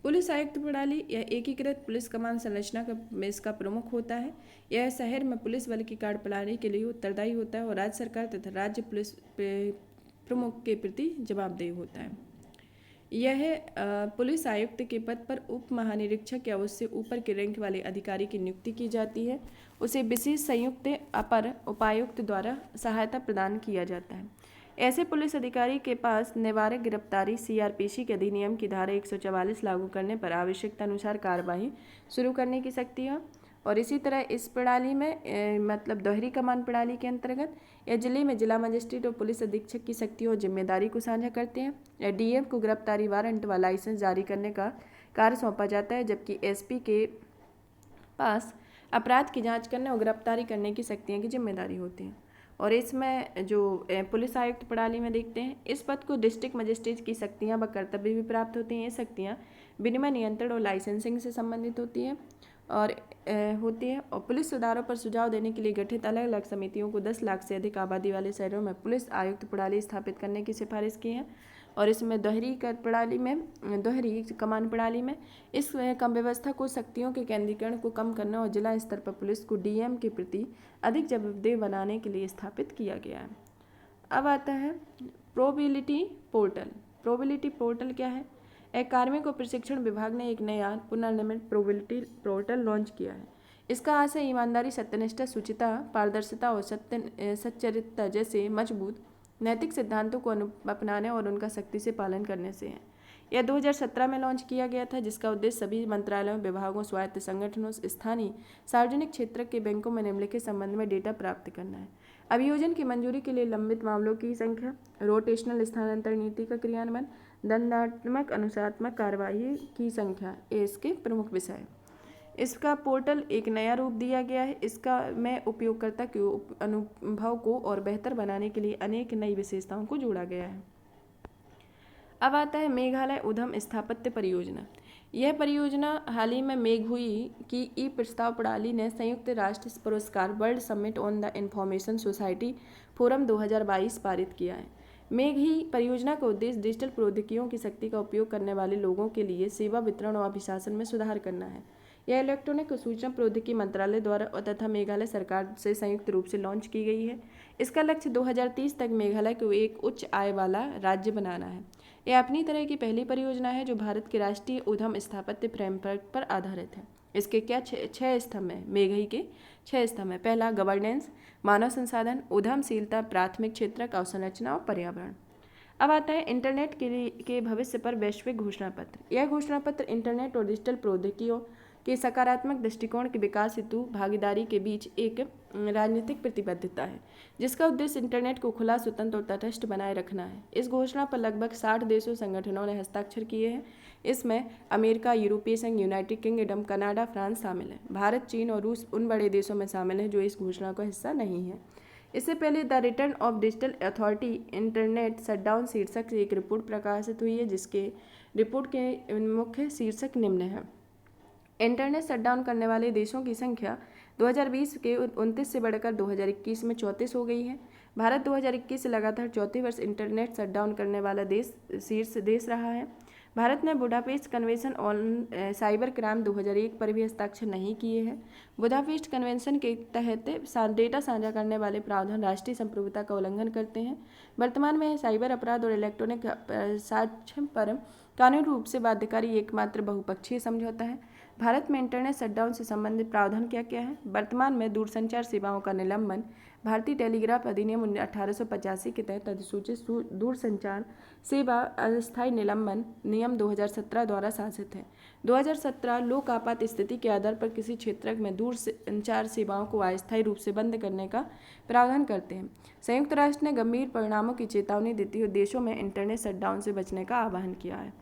पुलिस आयुक्त प्रणाली यह एकीकृत पुलिस कमान संरचना में इसका प्रमुख होता है। यह शहर में पुलिस बल की कार्यप्रणाली के लिए उत्तरदायी होता है और राज्य सरकार तथा राज्य पुलिस प्रमुख के प्रति जवाबदेह होता है। यह पुलिस आयुक्त के पद पर उप महानिरीक्षक या उससे ऊपर के रैंक वाले अधिकारी की नियुक्ति की जाती है। उसे विशेष संयुक्त अपर उपायुक्त द्वारा सहायता प्रदान किया जाता है। ऐसे पुलिस अधिकारी के पास निवारक गिरफ्तारी सीआरपीसी के अधिनियम की धारा 144 लागू करने पर आवश्यकता अनुसार कार्यवाही शुरू करने की शक्ति है। और इसी तरह इस प्रणाली में मतलब दोहरी कमान प्रणाली के अंतर्गत या जिले में जिला मजिस्ट्रेट और पुलिस अधीक्षक की शक्तियों और जिम्मेदारी को साझा करते हैं। या डीएम को गिरफ्तारी वारंट व लाइसेंस जारी करने का कार्य सौंपा जाता है, जबकि एसपी के पास अपराध की जांच करने और गिरफ्तारी करने की शक्तियों की जिम्मेदारी होती है। और इसमें जो पुलिस आयुक्त प्रणाली में देखते हैं, इस पद को डिस्ट्रिक्ट मजिस्ट्रेट की शक्तियां व कर्तव्य भी प्राप्त होती हैं। ये शक्तियां विनिमय, नियंत्रण और लाइसेंसिंग से संबंधित होती है और पुलिस सुधारों पर सुझाव देने के लिए गठित अलग अलग समितियों को 10 लाख से अधिक आबादी वाले शहरों में पुलिस आयुक्त प्रणाली स्थापित करने की सिफारिश की है। और इसमें दोहरी कमान प्रणाली में इस कम व्यवस्था को शक्तियों के केंद्रीकरण को कम करने और जिला स्तर पर पुलिस को डीएम के प्रति अधिक जवाबदेह बनाने के लिए स्थापित किया गया है। अब आता है प्रोबेबिलिटी पोर्टल। प्रोबेबिलिटी पोर्टल क्या है? एक कार्मिक और प्रशिक्षण विभाग ने एक नया पुनर्निर्मित प्रोबेबिलिटी पोर्टल लॉन्च किया है। इसका आशय ईमानदारी, सत्यनिष्ठा, शुचिता, पारदर्शिता और सच्चरित्रता जैसे मजबूत नैतिक सिद्धांतों को अपनाने और उनका सख्ती से पालन करने से है। यह 2017 में लॉन्च किया गया था, जिसका उद्देश्य सभी मंत्रालयों, विभागों, स्वायत्त संगठनों, स्थानीय सार्वजनिक क्षेत्र के बैंकों में निम्नलिखित संबंध में डेटा प्राप्त करना है। अभियोजन की मंजूरी के लिए लंबित मामलों की संख्या, रोटेशनल स्थानांतरण नीति का क्रियान्वयन, दंडात्मक अनुशासनात्मक कार्यवाही की संख्या, ये इसके प्रमुख विषय है। इसका पोर्टल एक नया रूप दिया गया है। इसका में उपयोगकर्ता के अनुभव को और बेहतर बनाने के लिए अनेक नई विशेषताओं को जोड़ा गया है। अब आता है मेघालय उद्यम स्थापत्य परियोजना। यह परियोजना हाल ही में मेघहुई की ई प्रस्ताव प्रणाली ने संयुक्त राष्ट्र पुरस्कार world summit on the information society forum 2022 पारित किया है। मेघही परियोजना का उद्देश्य डिजिटल प्रौद्योगिकियों की शक्ति का उपयोग करने वाले लोगों के लिए सेवा वितरण और अभिशासन में सुधार करना है। यह इलेक्ट्रॉनिक और सूचना प्रौद्योगिकी मंत्रालय द्वारा तथा मेघालय सरकार से संयुक्त रूप से लॉन्च की गई है। इसका लक्ष्य 2030 तक मेघालय को एक उच्च आय वाला राज्य बनाना है। यह अपनी तरह की पहली परियोजना है जो भारत के राष्ट्रीय उद्यम स्थापत्य फ्रेमवर्क पर आधारित है। इसके क्या 6 स्तंभ हैं? मेघई के 6 स्तंभ हैं। पहला, गवर्नेंस, मानव संसाधन, उद्यमशीलता, प्राथमिक क्षेत्र, अवसंरचना और पर्यावरण। अब आता है इंटरनेट के भविष्य पर वैश्विक घोषणा पत्र। यह घोषणा पत्र इंटरनेट और डिजिटल प्रौद्योगिकियों के सकारात्मक दृष्टिकोण के विकास हेतु भागीदारी के बीच एक राजनीतिक प्रतिबद्धता है, जिसका उद्देश्य इंटरनेट को खुला, स्वतंत्र और तटस्थ बनाए रखना है। इस घोषणा पर लगभग 60 देशों संगठनों ने हस्ताक्षर किए हैं। इसमें अमेरिका, यूरोपीय संघ, यूनाइटेड किंगडम, कनाडा, फ्रांस शामिल है। भारत, चीन और रूस उन बड़े देशों में शामिल हैं जो इस घोषणा का हिस्सा नहीं है। इससे पहले the return of digital authority internet shutdown शीर्षक से एक रिपोर्ट प्रकाशित हुई है, जिसके रिपोर्ट के मुख्य शीर्षक निम्न है। इंटरनेट शटडाउन करने वाले देशों की संख्या 2020 के 29 से बढ़कर 2021 में 34 हो गई है। भारत 2021 से लगातार चौथे वर्ष इंटरनेट शटडाउन करने वाला शीर्ष देश रहा है। भारत ने Budapest convention on cyber crime 2001 पर भी हस्ताक्षर नहीं किए हैं। बुडापेस्ट कन्वेंशन के तहत डेटा साझा करने वाले प्रावधान राष्ट्रीय संप्रभुता का उल्लंघन करते हैं। वर्तमान में साइबर अपराध और इलेक्ट्रॉनिक साक्ष्य पर कानूनी रूप से बाध्यकारी एकमात्र बहुपक्षीय समझौता है। भारत में इंटरनेट शटडाउन से संबंधित प्रावधान क्या क्या है? वर्तमान में दूरसंचार सेवाओं का निलंबन भारतीय टेलीग्राफ अधिनियम 1885 के तहत अधिसूचित दूरसंचार सेवा अस्थायी निलंबन नियम 2017 द्वारा शासित है। 2017 लोक आपात स्थिति के आधार पर किसी क्षेत्र में दूरसंचार सेवाओं को अस्थायी रूप से बंद करने का प्रावधान करते हैं। संयुक्त राष्ट्र ने गंभीर परिणामों की चेतावनी देते हुए देशों में इंटरनेट शटडाउन से बचने का आह्वान किया है।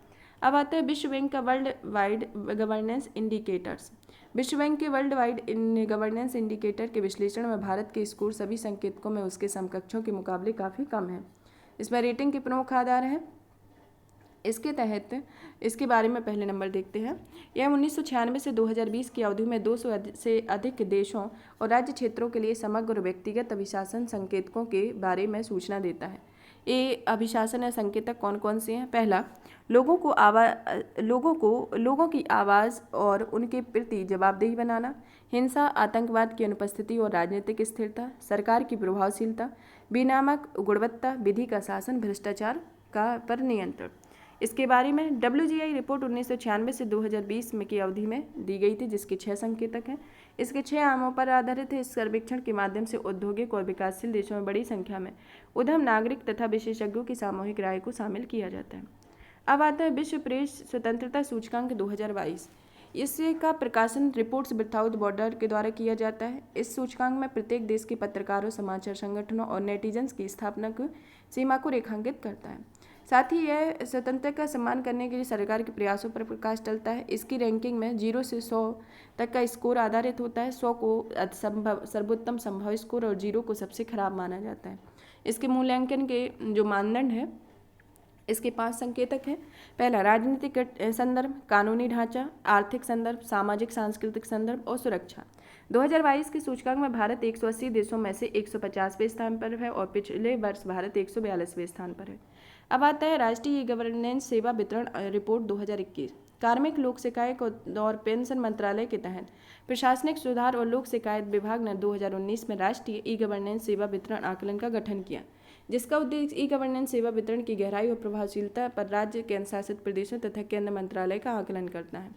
अब आते हैं विश्व बैंक का वर्ल्ड वाइड गवर्नेंस इंडिकेटर्स। विश्व बैंक के वर्ल्ड वाइड गवर्नेंस इंडिकेटर के विश्लेषण में भारत के स्कोर सभी संकेतकों में उसके समकक्षों के मुकाबले काफ़ी कम है। इसमें रेटिंग के प्रमुख आधार हैं। इसके तहत इसके बारे में पहले नंबर देखते हैं। यह 1996 से 2020 की अवधि में 200 से अधिक देशों और राज्य क्षेत्रों के लिए समग्र व्यक्तिगत अभिशासन संकेतकों के बारे में सूचना देता है। ये अभिशासन या संकेतक कौन कौन से हैं? पहला, लोगों की आवाज़ और उनके प्रति जवाबदेही बनाना, हिंसा, आतंकवाद की अनुपस्थिति और राजनीतिक स्थिरता, सरकार की प्रभावशीलता, विनियामक गुणवत्ता, विधि का शासन, भ्रष्टाचार का पर नियंत्रण। इसके बारे में WGI रिपोर्ट 1996 से 2020 में की अवधि में दी गई थी, जिसके 6 संकेतक हैं। इसके 6 आयामों पर आधारित है। इस सर्वेक्षण के माध्यम से औद्योगिक और विकासशील देशों में बड़ी संख्या में उद्यम, नागरिक तथा विशेषज्ञों की सामूहिक राय को शामिल किया जाता है। अब आता है विश्व प्रेस स्वतंत्रता सूचकांक 2022। इसका प्रकाशन रिपोर्ट्स विदाउट बॉर्डर के द्वारा किया जाता है। इस सूचकांक में प्रत्येक देश के पत्रकारों, समाचार संगठनों और नेटिजन्स की स्थापना सीमा को रेखांकित करता है। साथ ही यह स्वतंत्रता का सम्मान करने के लिए सरकार के प्रयासों पर प्रकाश डालता है। इसकी रैंकिंग में 0 से 100 तक का स्कोर आधारित होता है। 100 को सर्वोत्तम संभव स्कोर और 0 को सबसे खराब माना जाता है। इसके मूल्यांकन के जो मानदंड है, इसके 5 संकेतक हैं। पहला, राजनीतिक संदर्भ, कानूनी ढांचा, आर्थिक संदर्भ, सामाजिक सांस्कृतिक संदर्भ और सुरक्षा। 2022 के सूचकांक में भारत 180 देशों में से 150वें स्थान पर है और पिछले वर्ष भारत 142वें स्थान पर है। अब आता है राष्ट्रीय गवर्नेंस सेवा वितरण रिपोर्ट 2021। कार्मिक, लोक शिकायत और पेंशन मंत्रालय के तहत प्रशासनिक सुधार और लोक शिकायत विभाग ने 2019 में राष्ट्रीय ई गवर्नेंस सेवा वितरण आकलन का गठन किया, जिसका उद्देश्य ई गवर्नेंस सेवा वितरण की गहराई और प्रभावशीलता पर राज्य, केंद्र शासित प्रदेशों तथा केंद्र मंत्रालय का आकलन करना है।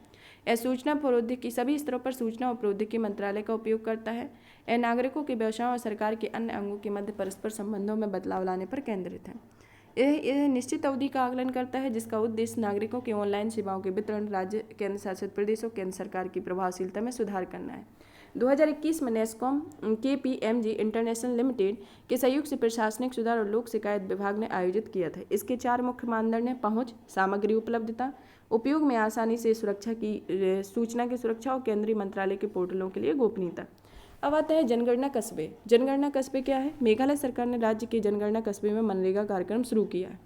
यह सूचना प्रौद्योगिकी सभी स्तरों पर सूचना और प्रौद्योगिकी मंत्रालय का उपयोग करता है। यह नागरिकों के व्यवसायों और सरकार के अन्य अंगों के मध्य परस्पर संबंधों में बदलाव लाने पर केंद्रित है। यह निश्चित अवधि का आकलन करता है, जिसका उद्देश्य नागरिकों के ऑनलाइन सेवाओं के वितरण, राज्य, केंद्र शासित प्रदेशों, केंद्र सरकार की प्रभावशीलता में सुधार करना है। 2021 में नेस्कॉम KPMG इंटरनेशनल लिमिटेड के सहयोग से प्रशासनिक सुधार और लोक शिकायत विभाग ने आयोजित किया था। इसके 4 मुख्य मानदंड हैं: पहुंच, सामग्री उपलब्धता, उपयोग में आसानी से सूचना की सुरक्षा और केंद्रीय मंत्रालय के पोर्टलों के लिए गोपनीयता। अब आता है जनगणना कस्बे। जनगणना कस्बे क्या है? मेघालय सरकार ने राज्य के जनगणना कस्बे में मनरेगा कार्यक्रम शुरू किया है।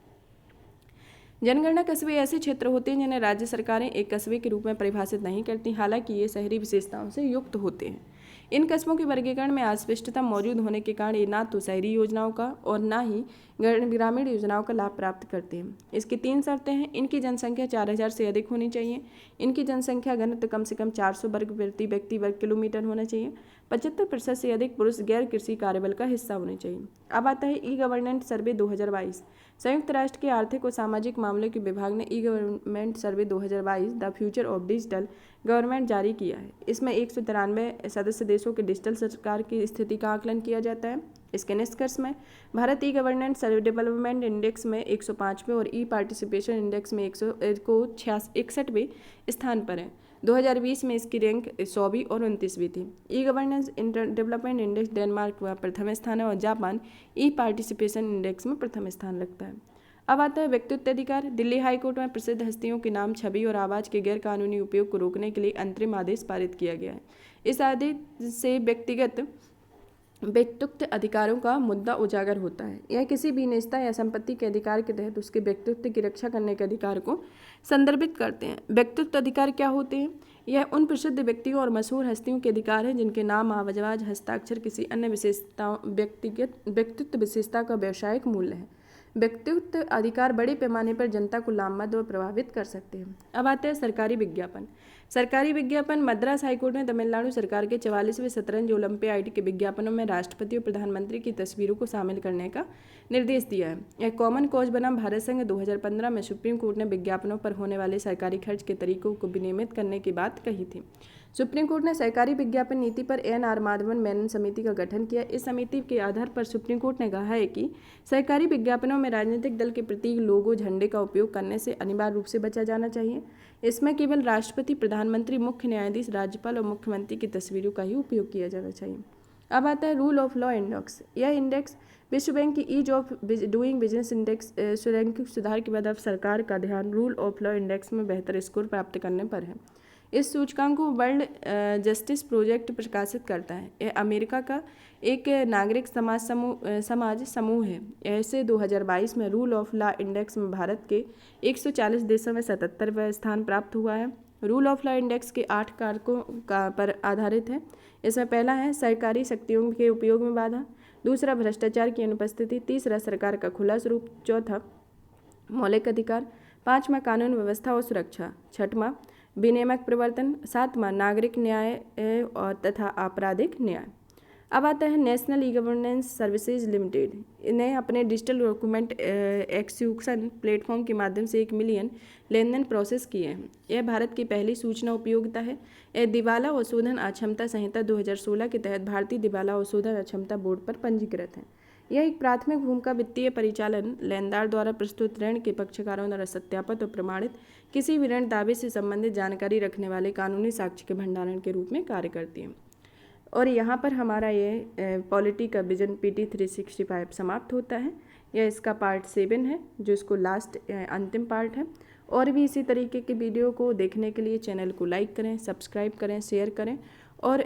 जनगणना कस्बे ऐसे क्षेत्र होते हैं जिन्हें राज्य सरकारें एक कस्बे के रूप में परिभाषित नहीं करती, हालांकि ये शहरी विशेषताओं से युक्त होते हैं। इन कस्बों के वर्गीकरण में अस्पष्टता मौजूद होने के कारण ये ना तो शहरी योजनाओं का और ना ही ग्रामीण योजनाओं का लाभ प्राप्त करते हैं। इसकी 3 शर्तें हैं। इनकी जनसंख्या 4000 से अधिक होनी चाहिए। इनकी जनसंख्या घनत्व कम से कम 400 वर्ग प्रति व्यक्ति वर्ग किलोमीटर होना चाहिए। 75% से अधिक पुरुष गैर कृषि कार्यबल का हिस्सा होने चाहिए। अब आता है ई गवर्नेंट सर्वे 2022। संयुक्त राष्ट्र के आर्थिक और सामाजिक मामलों के विभाग ने e government survey 2022 the future of digital government जारी किया है। इसमें 193 सदस्य देशों के डिजिटल सरकार की स्थिति का आकलन किया जाता है। इसके निष्कर्ष में Bharat e governance development index में 105वें और ई पार्टिसिपेशन इंडेक्स में 161वें स्थान पर है। 2020 में इसकी रैंक 100वीं और 29वीं थी। E governance development index Denmark व प्रथम स्थान है और जापान ई पार्टिसिपेशन इंडेक्स में प्रथम स्थान रखता है। अब आता है व्यक्तित्व अधिकार। दिल्ली हाईकोर्ट में प्रसिद्ध हस्तियों के नाम, छवि और आवाज़ के गैर कानूनी उपयोग को रोकने के लिए अंतरिम आदेश पारित किया गया है। इस आदेश से व्यक्तित्व अधिकारों का मुद्दा उजागर होता है। यह किसी भी निजता या संपत्ति के अधिकार के तहत उसके व्यक्तित्व की रक्षा करने के अधिकार को संदर्भित करते हैं। व्यक्तित्व अधिकार क्या होते हैं? यह उन प्रसिद्ध व्यक्तियों और मशहूर हस्तियों के अधिकार हैं जिनके नाम, आवाज़, हस्ताक्षर किसी अन्य व्यक्तित्व विशेषता का व्यावसायिक मूल्य है। व्यक्तित्व अधिकार बड़े पैमाने पर जनता को लाभप्रद व प्रभावित कर सकते हैं। अब आते हैं सरकारी विज्ञापन। सरकारी विज्ञापन। मद्रास हाईकोर्ट ने तमिलनाडु सरकार के 44वें शतरंज ओलंपियाड के विज्ञापनों में राष्ट्रपति और प्रधानमंत्री की तस्वीरों को शामिल करने का निर्देश दिया है। यह कॉमन कॉज बनाम भारत संघ 2015 में सुप्रीम कोर्ट ने विज्ञापनों पर होने वाले सरकारी खर्च के तरीकों को विनियमित करने की बात कही थी। सुप्रीम कोर्ट ने सरकारी विज्ञापन नीति पर एन.आर. माधवन मेनन समिति का गठन किया। इस समिति के आधार पर सुप्रीम कोर्ट ने कहा है कि सरकारी विज्ञापनों में राजनीतिक दल के प्रतीक, लोगो, झंडे का उपयोग करने से अनिवार्य रूप से बचा जाना चाहिए। इसमें केवल राष्ट्रपति, प्रधानमंत्री, मुख्य न्यायाधीश, राज्यपाल और मुख्यमंत्री की तस्वीरों का ही उपयोग किया जाना चाहिए। अब आता है रूल ऑफ लॉ इंडेक्स। यह इंडेक्स विश्व बैंक की ease of doing business index ranking सुधार के बाद अब सरकार का ध्यान रूल ऑफ लॉ इंडेक्स में बेहतर स्कोर प्राप्त करने पर है। इस सूचकांक को वर्ल्ड जस्टिस प्रोजेक्ट प्रकाशित करता है। यह अमेरिका का एक नागरिक समाज समूह है। ऐसे 2022 में रूल ऑफ लॉ इंडेक्स में भारत के 140 देशों में 77वां स्थान प्राप्त हुआ है। रूल ऑफ लॉ इंडेक्स के 8 कारकों पर आधारित है। इसमें पहला है सरकारी शक्तियों के उपयोग में बाधा, दूसरा भ्रष्टाचार की अनुपस्थिति, तीसरा सरकार का खुला स्वरूप, चौथा मौलिक अधिकार, पाँचवां कानून व्यवस्था और सुरक्षा, छठवां विनियामक प्रवर्तन, सातवां नागरिक न्याय और तथा आपराधिक न्याय। अब आता है national e governance services limited. इन्हें अपने डिजिटल डॉक्यूमेंट एक्सिक्यूशन प्लेटफॉर्म के माध्यम से 1 मिलियन लेनदेन प्रोसेस किए हैं। यह भारत की पहली सूचना उपयोगिता है। यह दिवाला और शोधन अक्षमता संहिता 2016 के तहत भारतीय दिवाला और शोधन अक्षमता बोर्ड पर पंजीकृत है। यह एक प्राथमिक भूमिका वित्तीय परिचालन, लेनदार द्वारा प्रस्तुत ऋण के पक्षकारों द्वारा सत्यापित और प्रमाणित किसी भी ऋण दावे से संबंधित जानकारी रखने वाले कानूनी साक्ष्य के भंडारण के रूप में कार्य करती है। और यहाँ पर हमारा ये पॉलिटी का विजन PT 365 समाप्त होता है। यह इसका पार्ट 7 है, जो इसको लास्ट अंतिम पार्ट है। और भी इसी तरीके के वीडियो को देखने के लिए चैनल को लाइक करें, सब्सक्राइब करें, शेयर करें और